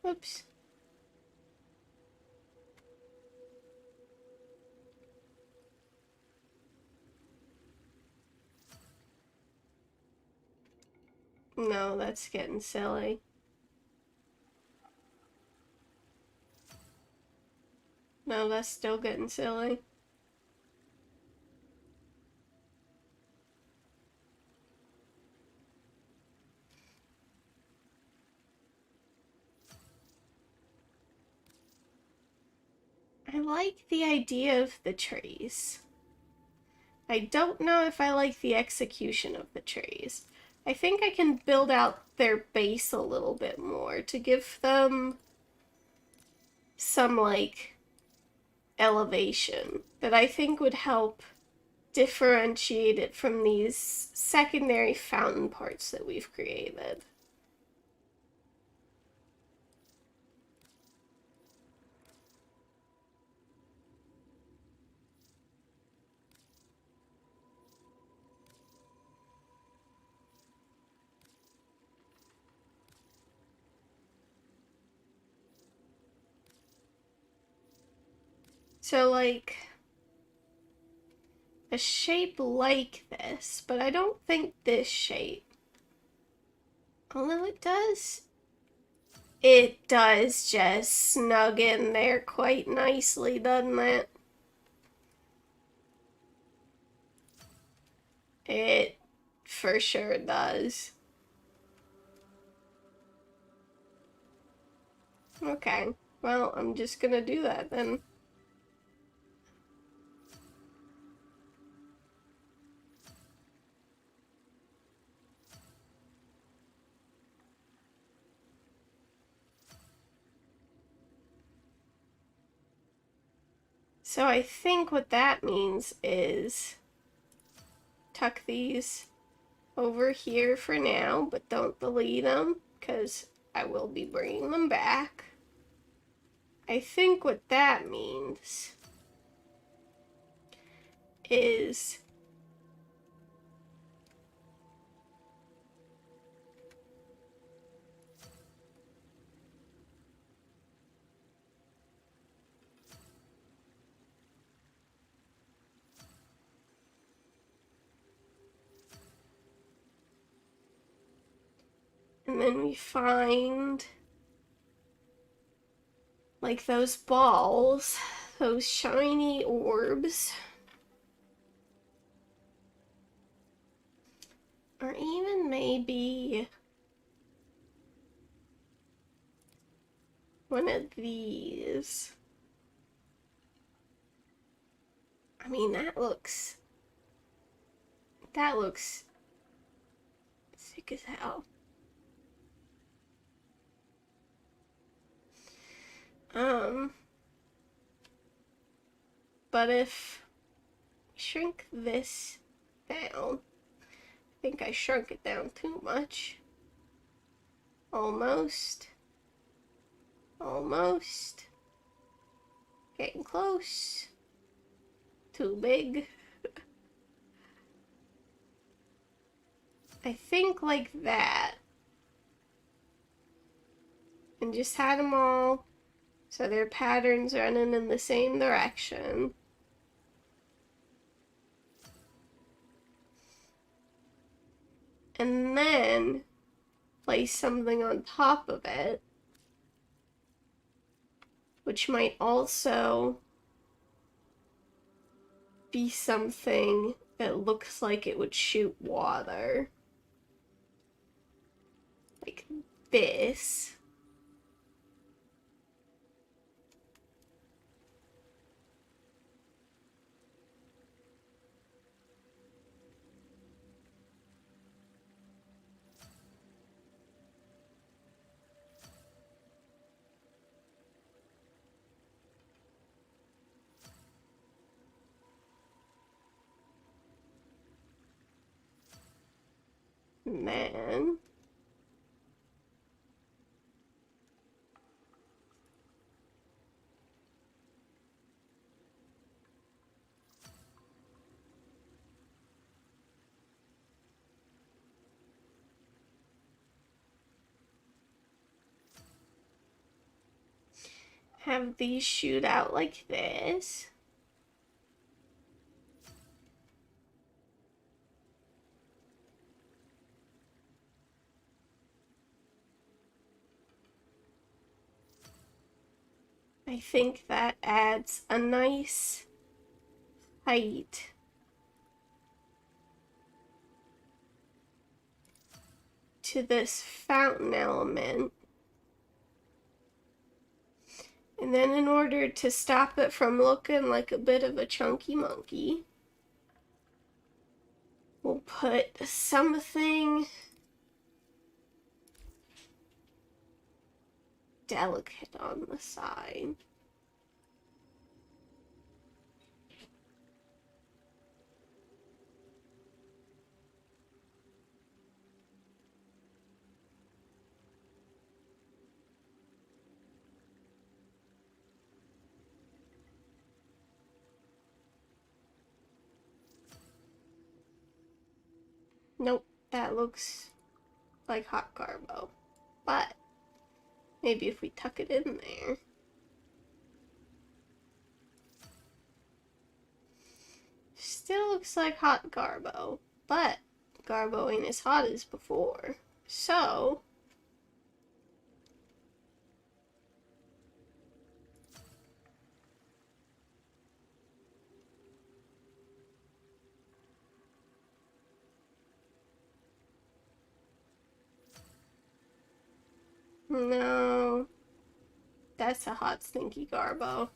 Oops. No, that's getting silly. No, that's still getting silly. I like the idea of the trees. I don't know if I like the execution of the trees. I think I can build out their base a little bit more to give them some, like, elevation that I think would help differentiate it from these secondary fountain parts that we've created. So, like, a shape like this, but I don't think this shape. Although it does just snug in there quite nicely, doesn't it? It for sure does. Okay, well, I'm just gonna do that then. So I think what that means is tuck these over here for now, but don't delete them because I will be bringing them back. I think what that means is and then we find like those balls, those shiny orbs, or even maybe one of these. I mean, that looks sick as hell. But if we shrink this down, I think I shrunk it down too much. Almost. Almost. Getting close. Too big. I think like that. And just had them all so their patterns running in the same direction. And then place something on top of it, which might also be something that looks like it would shoot water. Like this. And then have these shoot out like this. I think that adds a nice height to this fountain element. And then in order to stop it from looking like a bit of a chunky monkey, we'll put something delicate on the side. Nope, that looks like hot garbo. But maybe if we tuck it in there. Still looks like hot garbo, but garbo ain't as hot as before. So no, that's a hot stinky garbo.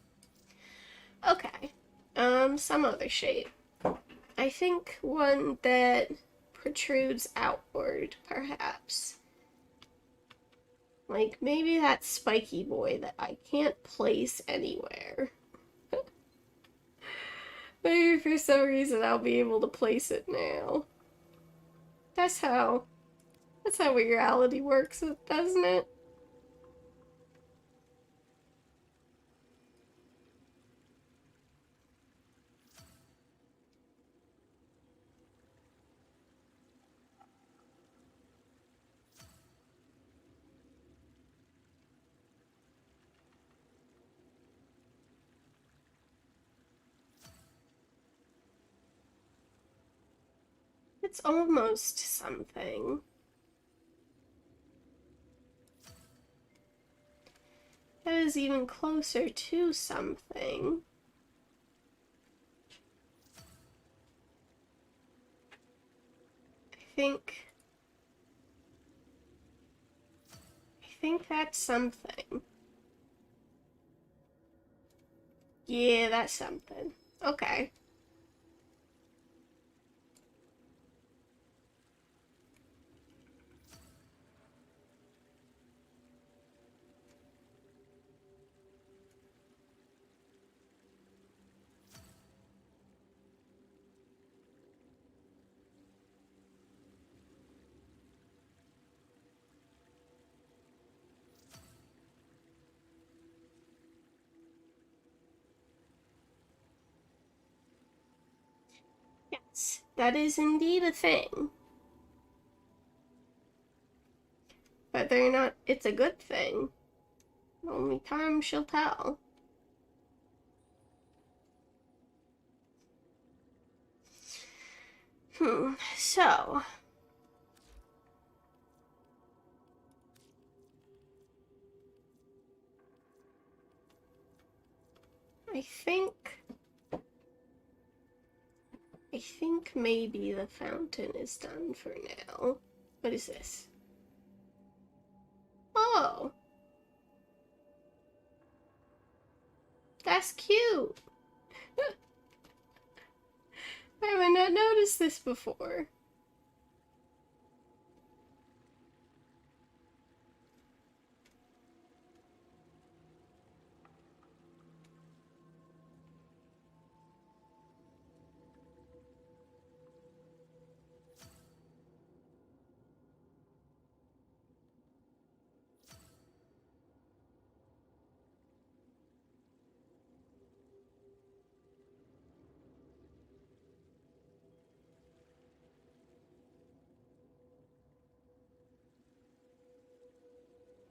Okay, some other shape. I think one that protrudes outward, perhaps. Like maybe that spiky boy that I can't place anywhere. Maybe for some reason I'll be able to place it now. That's how reality works, doesn't it? It's almost something. That is even closer to something. I think that's something. Yeah, that's something. Okay. Yes, that is indeed a thing. Whether or not it's a good thing, only time shall tell. So. I think maybe the fountain is done for now. What is this? Oh, that's cute. I have not noticed this before.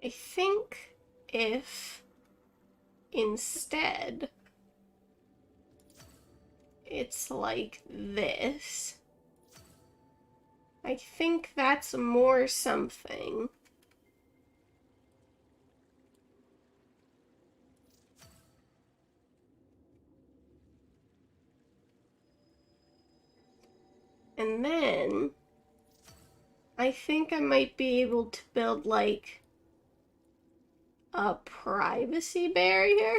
I think if instead it's like this, I think that's more something. And then I think I might be able to build like a privacy barrier,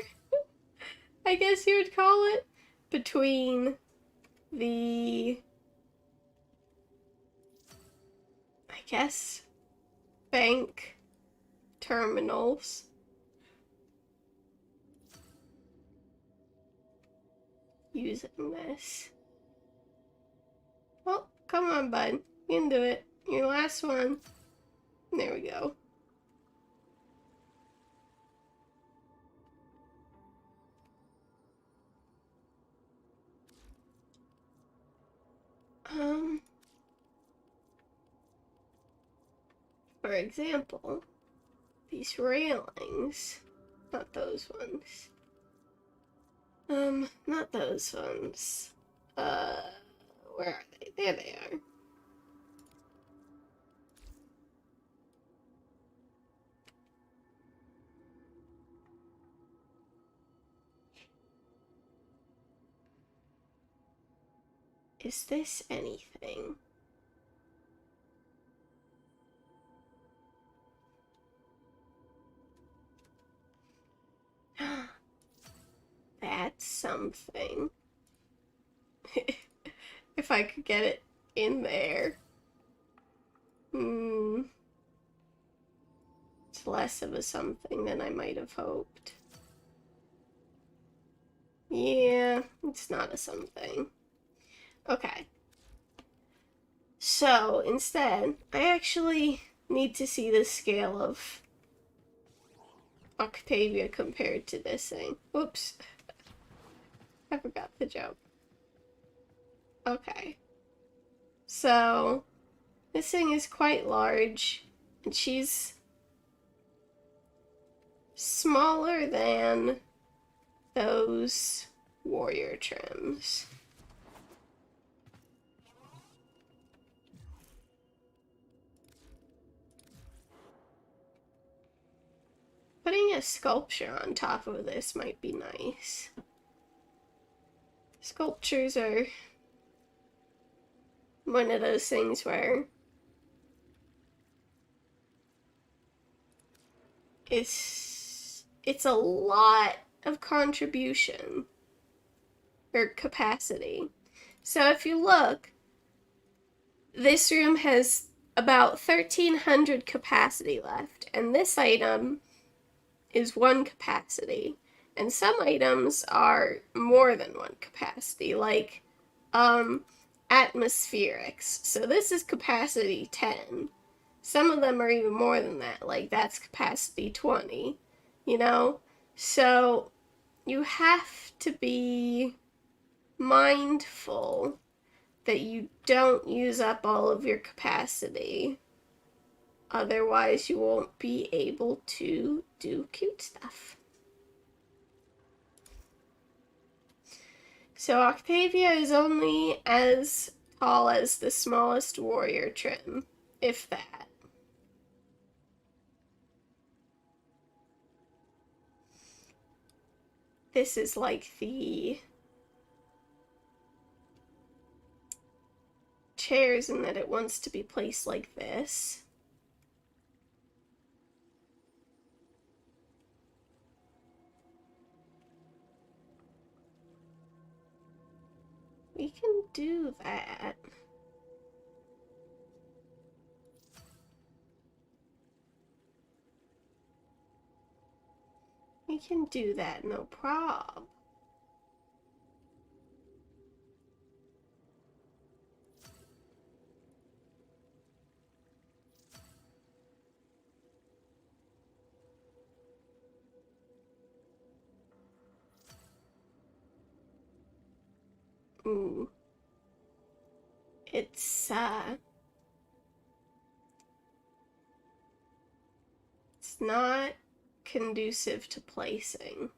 I guess you would call it, between the, I guess, bank terminals. Using this. Well, come on, bud. You can do it. Your last one. There we go. For example, these railings. Not those ones. Not those ones. Where are they? There they are. Is this anything? That's something. If I could get it in there. It's less of a something than I might have hoped. Yeah, it's not a something. Okay. So, instead, I actually need to see the scale of Octavia compared to this thing. Oops. I forgot the joke. Okay. So, this thing is quite large, and she's smaller than those warrior trims. Putting a sculpture on top of this might be nice. Sculptures are one of those things where it's a lot of contribution or capacity. So if you look, this room has about 1,300 capacity left, and this item is one capacity. And some items are more than one capacity, like atmospherics. So this is capacity 10. Some of them are even more than that, like that's capacity 20, you know? So you have to be mindful that you don't use up all of your capacity. Otherwise, you won't be able to do cute stuff. So Octavia is only as tall as the smallest warrior trim, if that. This is like the chairs in that it wants to be placed like this. We can do that. We can do that, no prob. Ooh. It's not conducive to placing.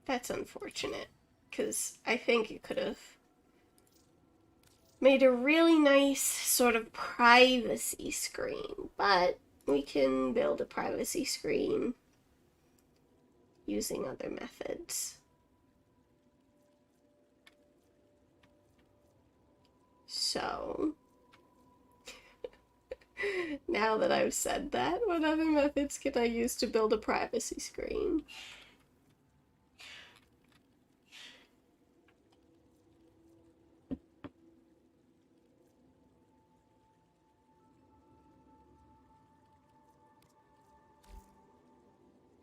That's unfortunate, because I think it could have made a really nice sort of privacy screen, but we can build a privacy screen using other methods. So, now that I've said that, what other methods can I use to build a privacy screen?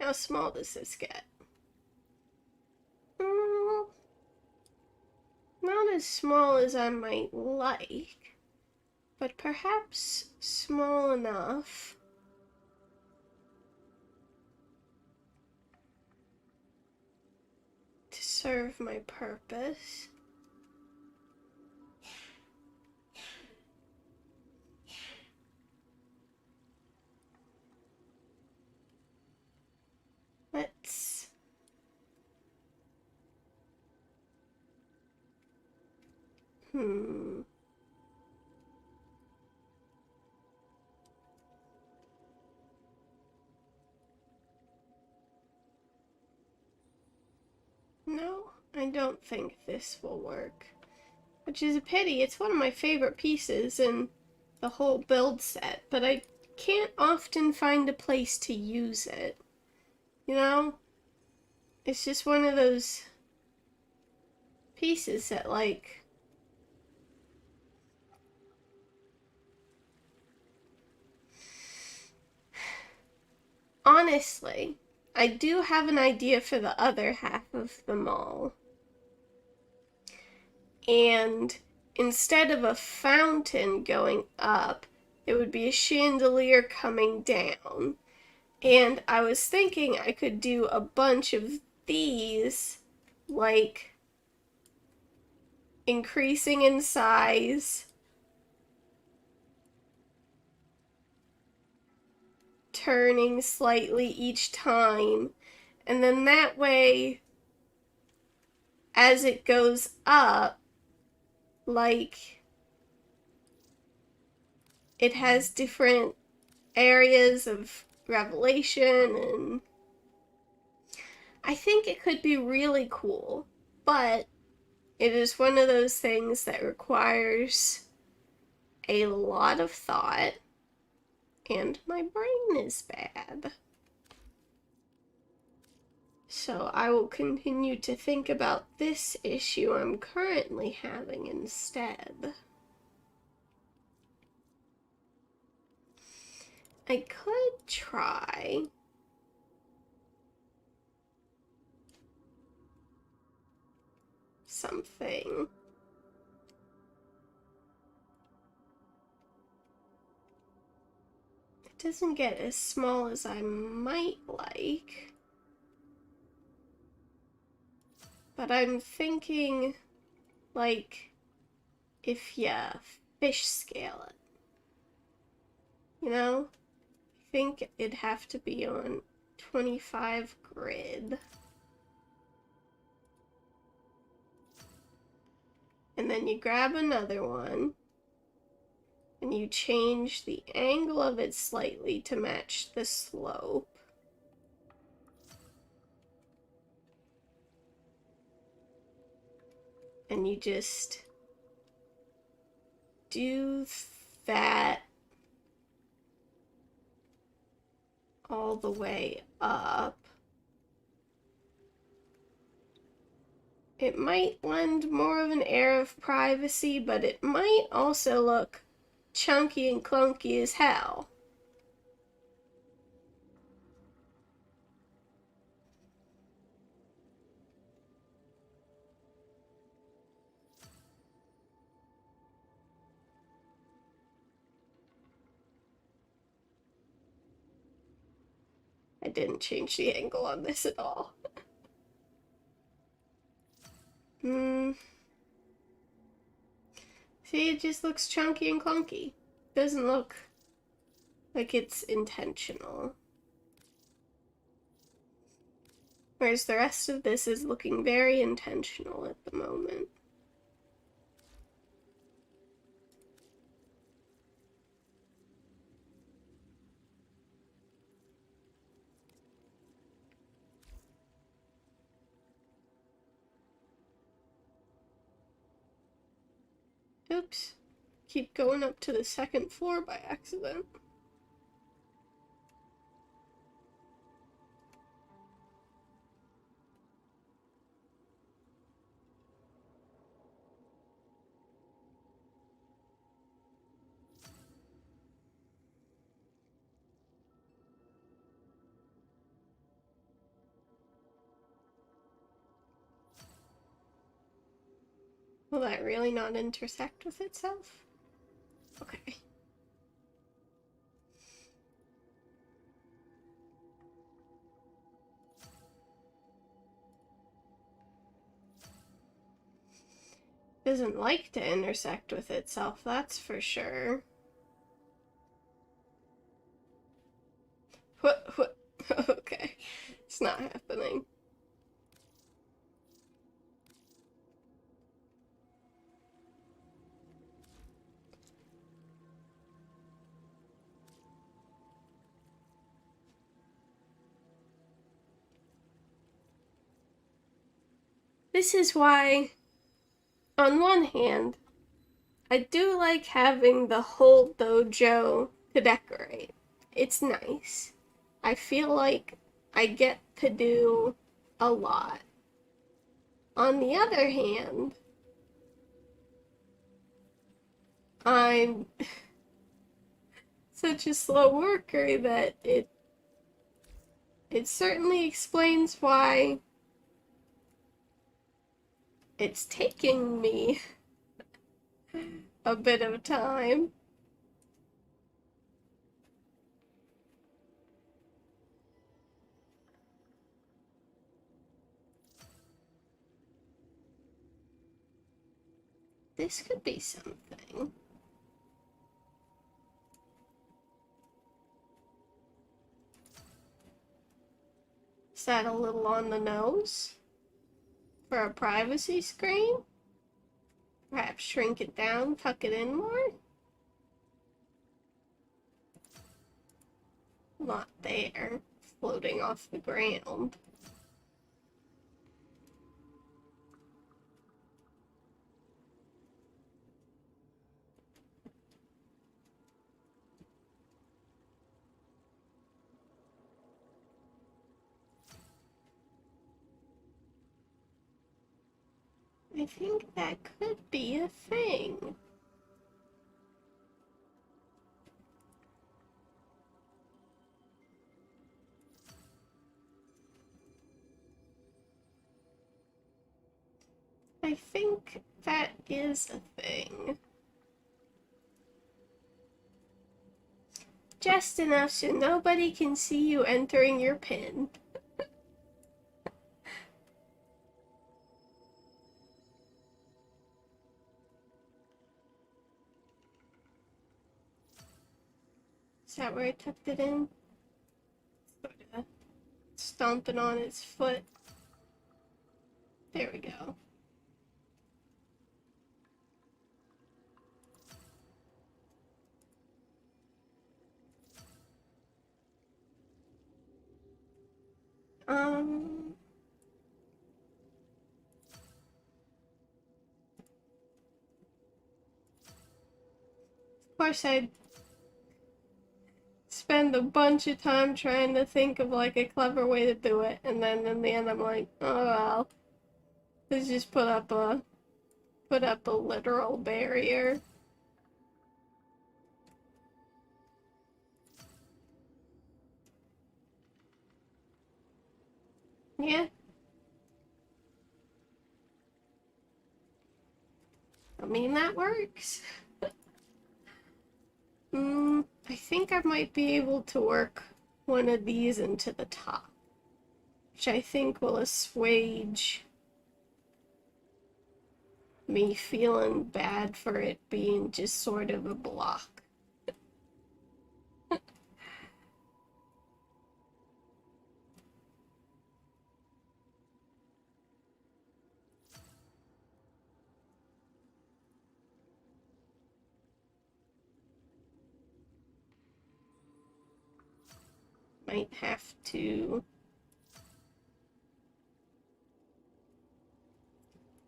How small does this get? Not as small as I might like, but perhaps small enough to serve my purpose. Let's No, I don't think this will work. Which is a pity. It's one of my favorite pieces in the whole build set, but I can't often find a place to use it. You know? It's just one of those pieces that, like, honestly, I do have an idea for the other half of the mall. And instead of a fountain going up, it would be a chandelier coming down. And I was thinking I could do a bunch of these, like increasing in size, turning slightly each time, and then that way, as it goes up, like, it has different areas of revelation, and I think it could be really cool, but it is one of those things that requires a lot of thought, and my brain is bad. So I will continue to think about this issue I'm currently having instead. I could try something. It doesn't get as small as I might like. But I'm thinking, like, if you fish scale it. You know? I think it'd have to be on 25 grid. And then you grab another one, and you change the angle of it slightly to match the slope. And you just do that all the way up. It might lend more of an air of privacy, but it might also look chunky and clunky as hell. I didn't change the angle on this at all. See, it just looks chunky and clunky. Doesn't look like it's intentional. Whereas the rest of this is looking very intentional at the moment. Oops. Keep going up to the second floor by accident. Will that really not intersect with itself? Okay. Doesn't like to intersect with itself, that's for sure. What? Okay. It's not happening. This is why, on one hand, I do like having the whole dojo to decorate. It's nice. I feel like I get to do a lot. On the other hand, I'm such a slow worker that it It certainly explains why it's taking me a bit of time. This could be something. Is that a little on the nose? For a privacy screen? Perhaps shrink it down, tuck it in more? Not there, floating off the ground. I think that could be a thing. I think that is a thing. Just enough so nobody can see you entering your pin. Is that where I tucked it in? Sort of stomping on its foot. There we go. Of course I'd spend a bunch of time trying to think of like a clever way to do it, and then in the end I'm like, oh well, let's just put up a literal barrier. Yeah. I mean, that works. I think I might be able to work one of these into the top, which I think will assuage me feeling bad for it being just sort of a block. Might have to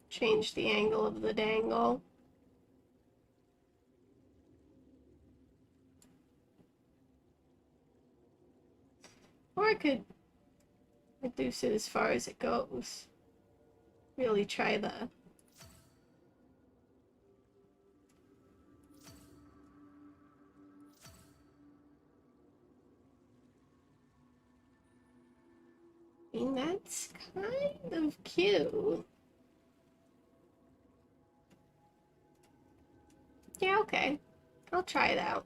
change the angle of the dangle. Or I could reduce it as far as it goes. Really try the I mean, that's kind of cute. Yeah, okay. I'll try it out.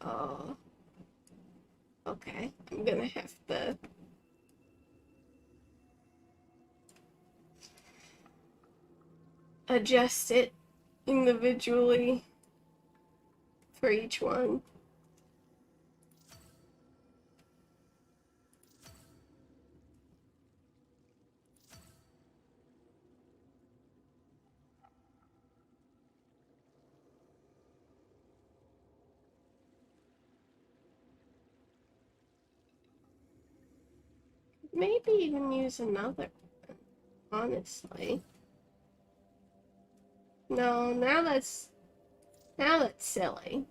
Oh. Okay. I'm gonna have to adjust it individually for each one. Maybe even use another one, honestly. No, now that's silly.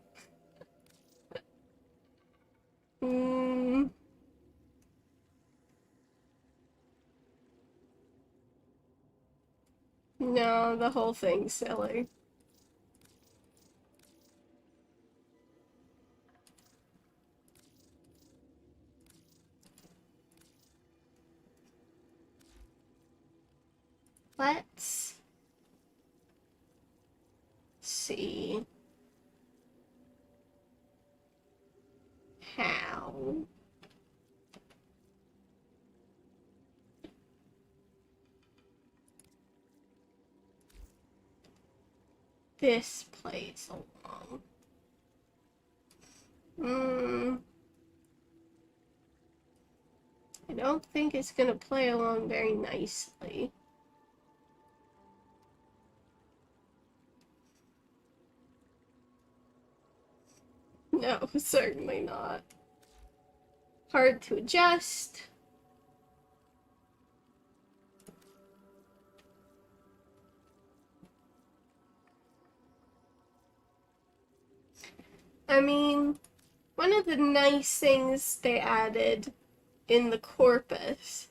No, the whole thing's silly. Let's see how this plays along. I don't think it's gonna play along very nicely. No, certainly not. Hard to adjust. I mean, one of the nice things they added in the corpus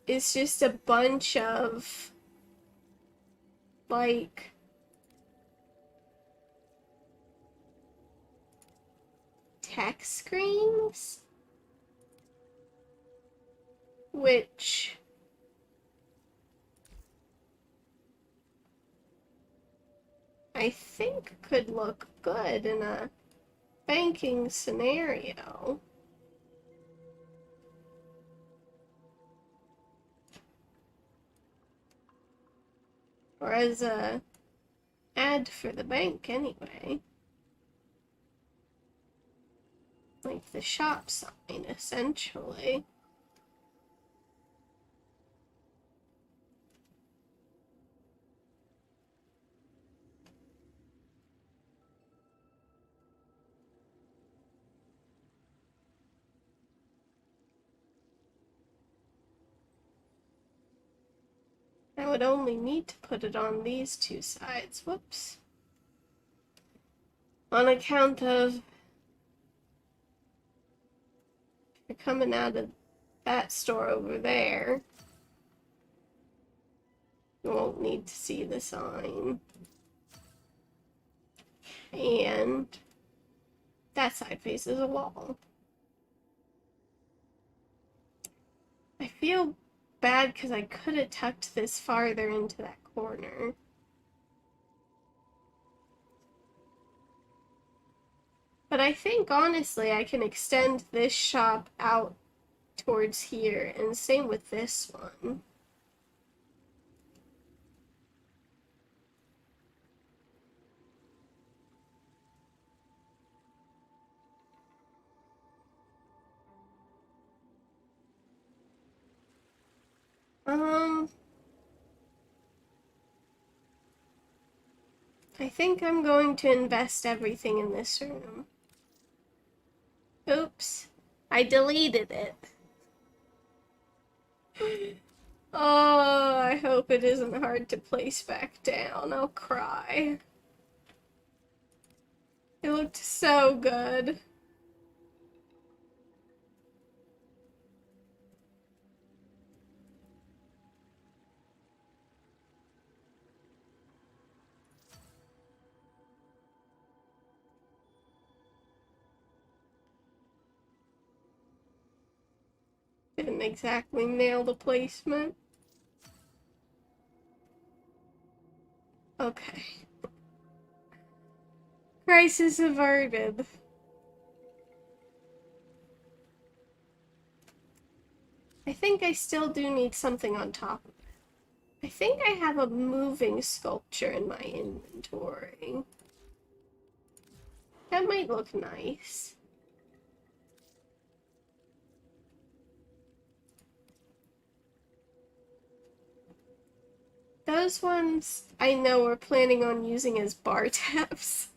is just a bunch of, like, text screens, which I think could look good in a banking scenario. Or as a ad for the bank anyway. Like the shop sign, essentially. I would only need to put it on these two sides. Whoops. On account of you're coming out of that store over there, you won't need to see the sign. And that side faces a wall. I feel bad because I could have tucked this farther into that corner. But I think, honestly, I can extend this shop out towards here, and same with this one. I think I'm going to invest everything in this room. Oops, I deleted it. Oh, I hope it isn't hard to place back down. I'll cry. It looked so good. Didn't exactly nail the placement. Okay. Crisis averted. I think I still do need something on top of it. I think I have a moving sculpture in my inventory. That might look nice. Those ones I know we're planning on using as bar tabs.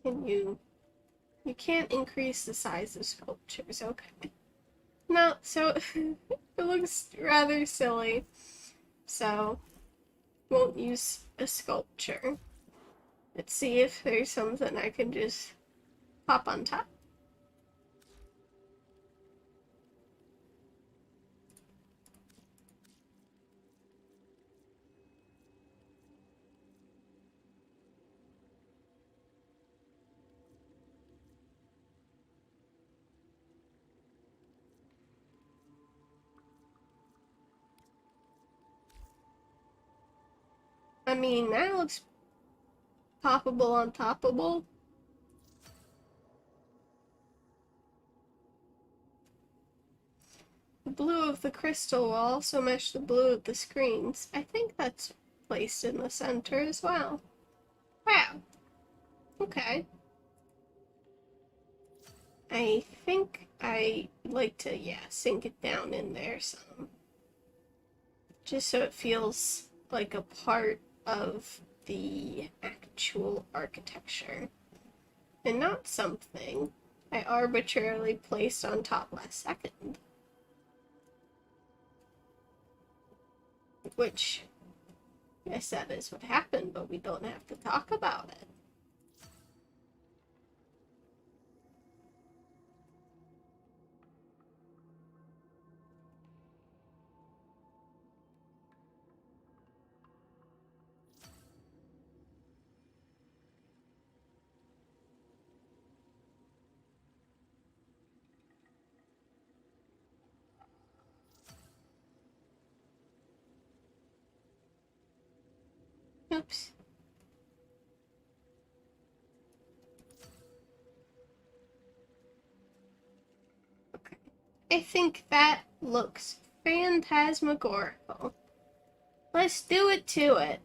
Can you can't increase the size of sculptures, okay. No, so it looks rather silly. So won't use a sculpture. Let's see if there's something I can just pop on top. I mean, that looks poppable on toppable. The blue of the crystal will also match the blue of the screens. I think that's placed in the center as well. Wow. Okay. I think I like to, yeah, sink it down in there some. Just so it feels like a part of the actual architecture. And not something I arbitrarily placed on top last second. Which, yes, that is what happened, but we don't have to talk about it. Oops. Okay. I think that looks phantasmagorical. Let's do it to it.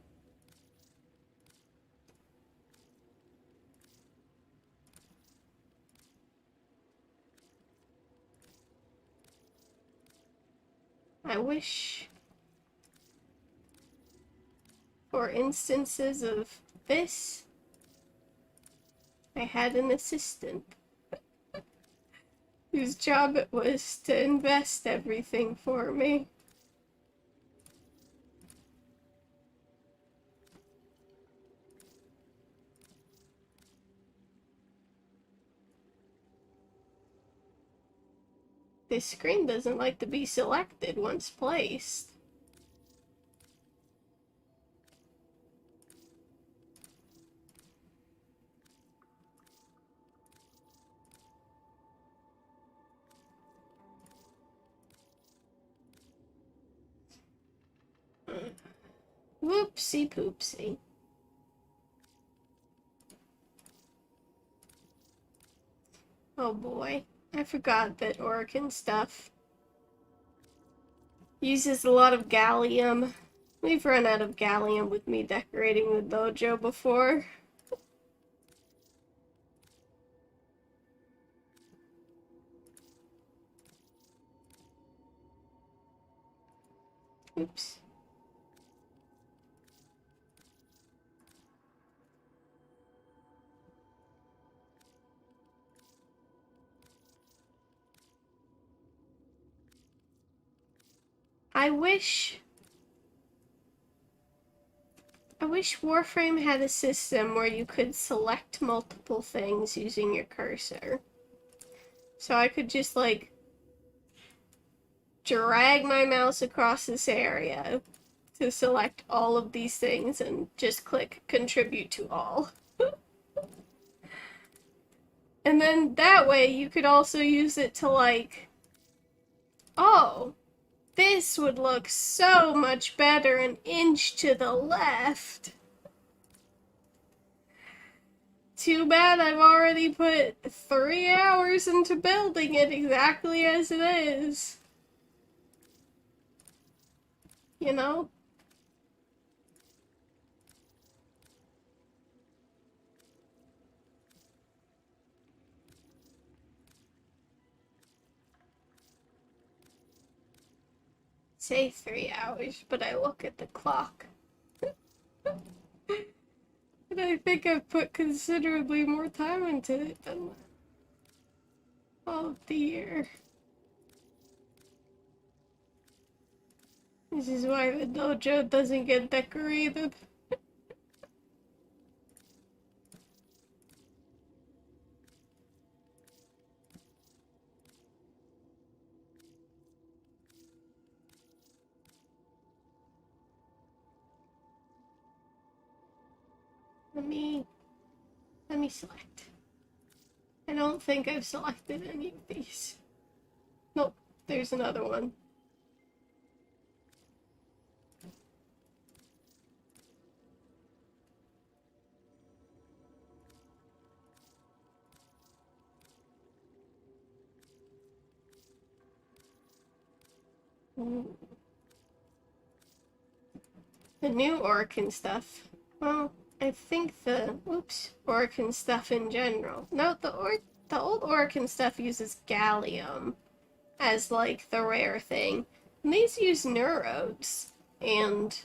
I wish for instances of this, I had an assistant whose job it was to invest everything for me. This screen doesn't like to be selected once placed. Whoopsie poopsie. Oh boy, I forgot that Oregon stuff uses a lot of gallium. We've run out of gallium with me decorating the dojo before. Oops. I wish Warframe had a system where you could select multiple things using your cursor. So I could just, like, drag my mouse across this area to select all of these things and just click contribute to all. And then that way you could also use it to, like, oh, this would look so much better an inch to the left. Too bad I've already put 3 hours into building it exactly as it is. You know? Say 3 hours, but I look at the clock. And I think I've put considerably more time into it than all dear. This is why the dojo doesn't get decorated. Let me select. I don't think I've selected any of these. Nope, there's another one. Ooh. The new Orcan stuff. Well, I think the Orcan stuff in general. No, the old Orcan stuff uses gallium as like the rare thing. And these use neurodes, and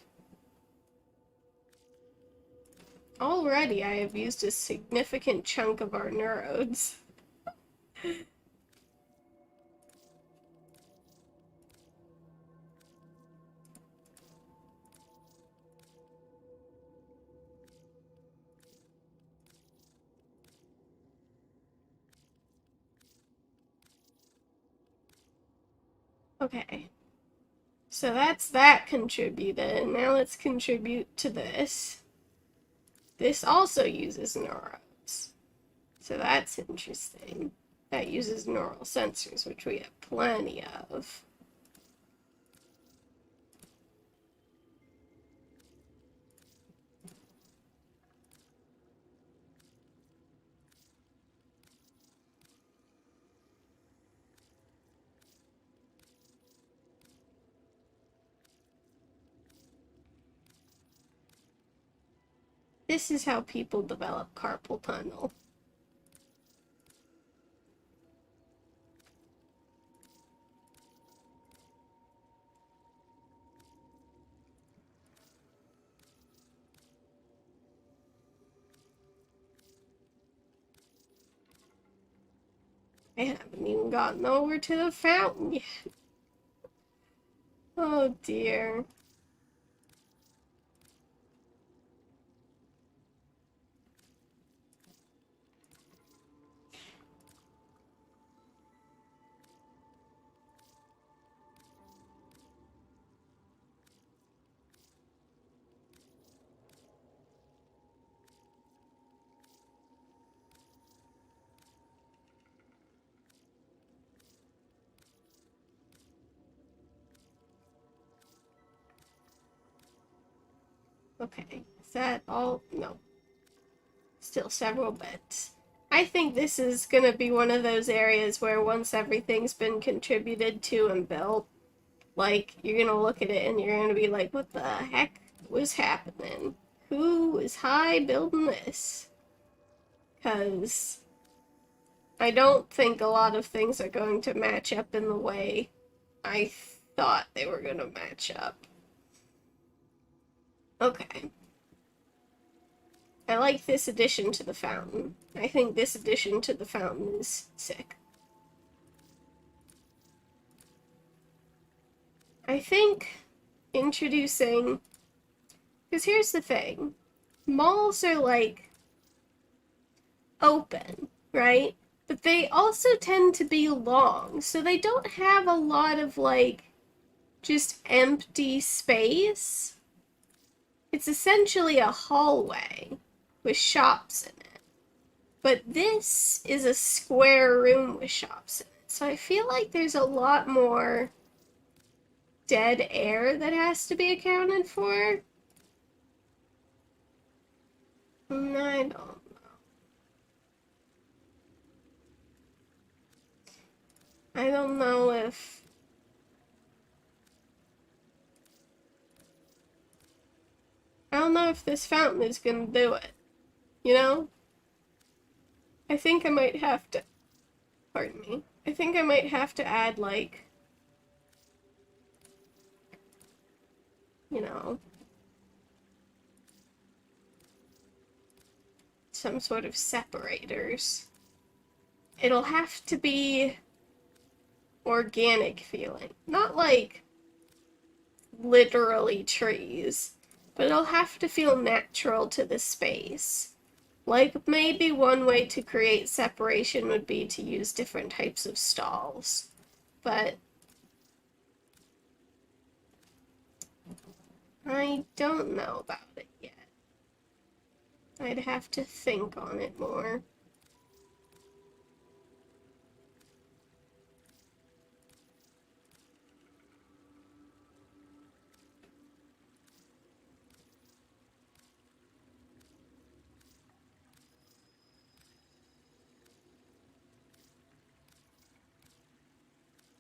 already I have used a significant chunk of our neurodes. Okay. So that's that contributed. Now let's contribute to this. This also uses neurons. So that's interesting. That uses neural sensors, which we have plenty of. This is how people develop carpal tunnel. I haven't even gotten over to the fountain yet. Oh dear. Okay, is that all? No. Still several bits. I think this is gonna be one of those areas where once everything's been contributed to and built, like, you're gonna look at it and you're gonna be like, what the heck was happening? Who is high building this? Because I don't think a lot of things are going to match up in the way I thought they were gonna match up. Okay. I like this addition to the fountain. I think this addition to the fountain is sick. I think introducing... Because here's the thing. Malls are, like, open, right? But they also tend to be long, so they don't have a lot of, like, just empty space. It's essentially a hallway with shops in it. But this is a square room with shops in it. So I feel like there's a lot more dead air that has to be accounted for. I don't know. I don't know if... I don't know if this fountain is gonna do it. You know? I think I might have to... Pardon me. I think I might have to add, like... You know... some sort of separators. It'll have to be organic feeling. Not like literally trees, but it'll have to feel natural to the space. Like, maybe one way to create separation would be to use different types of stalls. But I don't know about it yet. I'd have to think on it more.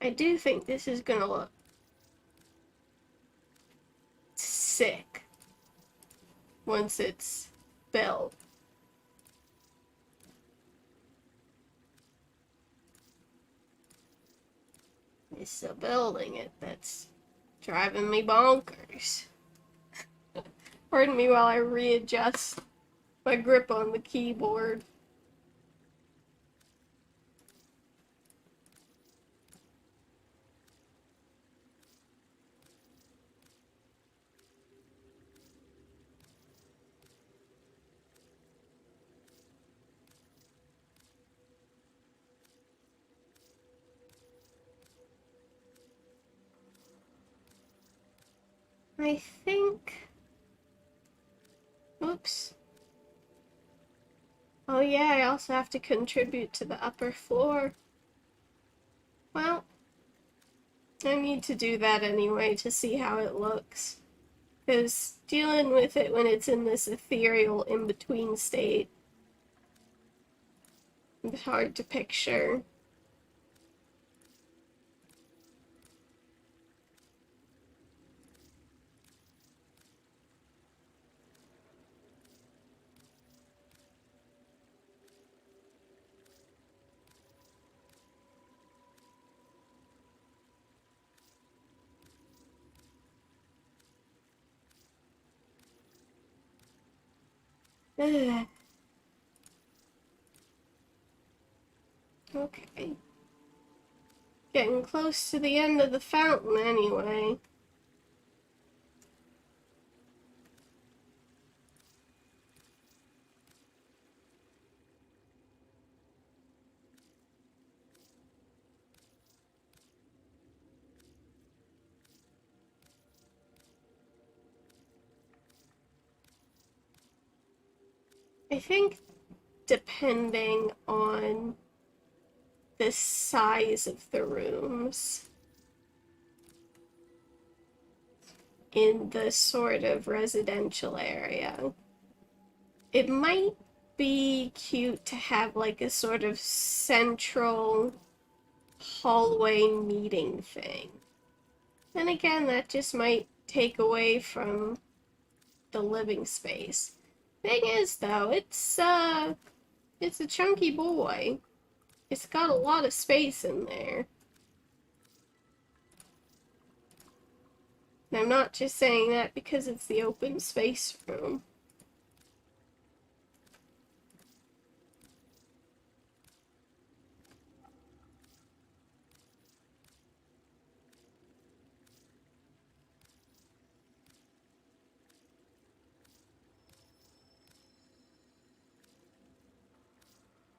I do think this is gonna look sick once it's built. It's the building it that's driving me bonkers. Pardon me while I readjust my grip on the keyboard. I think... Oops. Oh yeah, I also have to contribute to the upper floor. Well, I need to do that anyway to see how it looks. Because dealing with it when it's in this ethereal in-between state is hard to picture. Ugh. Okay. Getting close to the end of the fountain anyway. I think depending on the size of the rooms in the sort of residential area, it might be cute to have like a sort of central hallway meeting thing. Then again, that just might take away from the living space. Thing is, though, it's a chunky boy. It's got a lot of space in there. And I'm not just saying that because it's the open space room.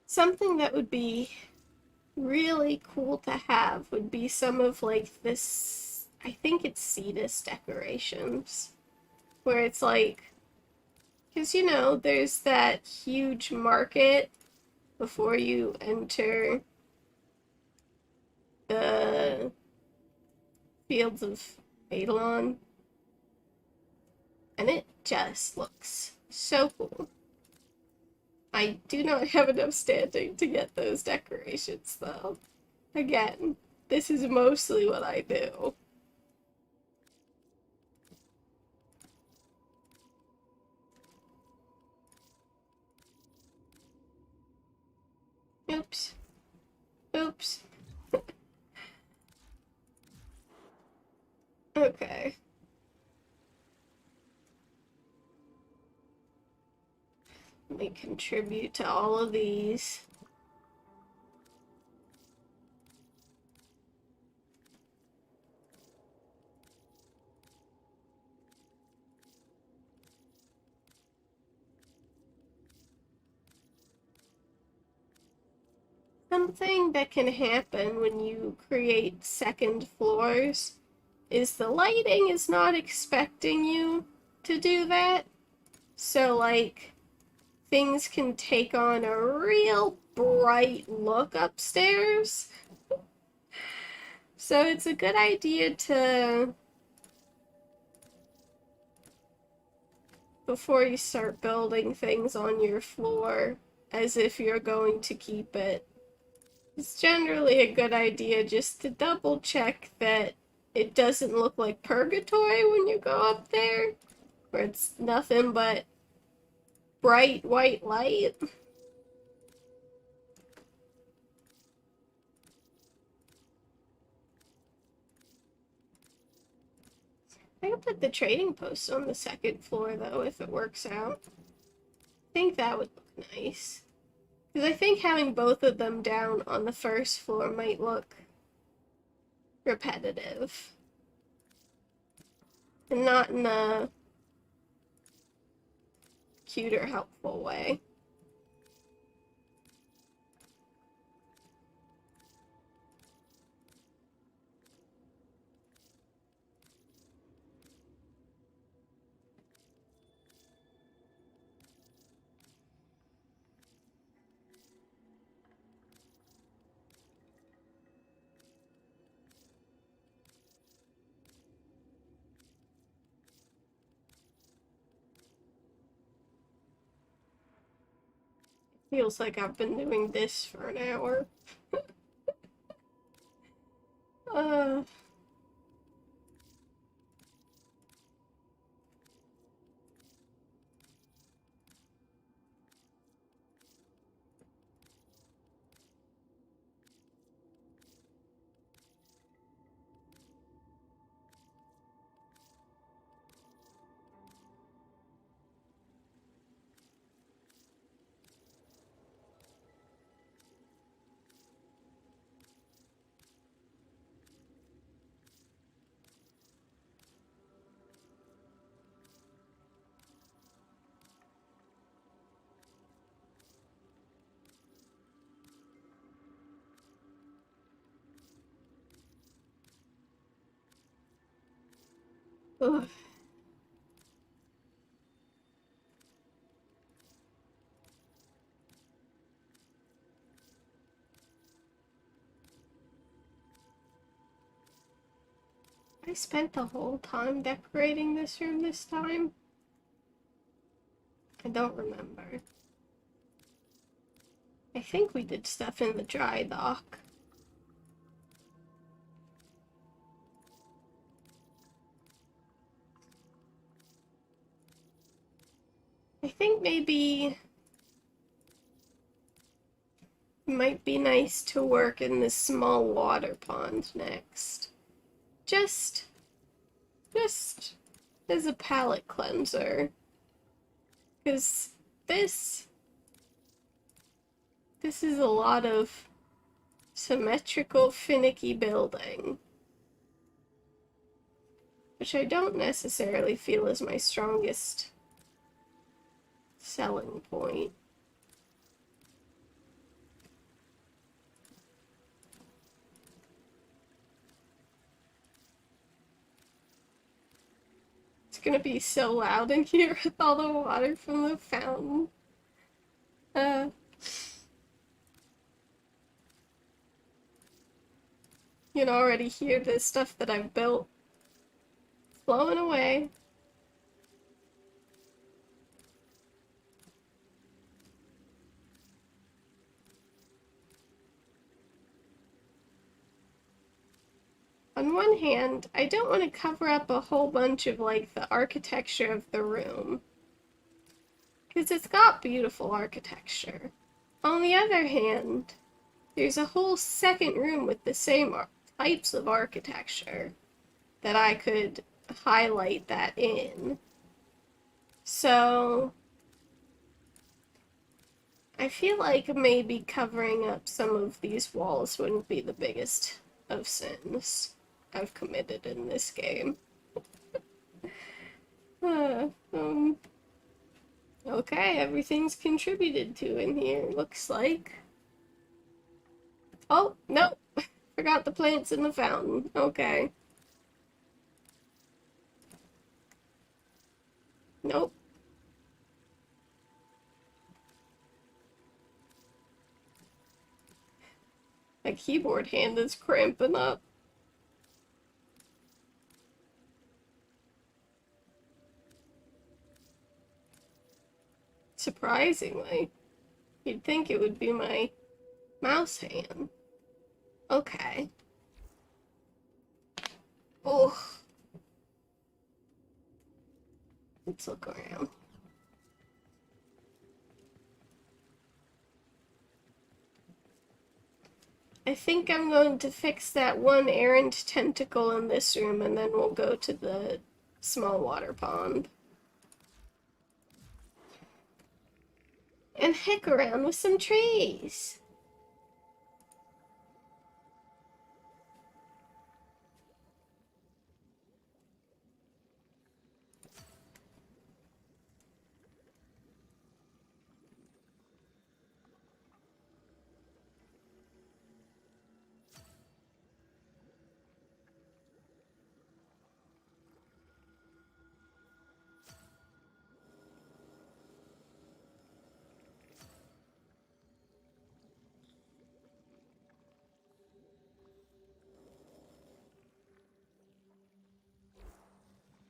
Something that would be really cool to have would be some of like this, I think it's Cetus decorations, where it's like, because you know, there's that huge market before you enter the fields of Eidolon, and it just looks so cool. I do not have enough standing to get those decorations, though. Again, this is mostly what I do. Oops. Oops. Okay. Let me contribute to all of these. Something that can happen when you create second floors is the lighting is not expecting you to do that. So, like, things can take on a real bright look upstairs. So it's a good idea to, before you start building things on your floor, as if you're going to keep it, it's generally a good idea just to double check that it doesn't look like purgatory when you go up there, where it's nothing but bright white light. I could put the trading post on the second floor, though, if it works out. I think that would look nice. Because I think having both of them down on the first floor might look repetitive. And not in a cute or helpful way. Feels like I've been doing this for an hour. uh... Ugh. I spent the whole time decorating this room this time. I don't remember. I think we did stuff in the dry dock. I think maybe it might be nice to work in this small water pond next. Just as a palate cleanser. Because this is a lot of symmetrical, finicky building, which I don't necessarily feel is my strongest selling point. It's gonna be so loud in here with all the water from the fountain. You can already hear the stuff that I've built flowing away. On one hand, I don't want to cover up a whole bunch of, like, the architecture of the room, because it's got beautiful architecture. On the other hand, there's a whole second room with the same types of architecture that I could highlight that in. So I feel like maybe covering up some of these walls wouldn't be the biggest of sins I've committed in this game. Okay, everything's contributed to in here, looks like. Oh, no! Forgot the plants in the fountain. Okay. Nope. My keyboard hand is cramping up. Surprisingly. You'd think it would be my mouse hand. Okay. Oh, let's look around. I think I'm going to fix that one errant tentacle in this room, and then we'll go to the small water pond. And heck around with some trees.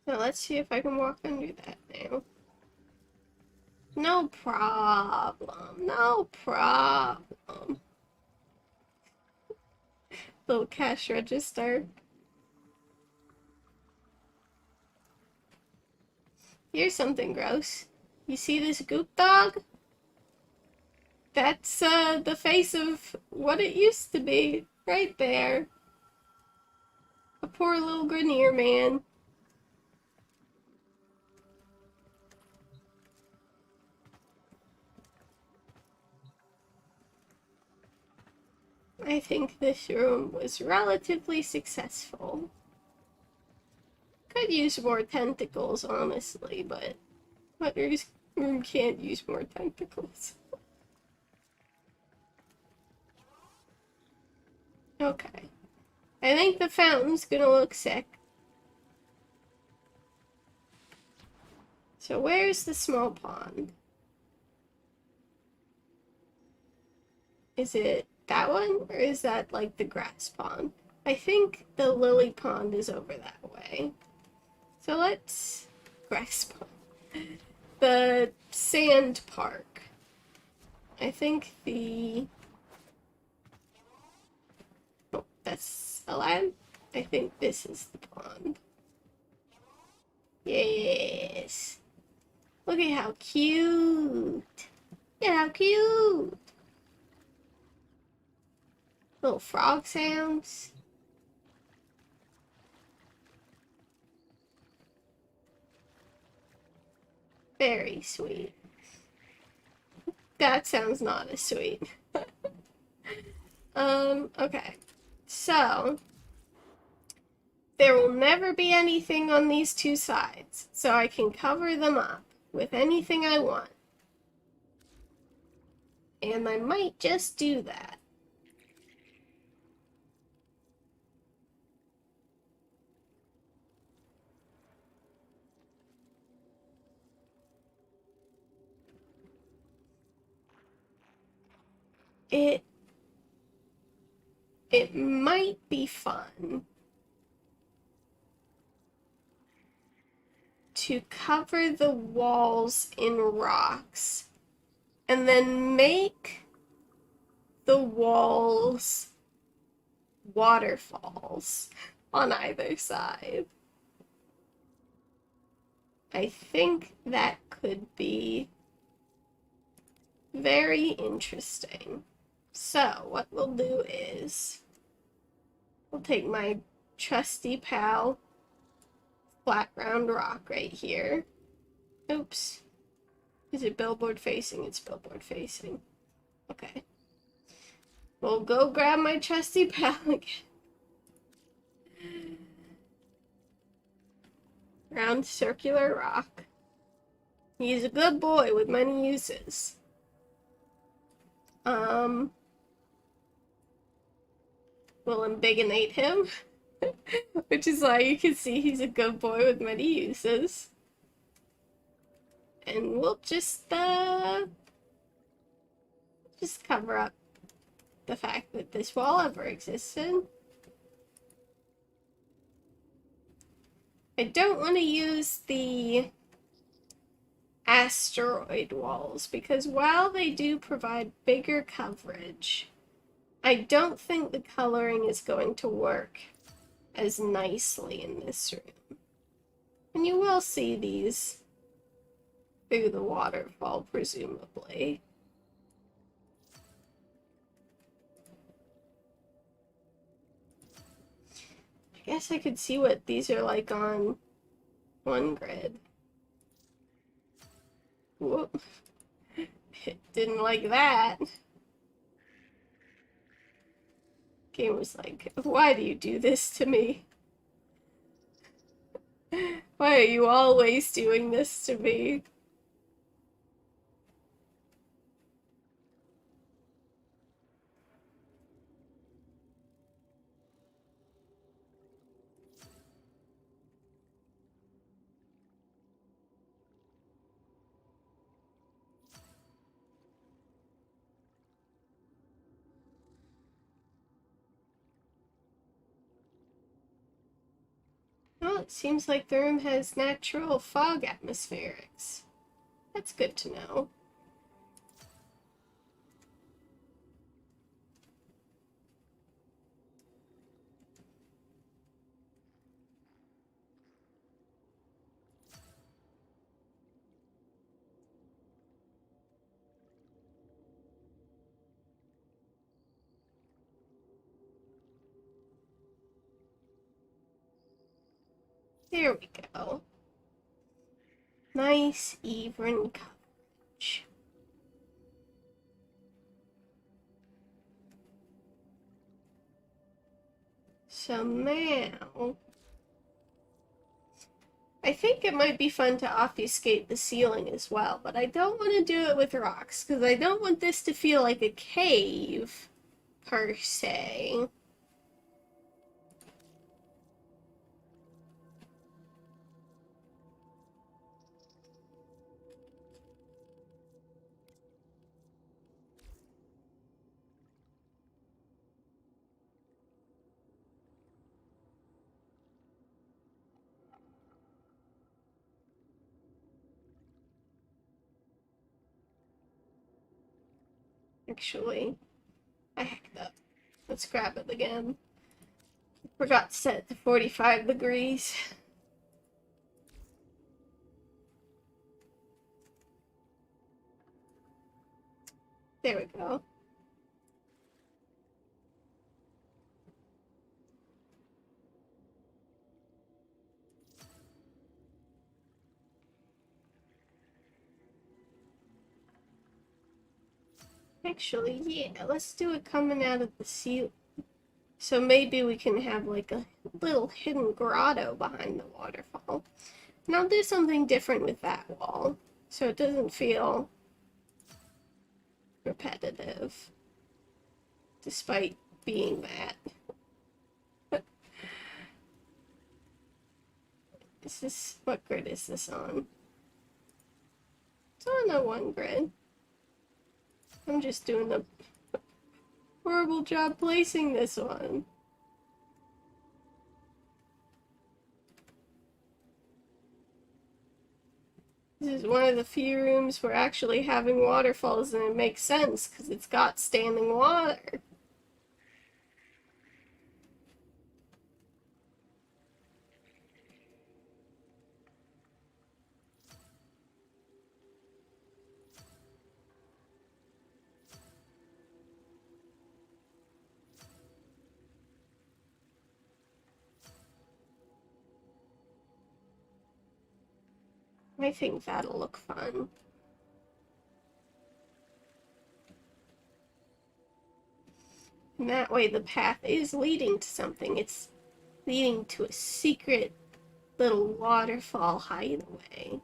Now let's see if I can walk under that now. No problem. No problem. Little cash register. Here's something gross. You see this goop dog? That's the face of what it used to be. Right there. A poor little Grenier man. I think this room was relatively successful. Could use more tentacles, honestly, but this room can't use more tentacles. Okay. I think the fountain's gonna look sick. So where's the small pond? Is it that one, or is that like the grass pond? I think the lily pond is over that way. So let's... grass pond. The sand park. I think the... oh, that's a land. I think this is the pond. Yes. Look at how cute. Look at how cute. Little frog sounds. Very sweet. That sounds not as sweet. Okay. So, there will never be anything on these two sides, so I can cover them up with anything I want. And I might just do that. It might be fun to cover the walls in rocks and then make the walls waterfalls on either side. I think that could be very interesting. So, what we'll do is we'll take my trusty pal flat round rock right here. Oops. Is it billboard facing? It's billboard facing. Okay. We'll go grab my trusty pal again. Round circular rock. He's a good boy with many uses. We'll embiggenate him. Which is why you can see he's a good boy with many uses. And we'll just cover up the fact that this wall ever existed. I don't want to use the asteroid walls because while they do provide bigger coverage, I don't think the coloring is going to work as nicely in this room. And you will see these through the waterfall, presumably. I guess I could see what these are like on one grid. Whoop. Didn't like that. Game was like, why do you do this to me? Why are you always doing this to me? Well, it seems like the room has natural fog atmospherics. That's good to know. There we go. Nice, even coverage. So now, I think it might be fun to obfuscate the ceiling as well, but I don't want to do it with rocks, because I don't want this to feel like a cave, per se. Actually, I hacked up. Let's grab it again. Forgot to set it to 45 degrees. There we go. Actually, yeah, let's do it coming out of the ceiling. So maybe we can have like a little hidden grotto behind the waterfall. And I'll do something different with that wall, so it doesn't feel repetitive, despite being that. Is this, what grid is this on? It's on a 1 grid. I'm just doing a horrible job placing this one. This is one of the few rooms where actually having waterfalls, and it makes sense because it's got standing water. I think that'll look fun. And that way the path is leading to something. It's leading to a secret little waterfall hideaway.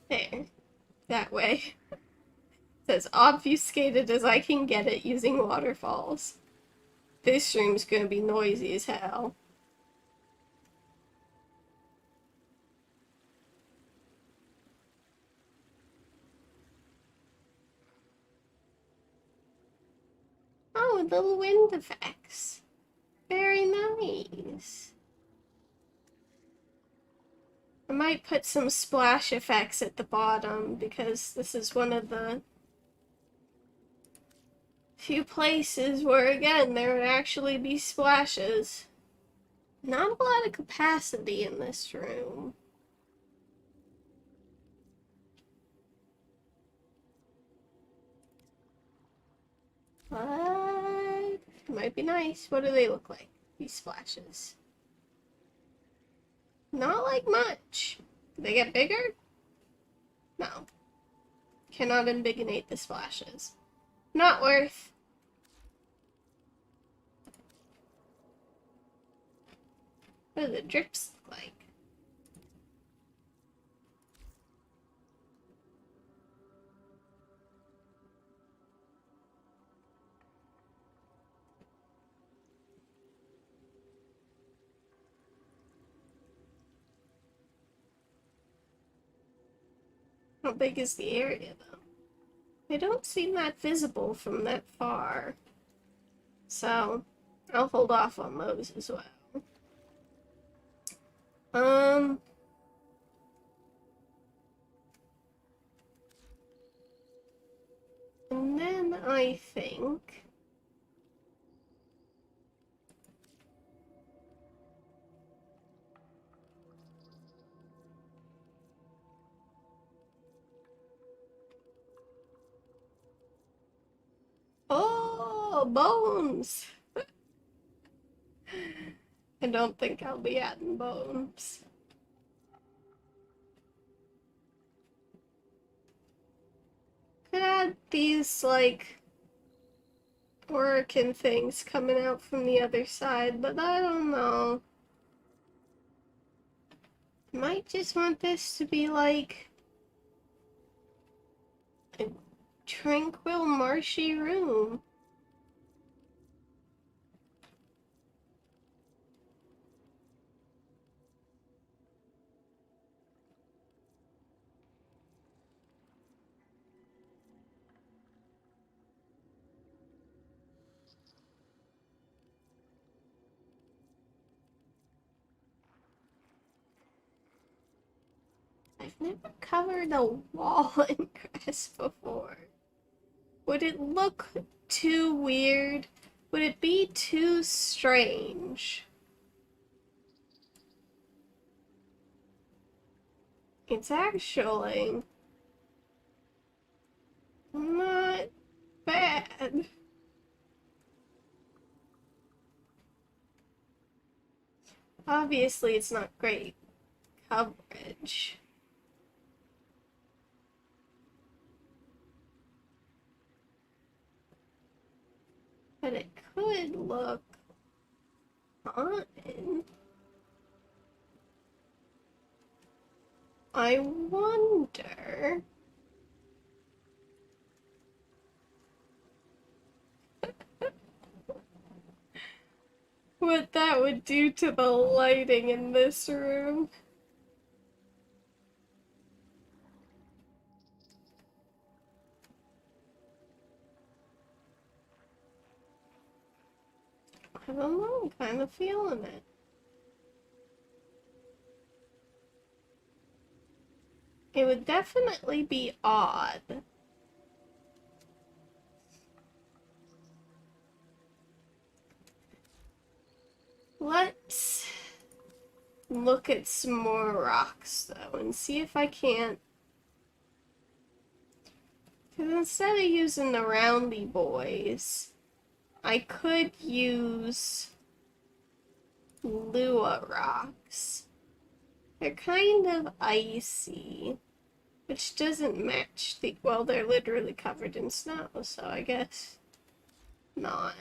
There. That way. It's as obfuscated as I can get it using waterfalls. This room's gonna be noisy as hell. Oh, little wind effects. Very nice. I might put some splash effects at the bottom because this is one of the few places where, again, there would actually be splashes. Not a lot of capacity in this room. But it might be nice. What do they look like, these splashes? Not like much. Do they get bigger? No. Cannot embiggenate the splashes. Not worth. What do the drips look like? How big is the area, though? They don't seem that visible from that far. So, I'll hold off on those as well. And then I think... Oh, bones! I don't think I'll be adding bones. Could add these, like, orcan things coming out from the other side, but I don't know. Might just want this to be, like, a tranquil, marshy room. I've never covered a wall in grass before. Would it look too weird? Would it be too strange? It's actually not bad. Obviously, it's not great coverage. But it could look fine. I wonder... what that would do to the lighting in this room. I don't know, I'm kind of feeling it. It would definitely be odd. Let's look at some more rocks, though, and see if I can't... because instead of using the roundy boys, I could use Lua rocks. They're kind of icy, which doesn't match the... well, they're literally covered in snow, so I guess not.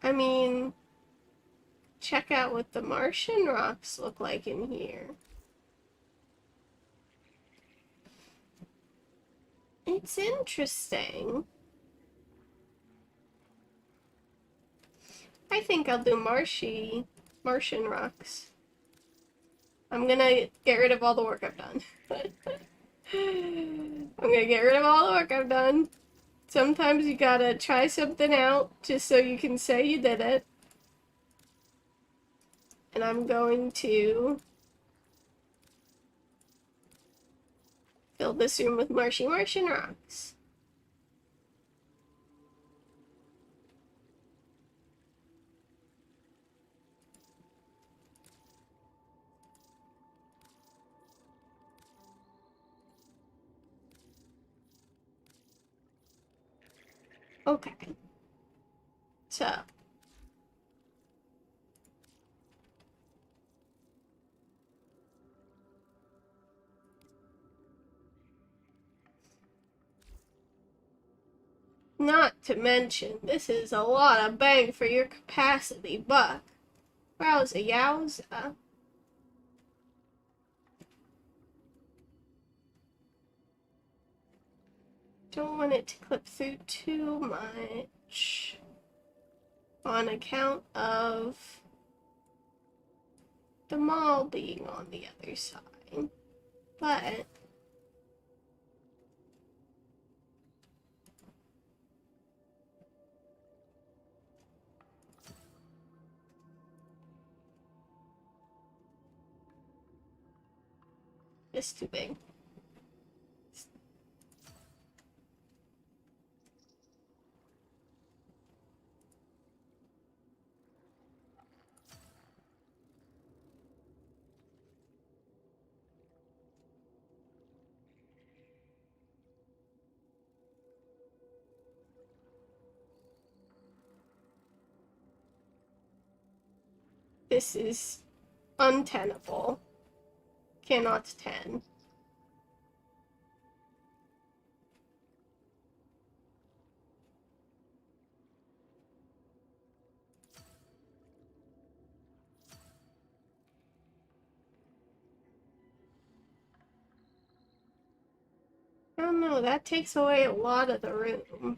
I mean, check out what the Martian rocks look like in here. It's interesting. I think I'll do Martian rocks. I'm gonna get rid of all the work I've done. I'm gonna get rid of all the work I've done. Sometimes you gotta try something out just so you can say you did it. And I'm going to fill this room with Martian rocks. Okay. So. Not to mention, this is a lot of bang for your capacity, but wowza yowza. Don't want it to clip through too much on account of the mall being on the other side, but it's too big. This is untenable. Cannot ten. I don't know, that takes away a lot of the room. I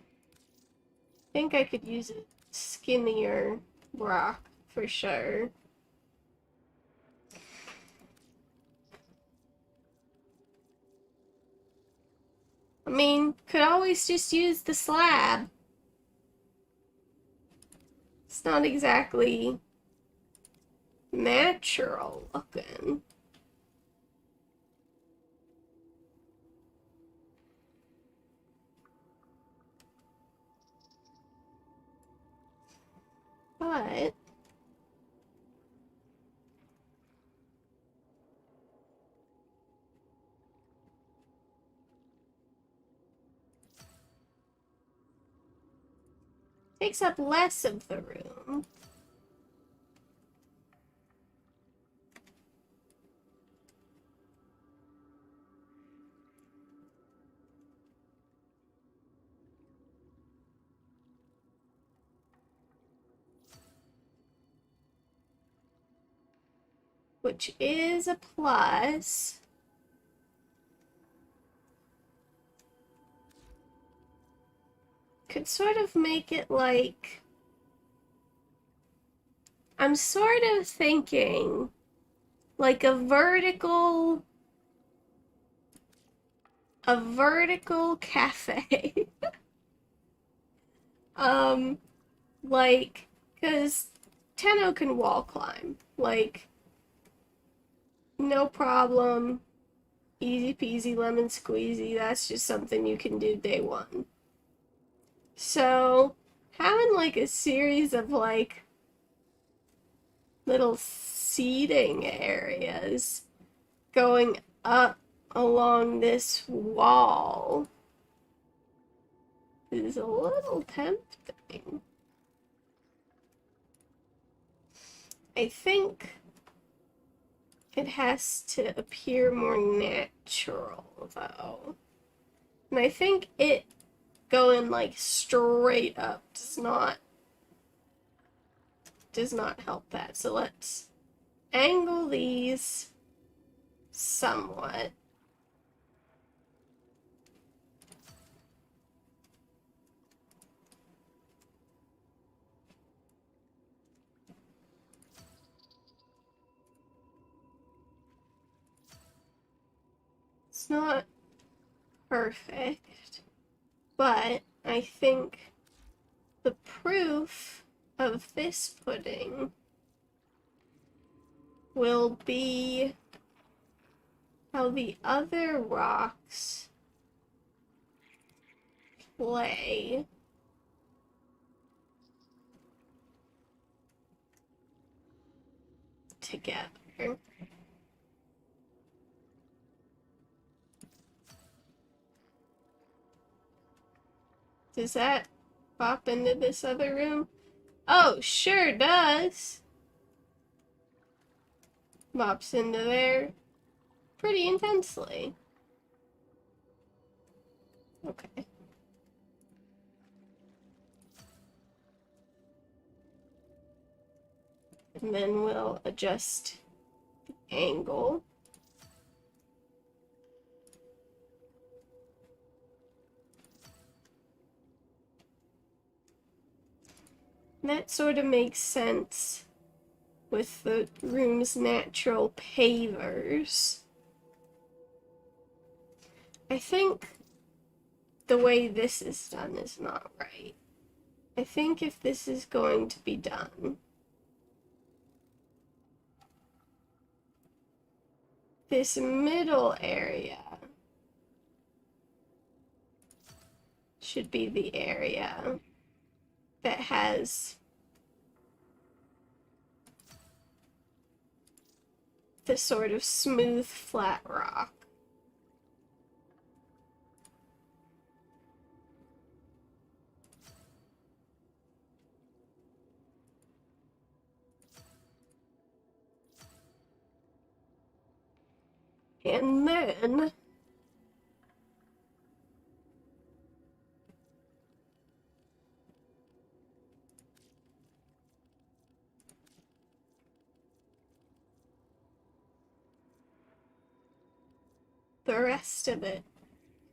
think I could use a skinnier rock for sure. I mean, could always just use the slab. It's not exactly natural looking. But takes up less of the room. Which is a plus. Could sort of make it like, I'm sort of thinking like a vertical cafe. Like, because Tenno can wall climb, like, no problem, easy peasy lemon squeezy, that's just something you can do day one. So having like a series of like little seating areas going up along this wall is a little tempting. I think it has to appear more natural, though. And I think it going like straight up does not help that. So let's angle these somewhat. perfect, but I think the proof of this pudding will be how the other rocks play together. Does that pop into this other room? Oh, sure does. Pops into there pretty intensely. Okay. And then we'll adjust the angle. And that sort of makes sense with the room's natural pavers. I think the way this is done is not right. I think if this is going to be done, this middle area should be the area that has the sort of smooth, flat rock. And then the rest of it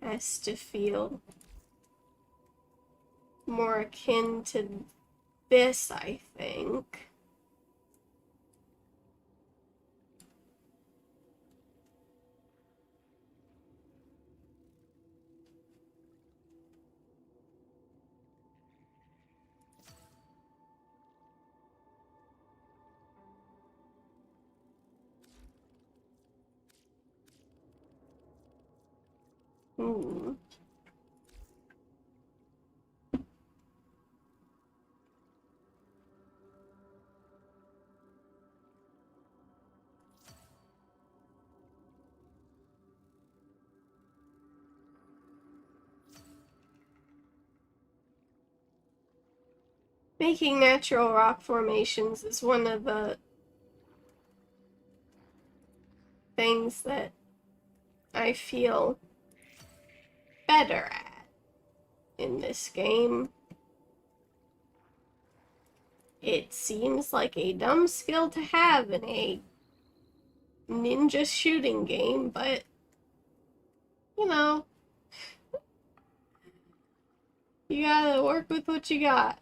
has to feel more akin to this, I think. Hmm. Making natural rock formations is one of the things that I feel better at in this game. It seems like a dumb skill to have in a ninja shooting game, but you know, you gotta work with what you got.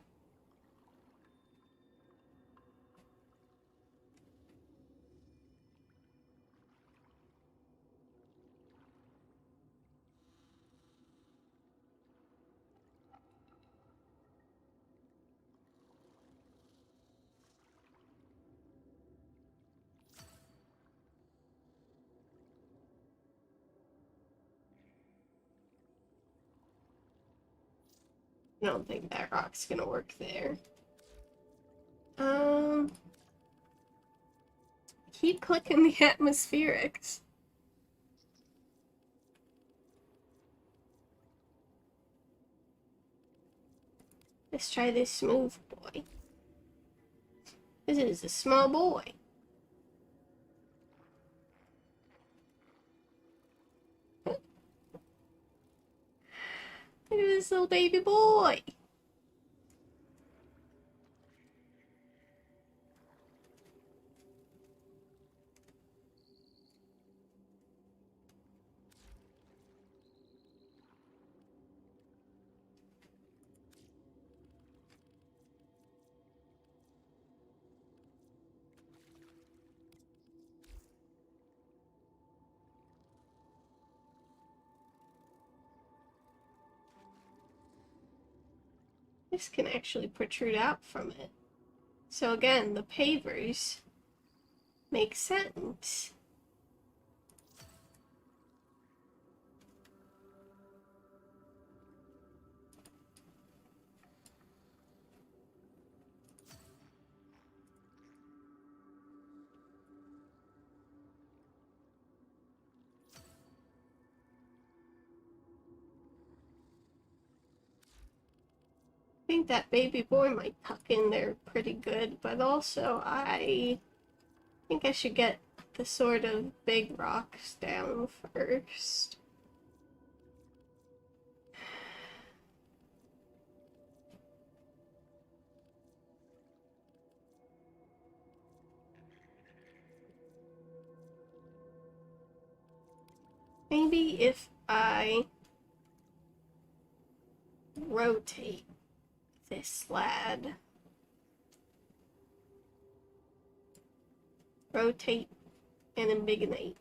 I don't think that rock's gonna work there. Keep clicking the atmospherics. Let's try this smooth boy. This is a small boy. Look at this little baby boy. This can actually protrude out from it. So again, the pavers make sense. I think that baby boy might tuck in there pretty good, but also I think I should get the sort of big rocks down first. Maybe if I rotate this lad. Rotate and ambigonate.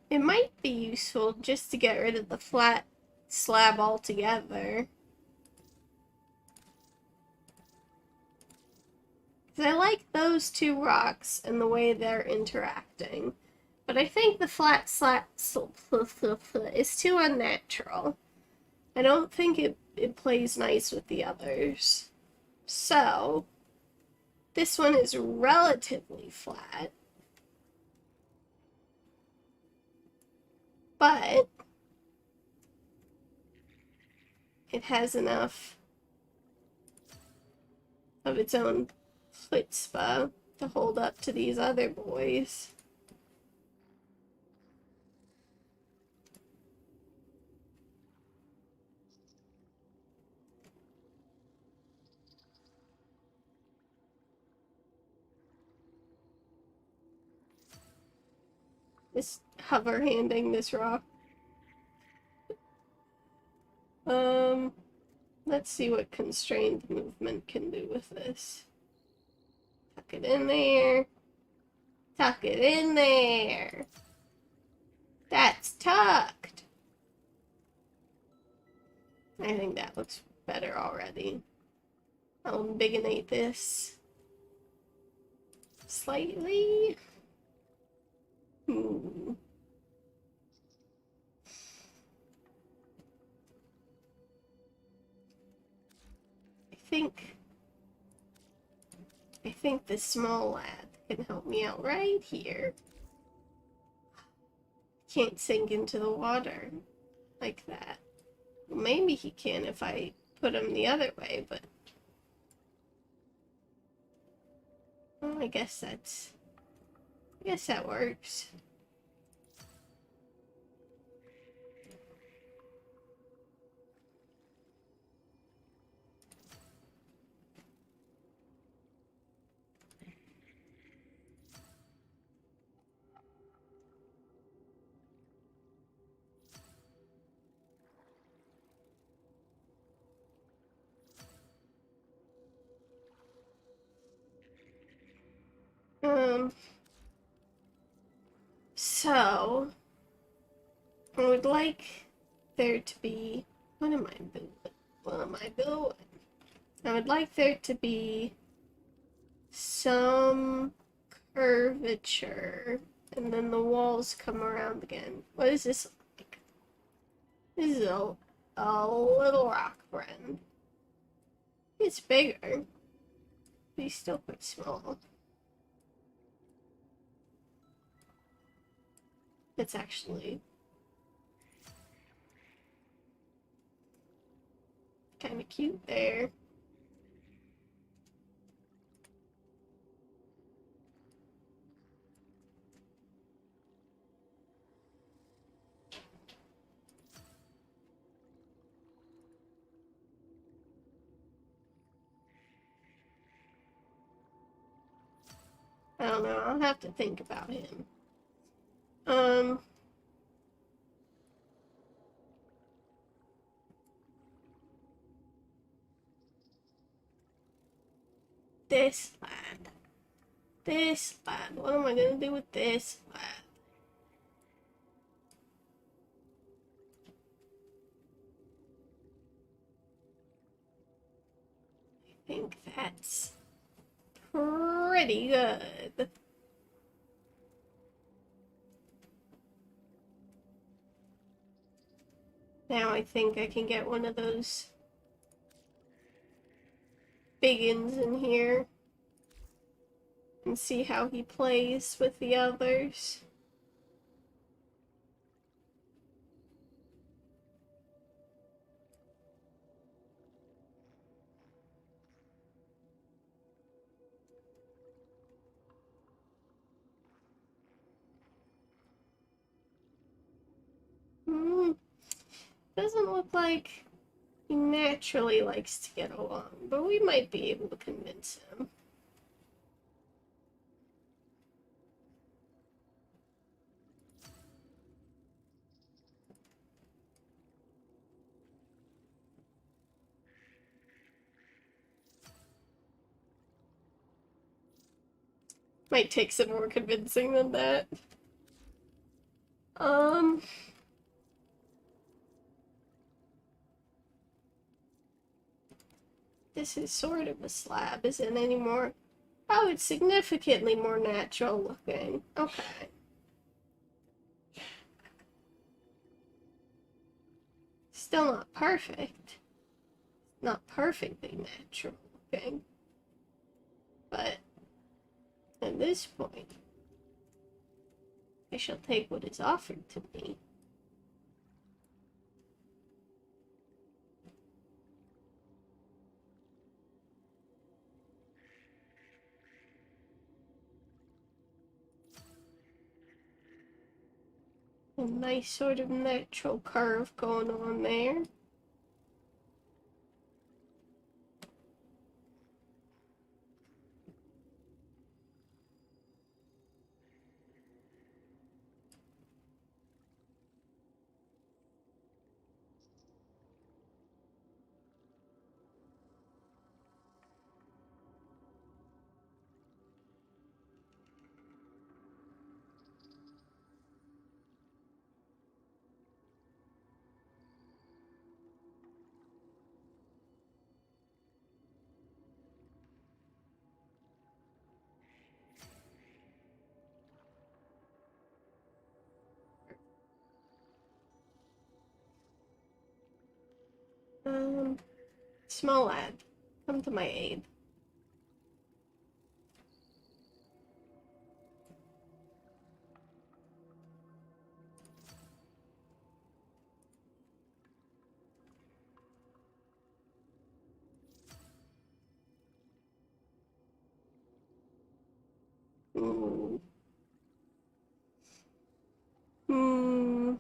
It might be useful just to get rid of the flat slab altogether. Because I like those two rocks and the way they're interacting. But I think the flat slab is too unnatural. I don't think it plays nice with the others. So, this one is relatively flat. But it has enough of its own chutzpah to hold up to these other boys. Just hover handing this rock. Let's see what constrained movement can do with this. Tuck it in there. Tuck it in there. That's tucked. I think that looks better already. I'll ambigonate this slightly. I think this small lad can help me out right here. Can't sink into the water like that. Well, maybe he can if I put him the other way, but well, I guess that works. So I would like there to be, what am I doing? I would like there to be some curvature, and then the walls come around again. What is this like? This is a little rock friend. It's bigger, but he's still quite small. It's actually kind of cute there. I don't know, I'll have to think about him. This lad. this slab? What am I gonna do with this slab? I think that's pretty good. Now I think I can get one of those biggins in here and see how he plays with the others. Doesn't look like he naturally likes to get along, but we might be able to convince him. Might take some more convincing than that. This is sort of a slab, isn't it anymore? Oh, it's significantly more natural looking. Okay. Still not perfect. Not perfectly natural looking. But at this point, I shall take what is offered to me. A nice sort of natural curve going on there. Small lad, come to my aid. Hmm. Hmm.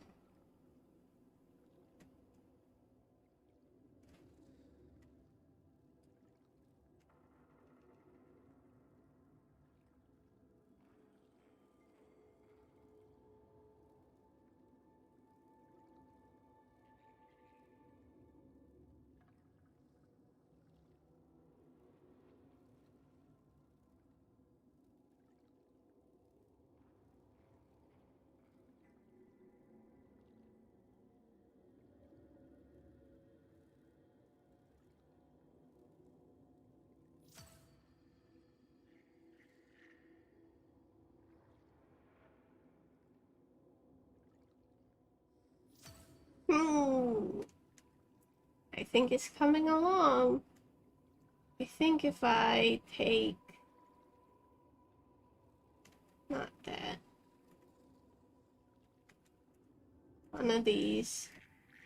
Hmm. I think it's coming along. I think if I take... not that. One of these,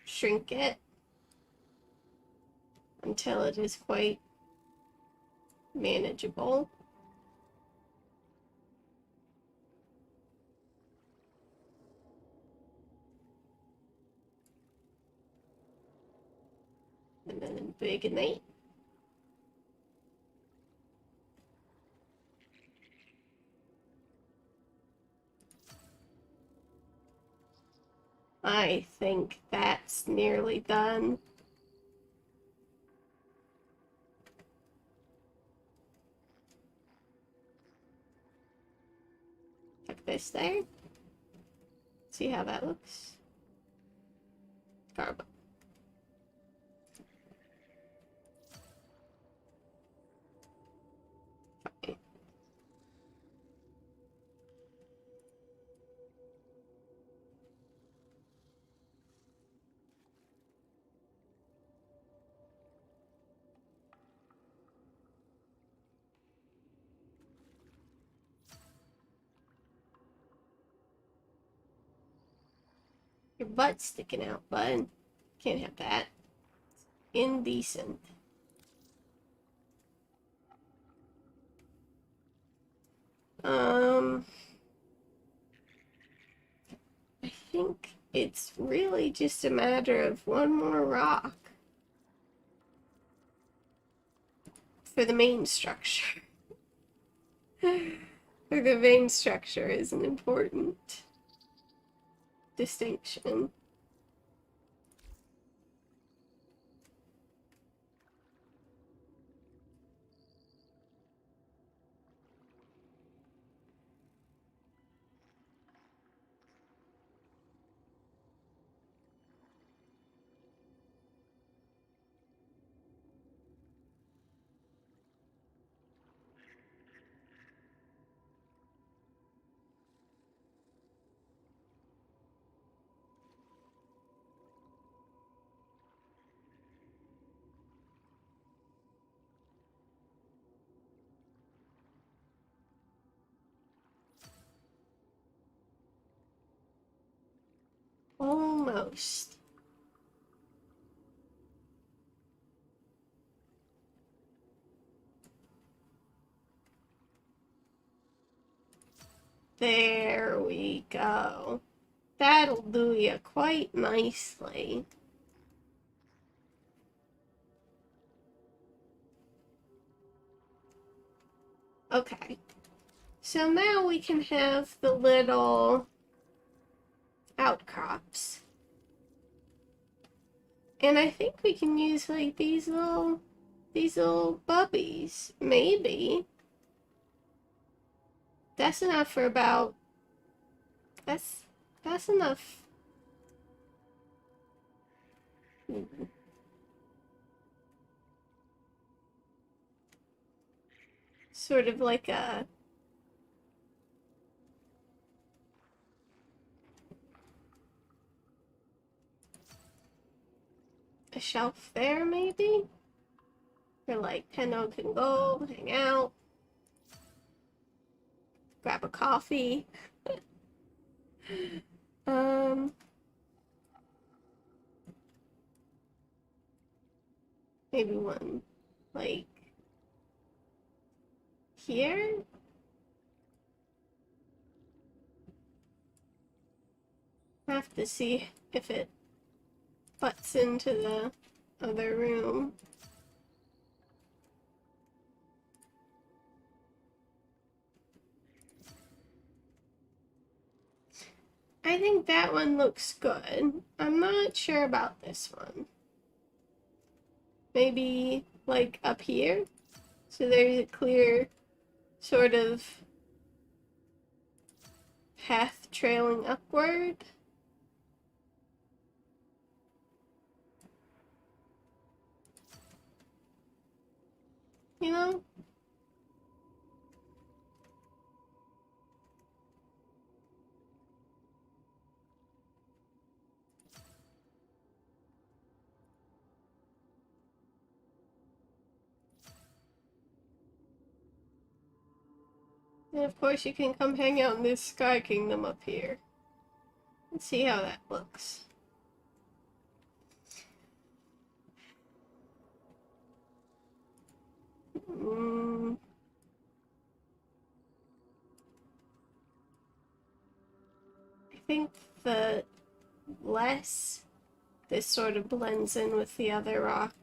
shrink it until it is quite manageable. And then imbigonate. I think that's nearly done. this there. See how that looks? Garbo. Fine. Your butt's sticking out, bud. Can't have that. Indecent. I think it's really just a matter of one more rock for the main structure. For the main structure is an important distinction. Almost. There we go. That'll do you quite nicely. Okay. So now we can have the little outcrops. And I think we can use like these little bubbies. Maybe. That's enough for about that's enough. Sort of like a shelf there, maybe? Where like Tenno can go, hang out, grab a coffee. Maybe one like here? I have to see if it butts into the other room. I think that one looks good. I'm not sure about this one. Maybe like up here? So there's a clear sort of path trailing upward. You know? And of course you can come hang out in this Sky Kingdom up here. Let's see how that looks. I think the less this sort of blends in with the other rock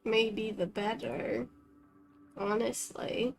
may be the better, honestly.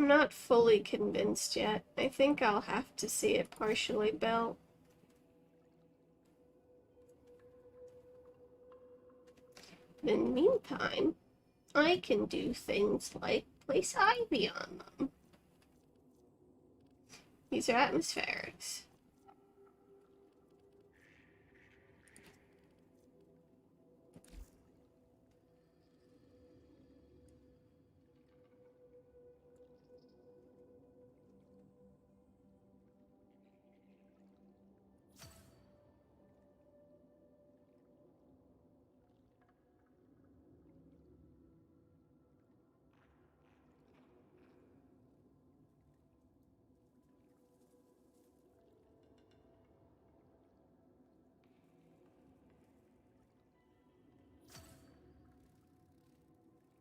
I'm not fully convinced yet. I think I'll have to see it partially built. In the meantime, I can do things like place ivy on them. These are atmospherics.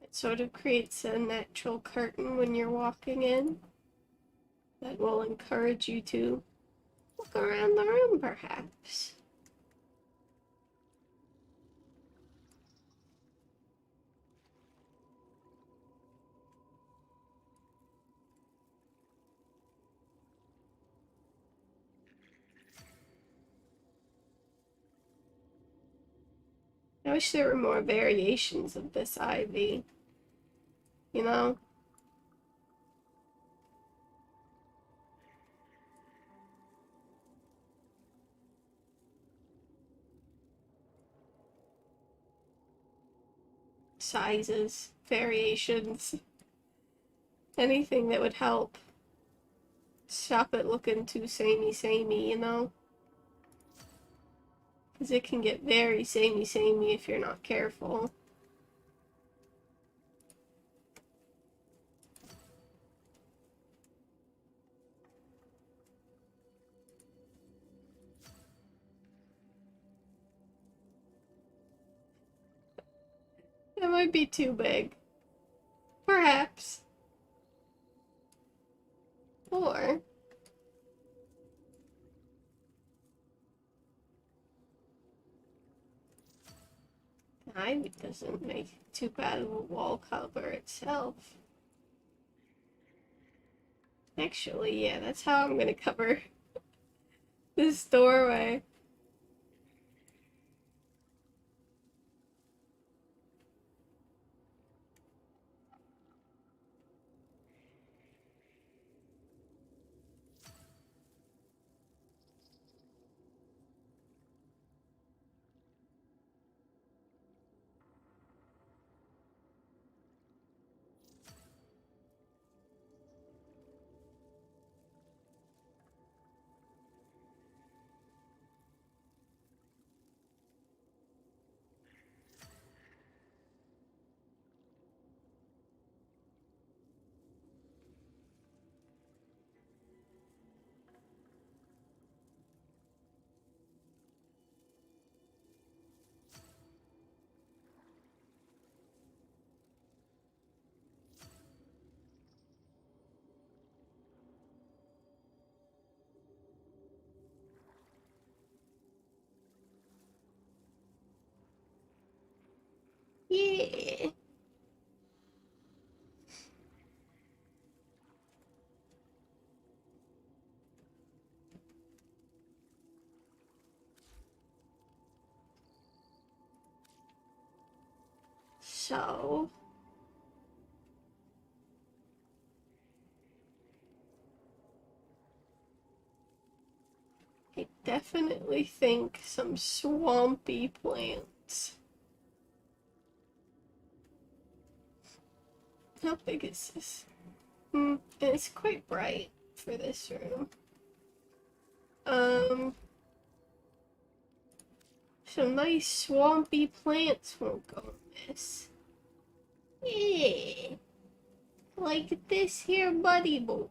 It sort of creates a natural curtain when you're walking in that will encourage you to look around the room, perhaps. I wish there were more variations of this ivy, you know? Sizes, variations, anything that would help stop it looking too samey, you know? Because it can get very samey if you're not careful. That might be too big. Perhaps. Or the ivy doesn't make too bad of a wall cover itself. Actually, yeah, that's how I'm gonna cover this doorway. Yeah. So, I definitely think some swampy plants. How big is this? It's quite bright for this room. Some nice swampy plants won't go amiss. Yeah, like this here buddy boy.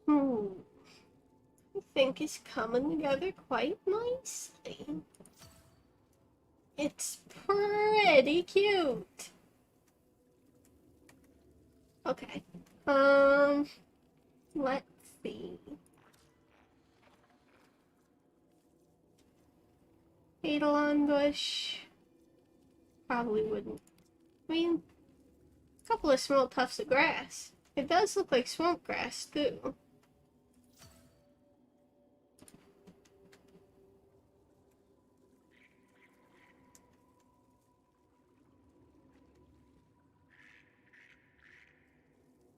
Hmm. I think it's coming together quite nicely. It's pretty cute. Okay. Let's see. Eidolon bush. Probably wouldn't. I mean, a couple of small tufts of grass. It does look like swamp grass, too.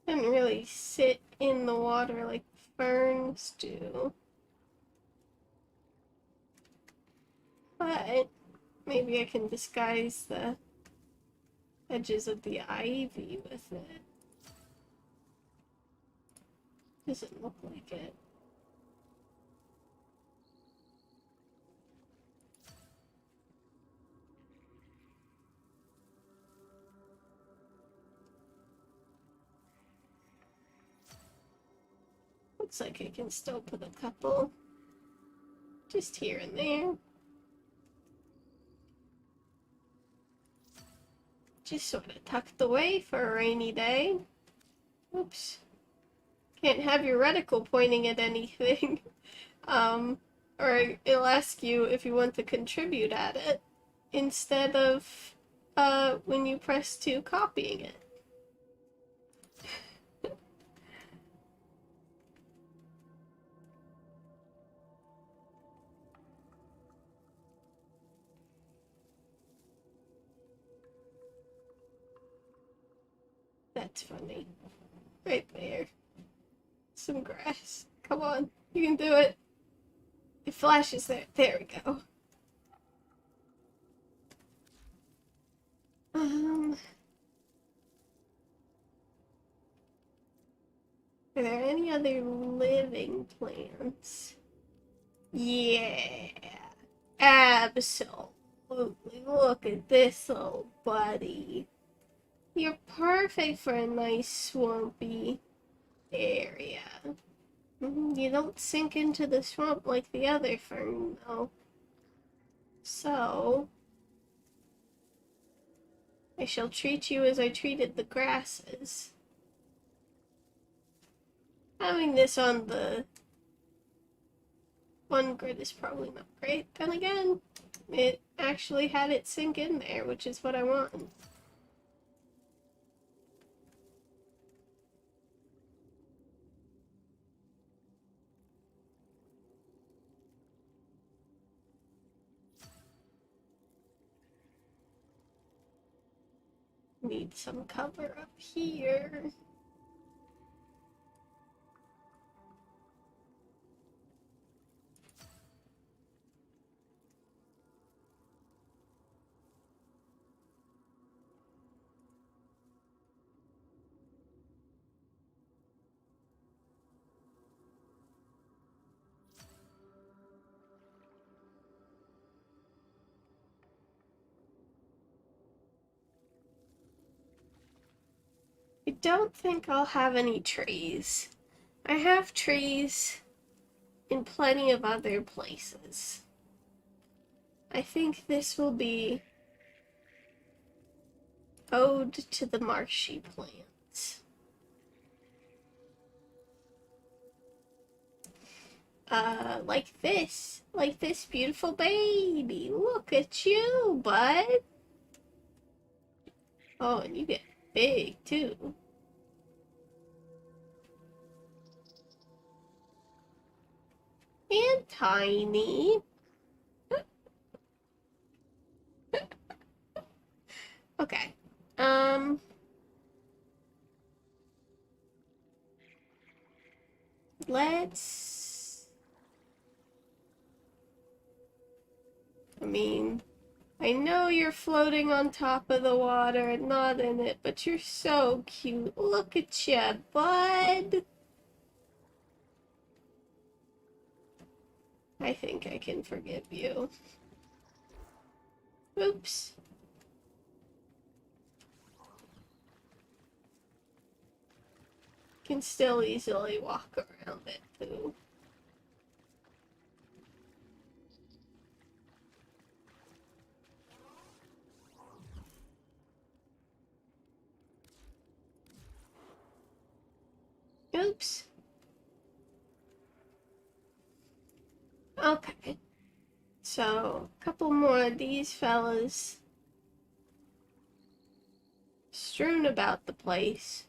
Doesn't really sit in the water like ferns do. But maybe I can disguise the edges of the ivy with it. Doesn't look like it. Looks like I can still put a couple just here and there. Just sort of tucked away for a rainy day. Oops. Can't have your reticle pointing at anything. Or it'll ask you if you want to contribute at it instead of when you press to copying it. That's funny. Right there. Some grass. Come on, you can do it. It flashes there. There we go. Are there any other living plants? Yeah, absolutely. Look at this little buddy. You're perfect for a nice swampy area. You don't sink into the swamp like the other fern, though. So, I shall treat you as I treated the grasses. Having this on the one grid is probably not great. Then again, it actually had it sink in there, which is what I want. Need some cover up here. I don't think I'll have any trees. I have trees in plenty of other places. I think this will be ode to the marshy plants. Like this beautiful baby. Look at you, bud. Oh, and you get big too. And tiny. Okay. Let's... I mean, I know you're floating on top of the water and not in it, but you're so cute. Look at ya, bud. I think I can forgive you. Oops. Can still easily walk around it too. Oops. Okay. So, a couple more of these fellas strewn about the place.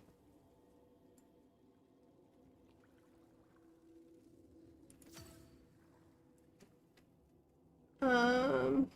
Um,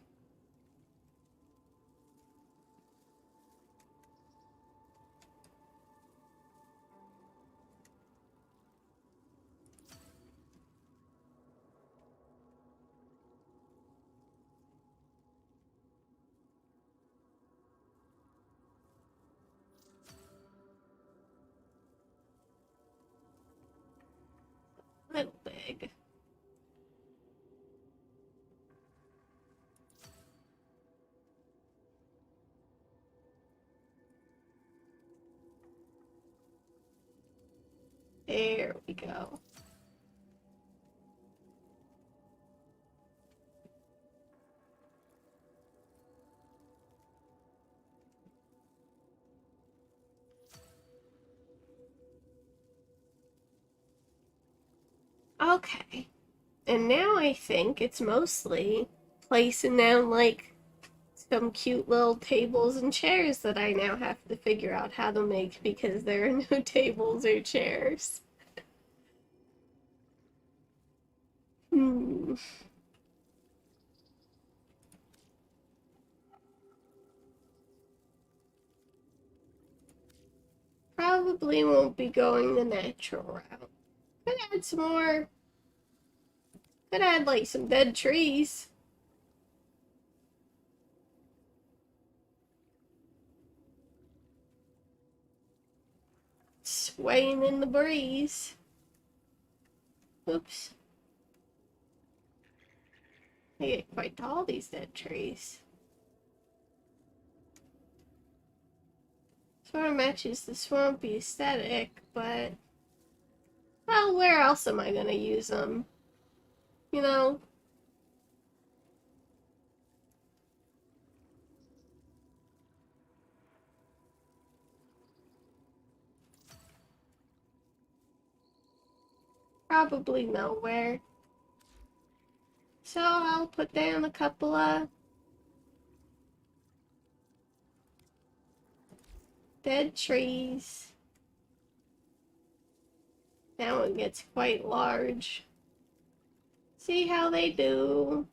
little big. There we go. Okay. And now I think it's mostly placing down like some cute little tables and chairs that I now have to figure out how to make because there are no tables or chairs. Hmm. Probably won't be going the natural route. Could add some more. Could add like some dead trees. Swaying in the breeze. Oops. They get quite tall, these dead trees. Sort of matches the swampy aesthetic, but well, where else am I gonna use them? You know? Probably nowhere. So I'll put down a couple of dead trees. That one gets quite large. See how they do.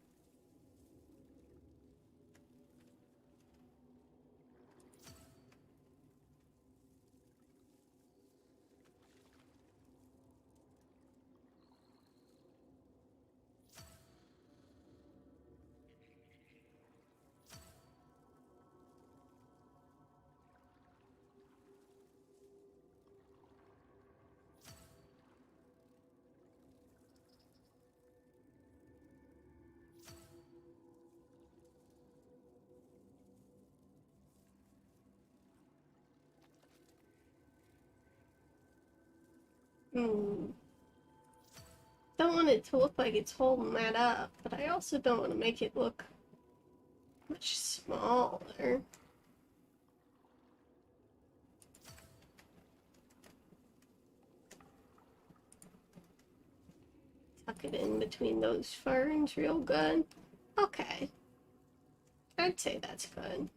Hmm. Don't want it to look like it's holding that up, but I also don't want to make it look much smaller. Tuck it in between those ferns real good. Okay. I'd say that's good.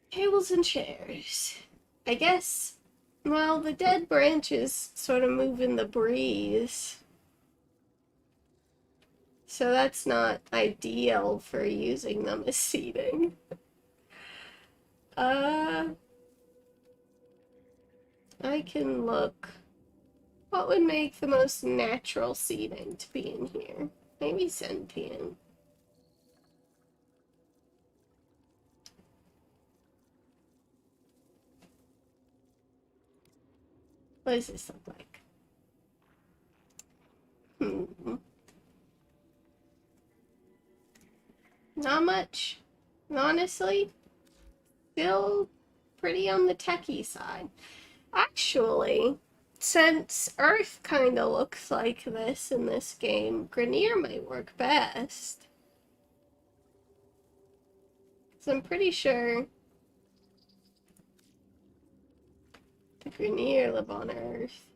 Tables and chairs. I guess, well, the dead branches sort of move in the breeze. So that's not ideal for using them as seating. I can look. What would make the most natural seating to be in here? Maybe sentient. What does this look like? Not much. Honestly, still pretty on the techie side. Actually, since Earth kind of looks like this in this game, Grenier might work best. So I'm pretty sure the Grenier live on Earth.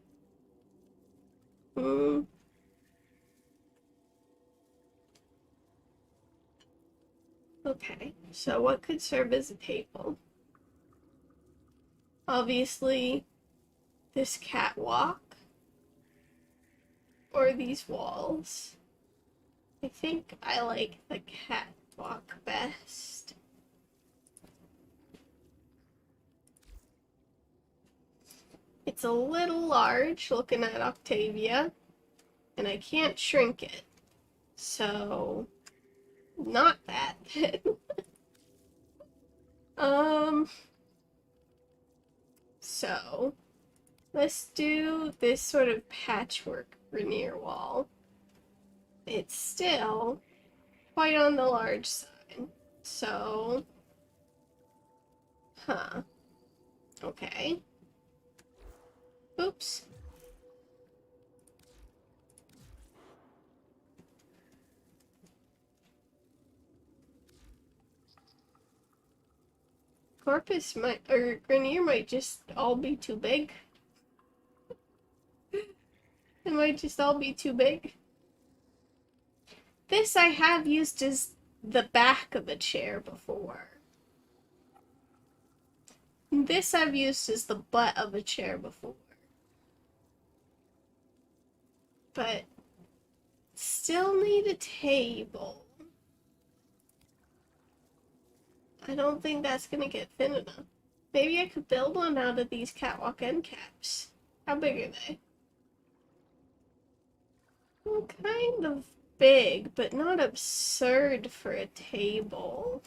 Okay, so what could serve as a table? Obviously, this catwalk or these walls. I think I like the catwalk best. It's a little large looking at Octavia, and I can't shrink it. So, not that then. So let's do this sort of patchwork veneer wall. It's still quite on the large side. So, okay. Oops. Corpus might, or Grenier might just all be too big. It might just all be too big. This I have used as the back of a chair before. This I've used as the butt of a chair before. But still need a table. I don't think that's gonna get thin enough. Maybe I could build one out of these catwalk end caps. How big are they? Well, kind of big, but not absurd for a table.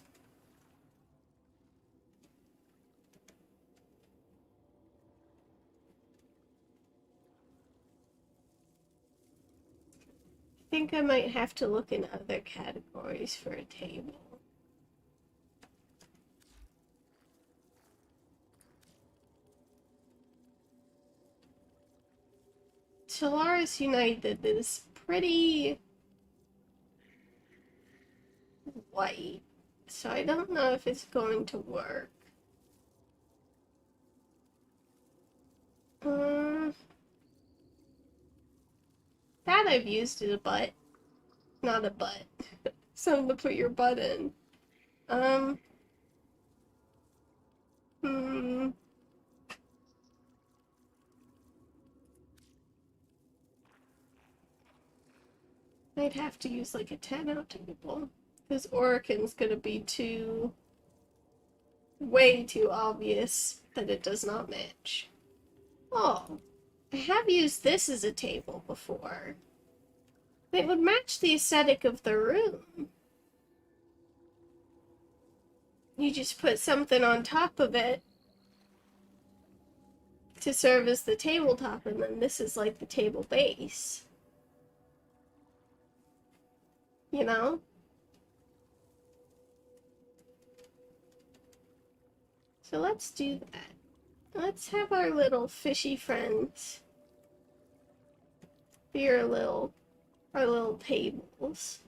I think I might have to look in other categories for a table. Solaris United is pretty white, so I don't know if it's going to work. That I've used as a butt. Not a butt. Something to put your butt in. I'd have to use like a 10-out table. Because Oricon's gonna be way too obvious that it does not match. Oh, I have used this as a table before. It would match the aesthetic of the room. You just put something on top of it to serve as the tabletop, and then this is like the table base. You know? So let's do that. Let's have our little fishy friends be our little tables.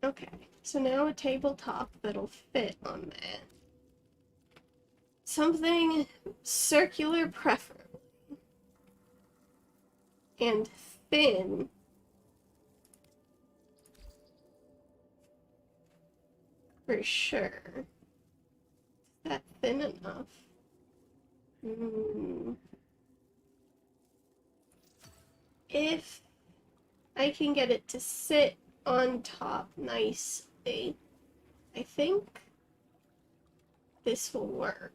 Okay, so now a tabletop that'll fit on that. Something circular preferably. And thin. For sure. Is that thin enough? If I can get it to sit on top nicely, I think this will work.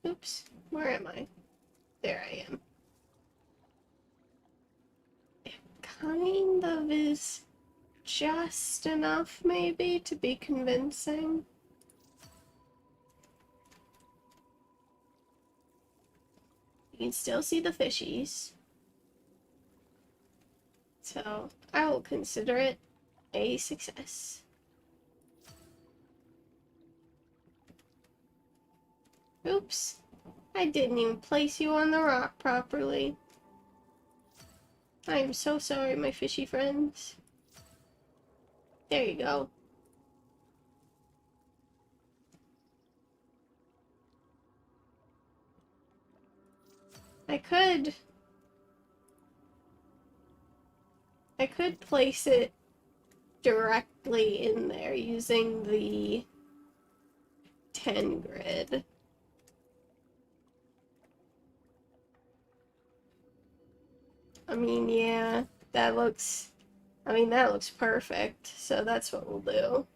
Oops, where am I? There I am. It kind of is just enough, maybe, to be convincing. can still see the fishies. So I will consider it a success. Oops. I didn't even place you on the rock properly. I am so sorry, my fishy friends. There you go. I could place it directly in there using the 10 grid. I mean, yeah, that looks perfect, so that's what we'll do.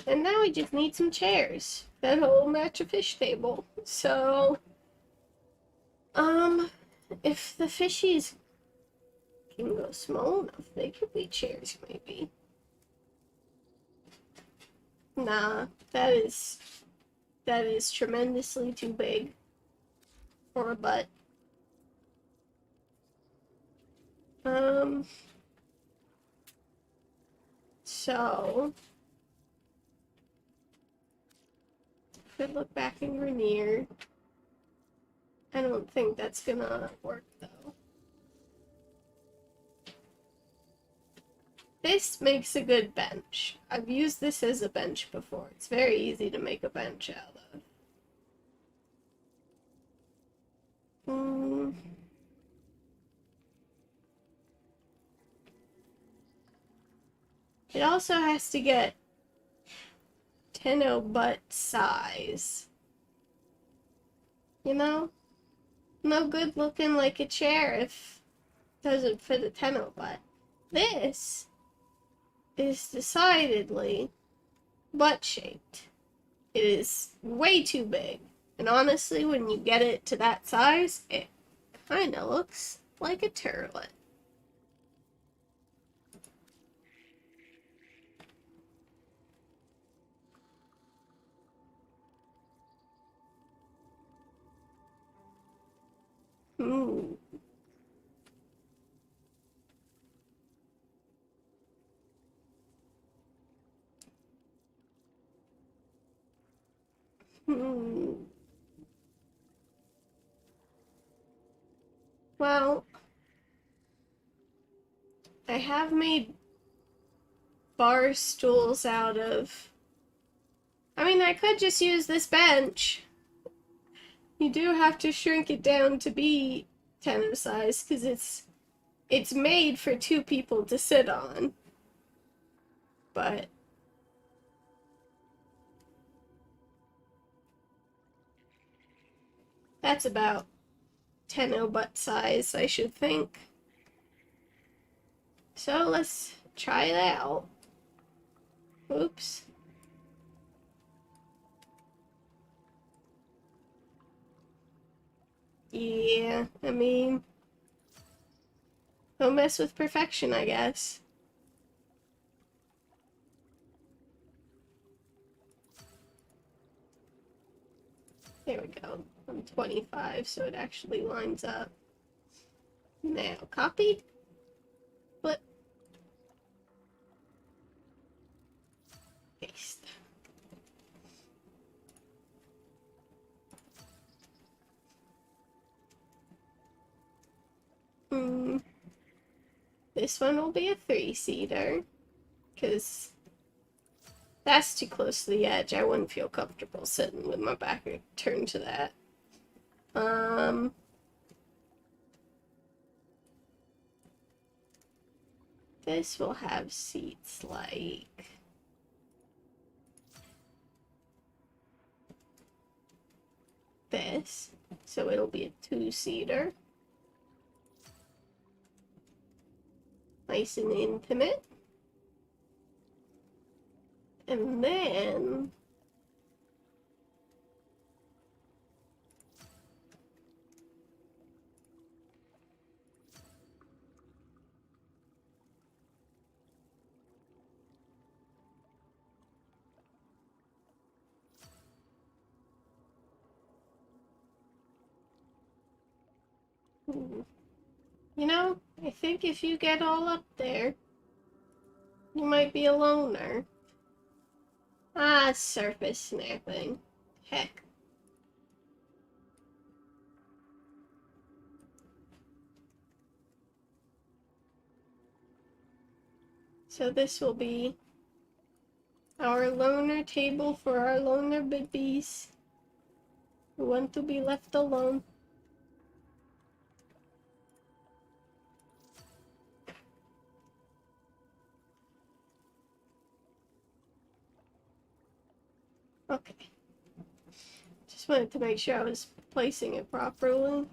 And now we just need some chairs that'll match a fish table. So, if the fishies can go small enough, they could be chairs, maybe. Nah, that is tremendously too big for a butt. So could look back in Grenier. I don't think that's gonna work though. This makes a good bench. I've used this as a bench before. It's very easy to make a bench out of. It also has to get Tenno butt size. You know? No good looking like a chair if it doesn't fit a Tenno butt. This is decidedly butt-shaped. It is way too big. And honestly, when you get it to that size, it kinda looks like a turlet. Hmm. Well, I have made bar stools out of... I mean, I could just use this bench. You do have to shrink it down to be Tenno size, because it's made for 2 people to sit on. But that's about Tenno butt size, I should think. So let's try it out. Oops. Yeah, I mean, don't mess with perfection, I guess. There we go. I'm 25, so it actually lines up. Now, copy. Flip. Paste. This one will be a 3-seater, because that's too close to the edge. I wouldn't feel comfortable sitting with my back turned to that. This will have seats like this, so it'll be a 2-seater. Nice and intimate. And then Ooh. You know, I think if you get all up there, you might be a loner. Ah, surface snapping. Heck. So this will be our loner table for our loner babies who want to be left alone. Okay. Just wanted to make sure I was placing it properly.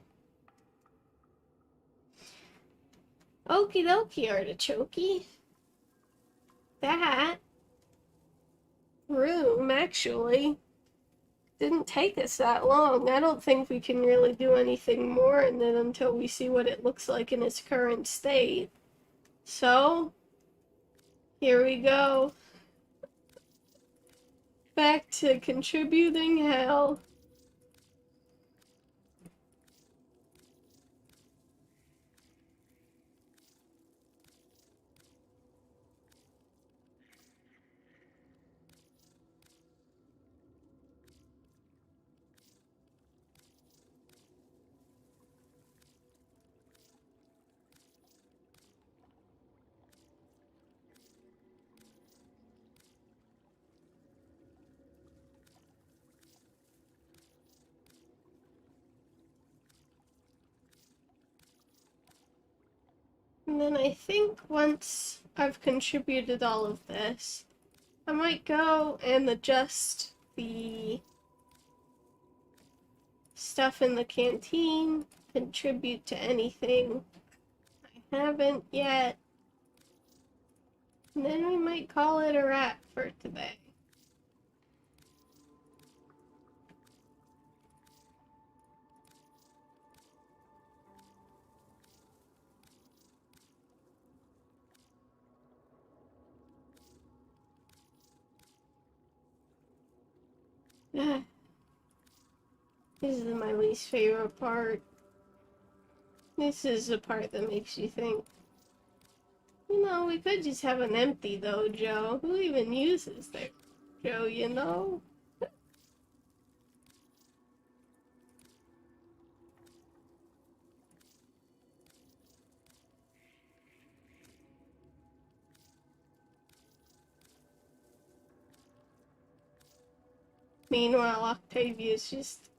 Okie dokie, artichoke. That room actually didn't take us that long. I don't think we can really do anything more in it until we see what it looks like in its current state. So, here we go. Back to contributing hell. And then I think once I've contributed all of this, I might go and adjust the stuff in the canteen, contribute to anything I haven't yet, and then we might call it a wrap for today. This is my least favorite part. This is the part that makes you think, you know, we could just have an empty dojo. Who even uses their dojo, you know? Meanwhile, Octavia's just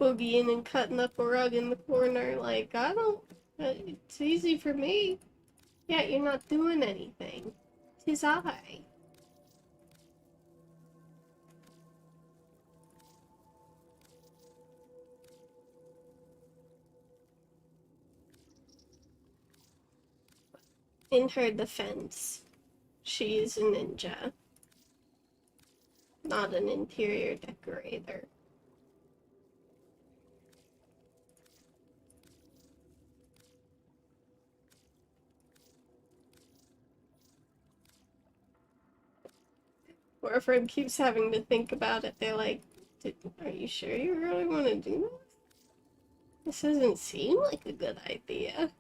boogieing and cutting up a rug in the corner like, I don't, it's easy for me. Yeah, you're not doing anything. 'Tis I. In her defense, she is a ninja, not an interior decorator. Boyfriend keeps having to think about it. They're like, are you sure you really want to do this? This doesn't seem like a good idea.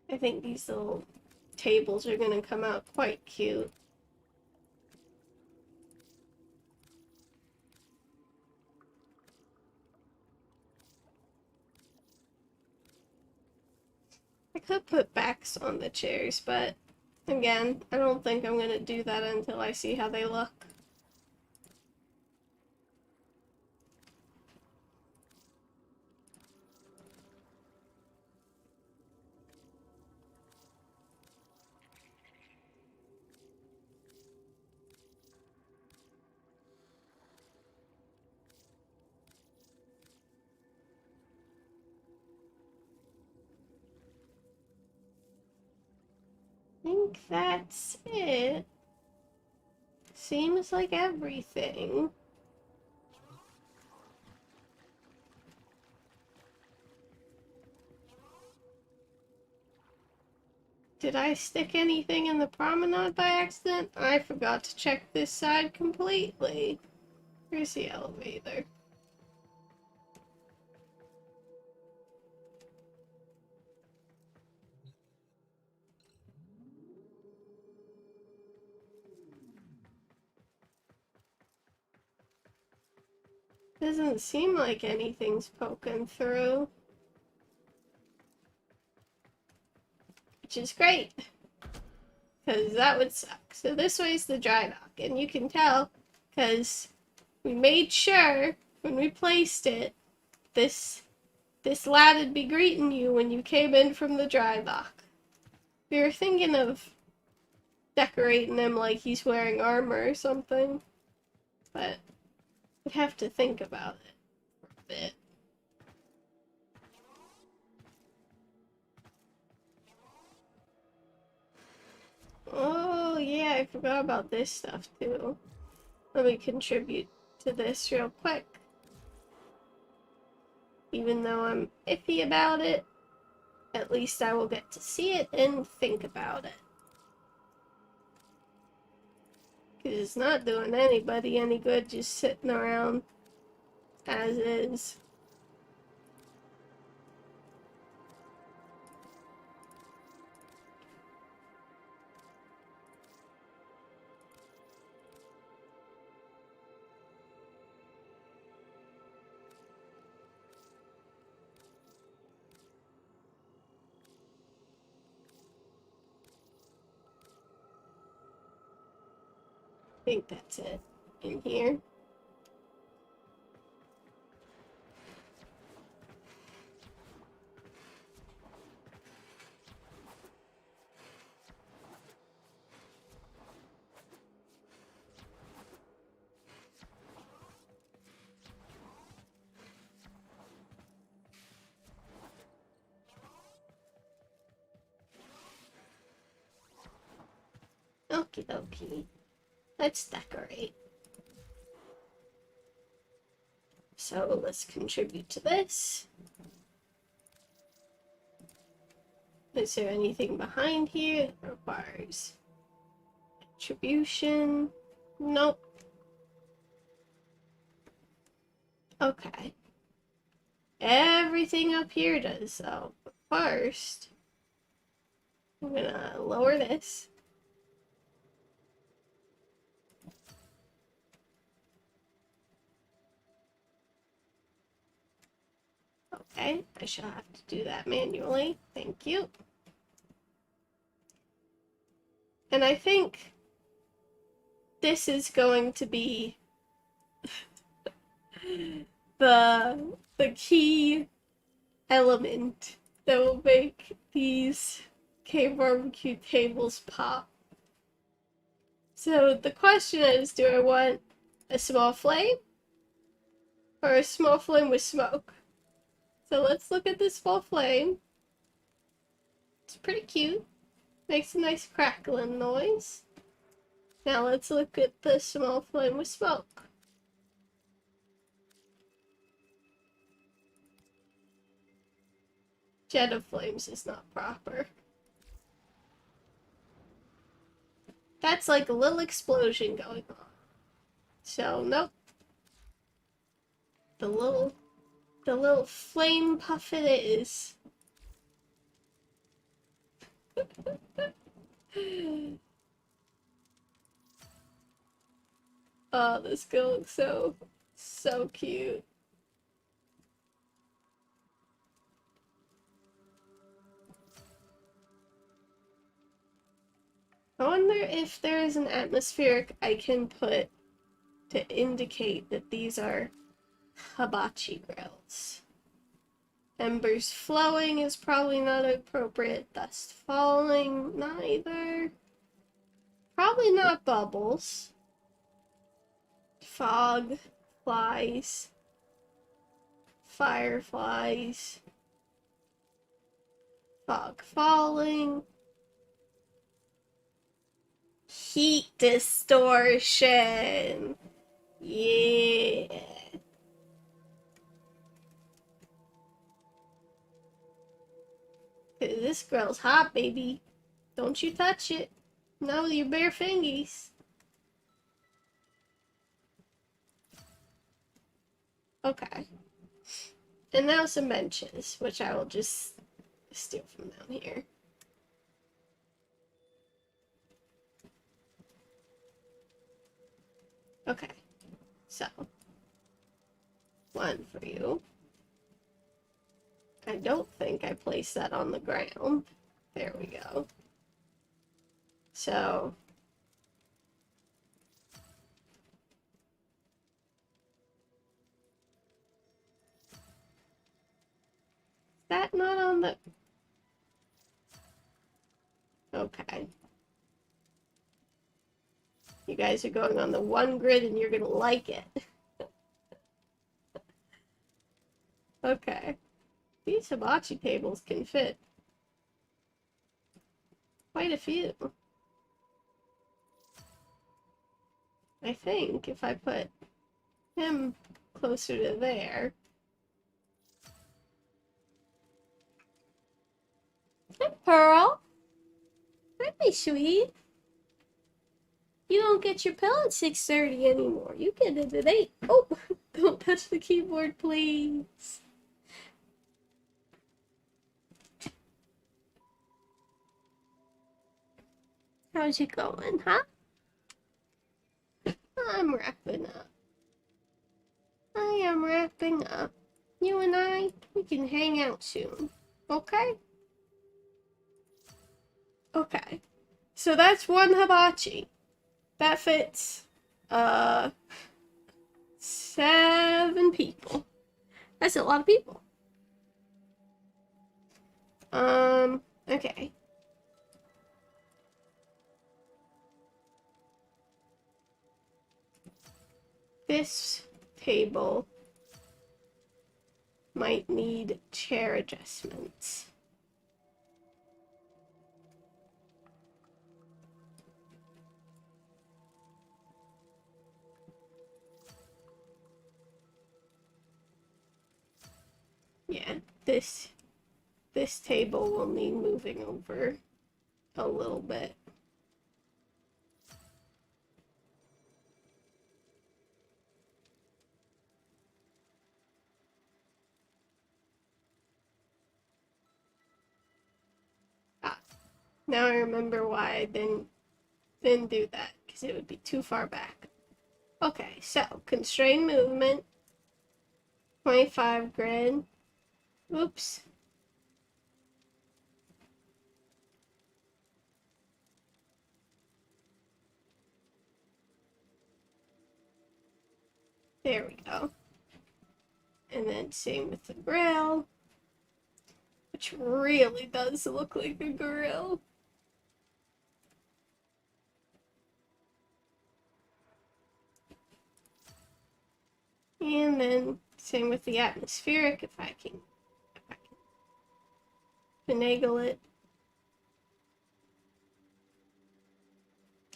I think these little tables are gonna come out quite cute. I could put backs on the chairs, but again, I don't think I'm gonna do that until I see how they look. think that's it. Seems like everything. Did I stick anything in the promenade by accident? I forgot to check this side completely. Here's the elevator. Doesn't seem like anything's poking through. Which is great. Because that would suck. So this way's the dry dock. And you can tell because we made sure when we placed it, this lad'd be greeting you when you came in from the dry dock. We were thinking of decorating him like he's wearing armor or something. But we'd have to think about it for a bit. Oh yeah, I forgot about this stuff too. Let me contribute to this real quick. Even though I'm iffy about it, at least I will get to see it and think about it. Because it's not doing anybody any good just sitting around as is. I think that's it in here. Okie dokie. Let's decorate. So let's contribute to this. Is there anything behind here that requires attribution? Nope. Okay. Everything up here does so. But first, I'm gonna lower this. Okay, I shall have to do that manually. Thank you. And I think this is going to be the key element that will make these cave barbecue tables pop. So the question is, do I want a small flame or a small flame with smoke? So let's look at this small flame. It's pretty cute. Makes a nice crackling noise. Now let's look at the small flame with smoke. Jet of flames is not proper. That's like a little explosion going on. So nope. The little flame puff it is. Oh, this girl looks so cute. I wonder if there is an atmospheric I can put to indicate that these are hibachi grills. Embers flowing is probably not appropriate. Dust falling, neither. Probably not bubbles. Fog, flies, fireflies, fog falling. heat distortion. Yeah. This girl's hot, baby. Don't you touch it. No, your bare fingies. Okay. And now some benches, which I will just steal from down here. Okay. So, one for you. I don't think I placed that on the ground. There we go. So, is that not on the... Okay. You guys are going on the one grid and you're gonna like it. Okay. These hibachi tables can fit quite a few. I think if I put him closer to there. Hi, Pearl. Hi, sweet. You don't get your pill at 6:30 anymore. You get it at 8. Oh, don't touch the keyboard, please. How's it going, huh? I'm wrapping up. I am wrapping up. You and I, we can hang out soon. Okay? Okay. So that's one hibachi. That fits, 7 people. That's a lot of people. Okay. This table might need chair adjustments. Yeah, this table will need moving over a little bit. Ah, now I remember why I didn't do that, because it would be too far back. Okay, so constrained movement, 25 grid. Oops. There we go. And then same with the grill, which really does look like a grill. And then same with the atmospheric, if I can finagle it.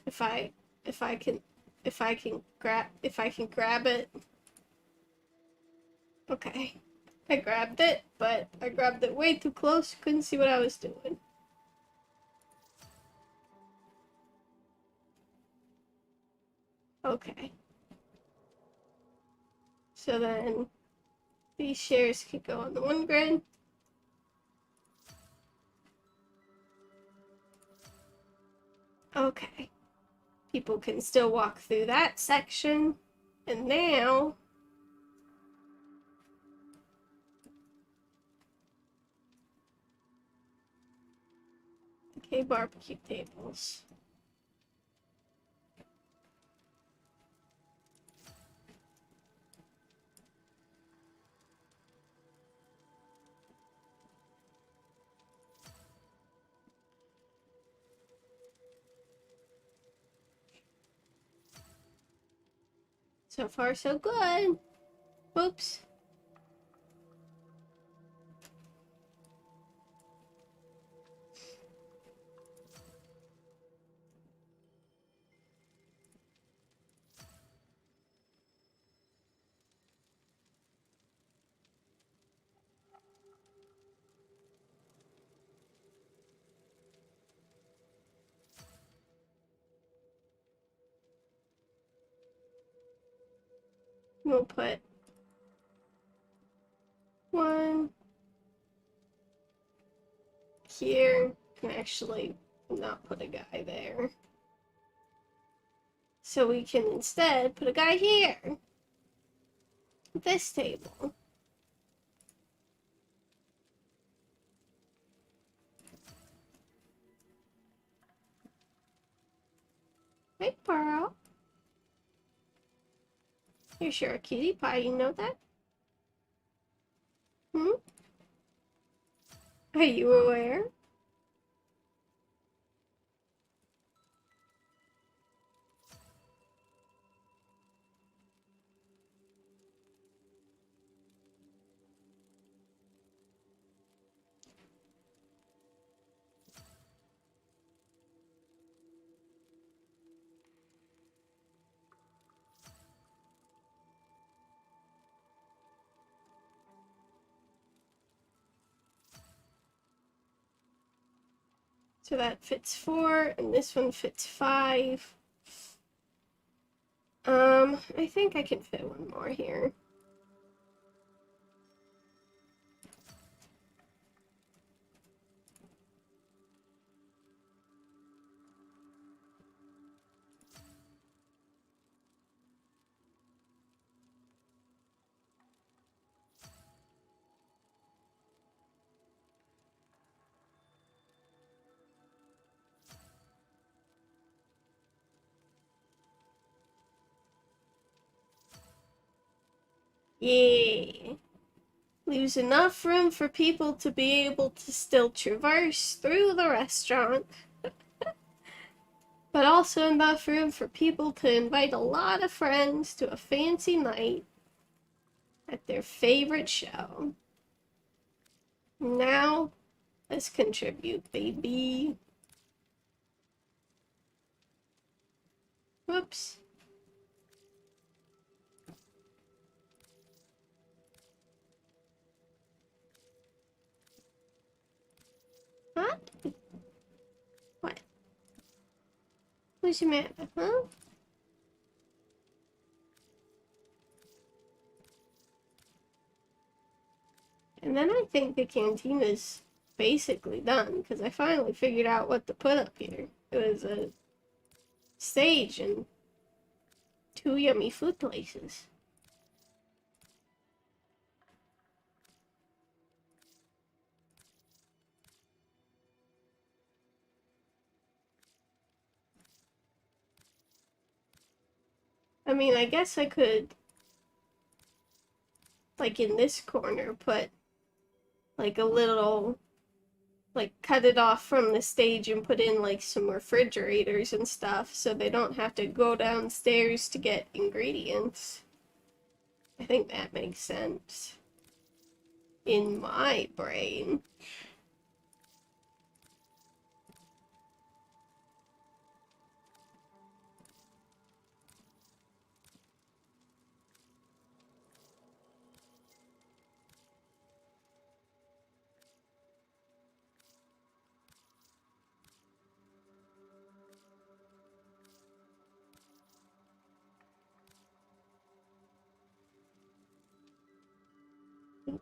If I can grab it. Okay. I grabbed it, but I grabbed it way too close, couldn't see what I was doing. Okay. So then these shares could go on the one grid. Okay. People can still walk through that section. And now the K barbecue tables. So far, so good. Oops. We'll put one here. Can actually not put a guy there. So we can instead put a guy here. At this table. Hey, Pearl. You're sure a cutie pie, you know that? Hmm? Are you aware? So that fits 4, and this one fits 5. I think I can fit one more here. Yay! Leaves enough room for people to be able to still traverse through the restaurant, but also enough room for people to invite a lot of friends to a fancy night at their favorite show. Now, let's contribute, baby. Whoops. Huh? What? What's the matter, huh? And then I think the canteen is basically done, because I finally figured out what to put up here. It was a stage and 2 yummy food places. I mean, I guess I could, like in this corner, put like a little, like cut it off from the stage and put in like some refrigerators and stuff so they don't have to go downstairs to get ingredients. I think that makes sense in my brain.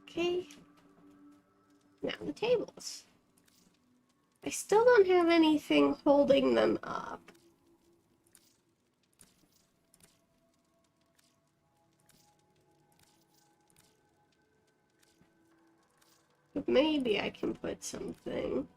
Okay. Now the tables. I still don't have anything holding them up. But maybe I can put something.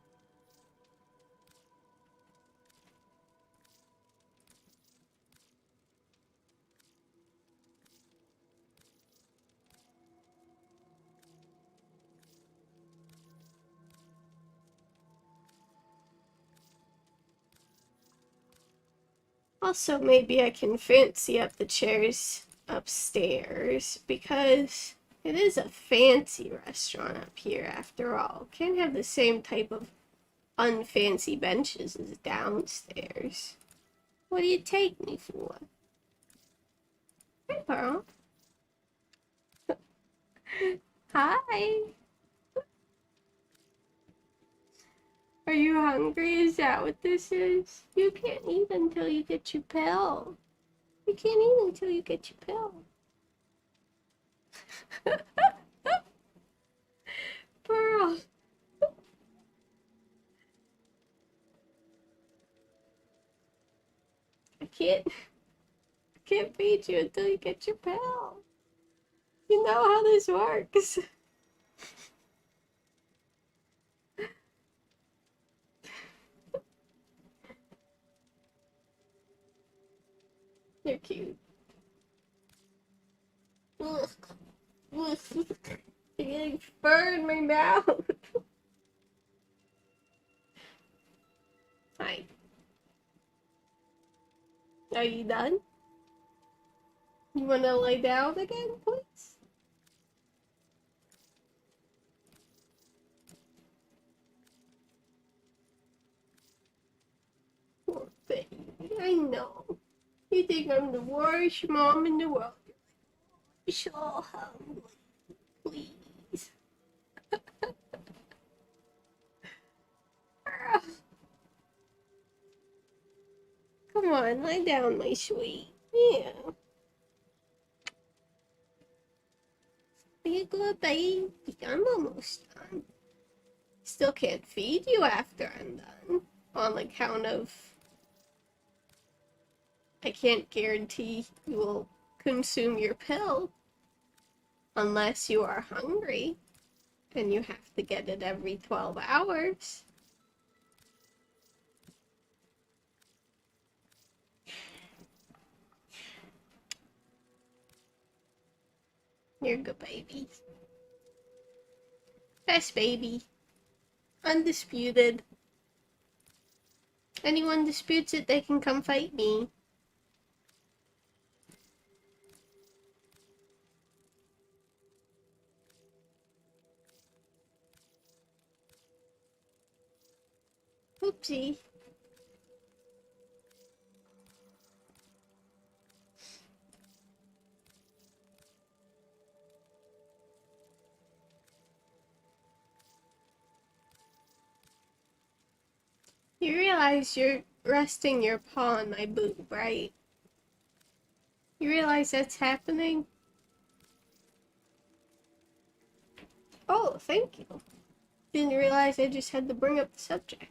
Also, maybe I can fancy up the chairs upstairs, because it is a fancy restaurant up here after all. Can't have the same type of unfancy benches as downstairs. What do you take me for? Hey, Pearl. Hi. Are you hungry? Is that what this is? You can't eat until you get your pill. You can't eat until you get your pill. Pearl. I can't feed you until you get your pill. You know how this works. You're cute. Ugh. Ugh. You're getting fur in my mouth. Hi. Are you done? You wanna lay down again, please? Poor baby. I know. You think I'm the worst mom in the world. You're so hungry. Please. Come on, lie down, my sweet. Yeah. Be a good baby. I'm almost done. Still can't feed you after I'm done. On account of I can't guarantee you will consume your pill unless you are hungry and you have to get it every 12 hours. You're a good baby. Best baby. Undisputed. Anyone disputes it, they can come fight me. Oopsie. You realize you're resting your paw on my boob, right? You realize that's happening? Oh, thank you. Didn't realize I just had to bring up the subject.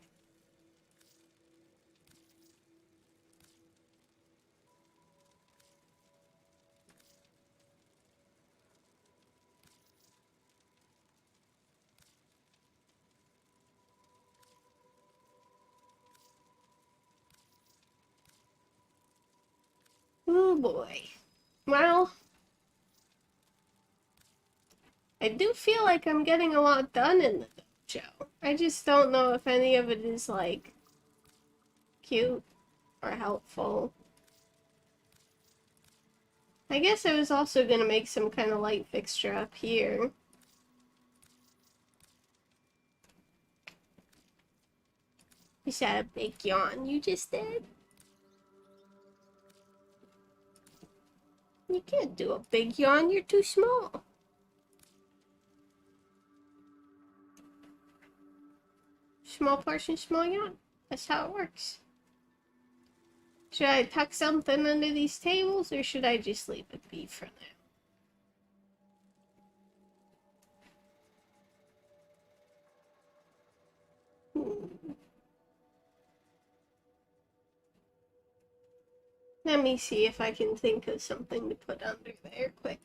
Oh boy. Well, I do feel like I'm getting a lot done in the dojo. I just don't know if any of it is, like, cute or helpful. I guess I was also gonna make some kind of light fixture up here. You said a big yawn. You just did? You can't do a big yawn. You're too small. Small portion, small yawn. That's how it works. Should I tuck something under these tables, or should I just leave it be for now? Let me see if I can think of something to put under there quick.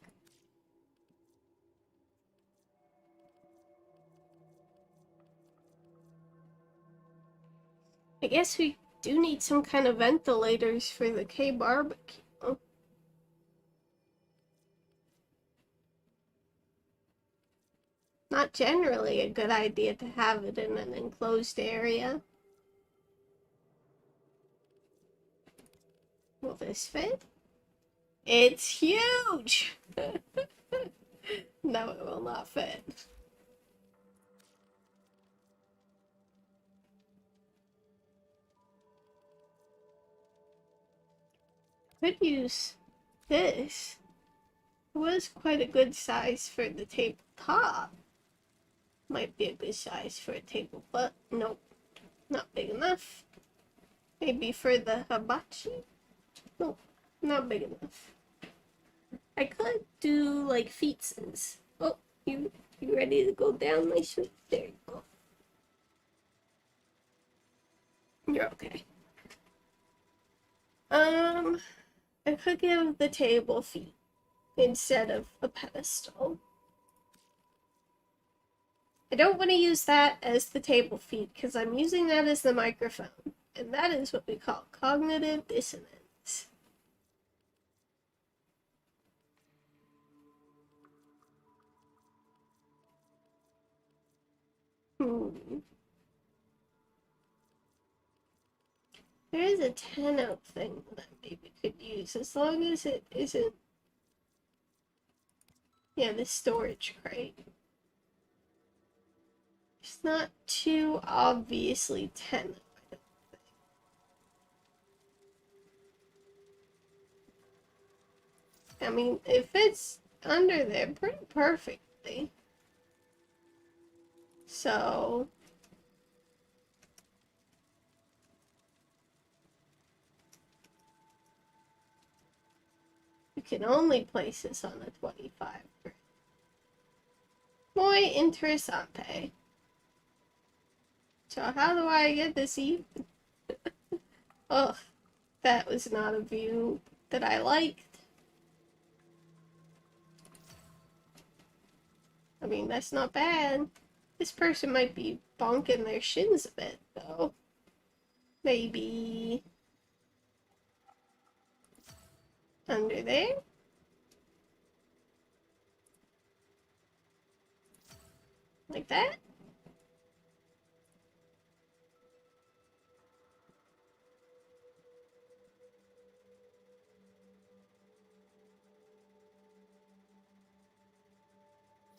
I guess we do need some kind of ventilators for the K barbecue. Not generally a good idea to have it in an enclosed area. Will this fit? It's huge! No, it will not fit. Could use this. It was quite a good size for the tabletop. Might be a good size for a table, but nope, not big enough. Maybe for the hibachi? Nope, not big enough. I could do like feetses. Oh, you ready to go down my sweet? There you go. You're okay. I could give the table feet instead of a pedestal. I don't want to use that as the table feet because I'm using that as the microphone, and that is what we call cognitive dissonance. There is a 10-out thing that I maybe could use as long as it isn't. Yeah, the storage crate. It's not too obviously 10. I mean, it fits under there pretty perfectly. So, you can only place this on a 25. Muy interesante. So how do I get this even? Ugh, that was not a view that I liked. I mean, that's not bad. This person might be bonking their shins a bit, though. Maybe under there? Like that?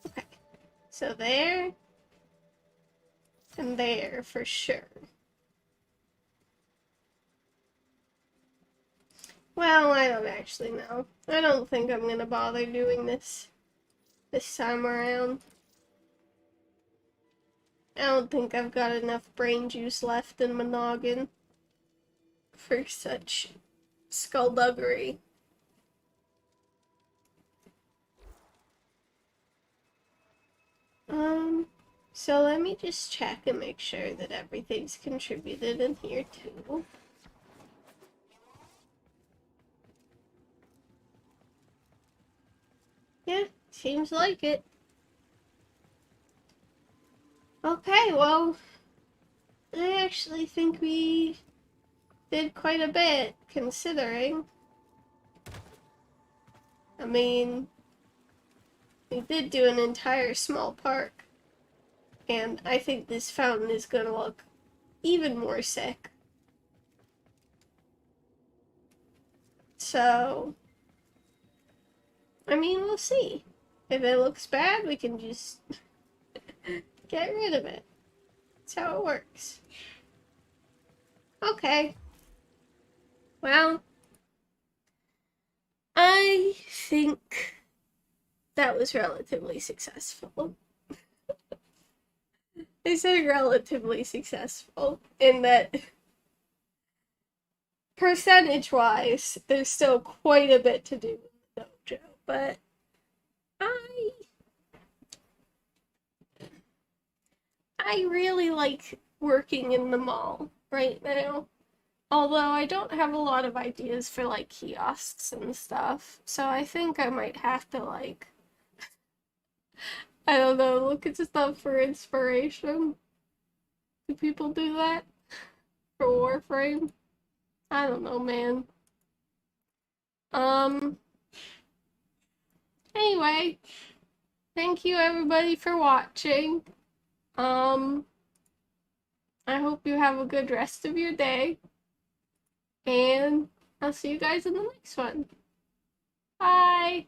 Okay. So there and there for sure. Well, I don't actually know. I don't think I'm gonna bother doing this time around. I don't think I've got enough brain juice left in my noggin for such skullduggery. So let me just check and make sure that everything's contributed in here too. Yeah, seems like it. Okay, well, I actually think we did quite a bit, considering. I mean, we did do an entire small park, and I think this fountain is gonna look even more sick. So, I mean, we'll see. If it looks bad, we can just get rid of it. That's how it works. Okay. Well, I think that was relatively successful. I said relatively successful in that percentage-wise, there's still quite a bit to do in the dojo, but I really like working in the mall right now. Although I don't have a lot of ideas for like kiosks and stuff, so I think I might have to like, I don't know, look at stuff for inspiration. Do people do that for Warframe? I don't know, man. Anyway, thank you everybody for watching. I hope you have a good rest of your day. And I'll see you guys in the next one. Bye!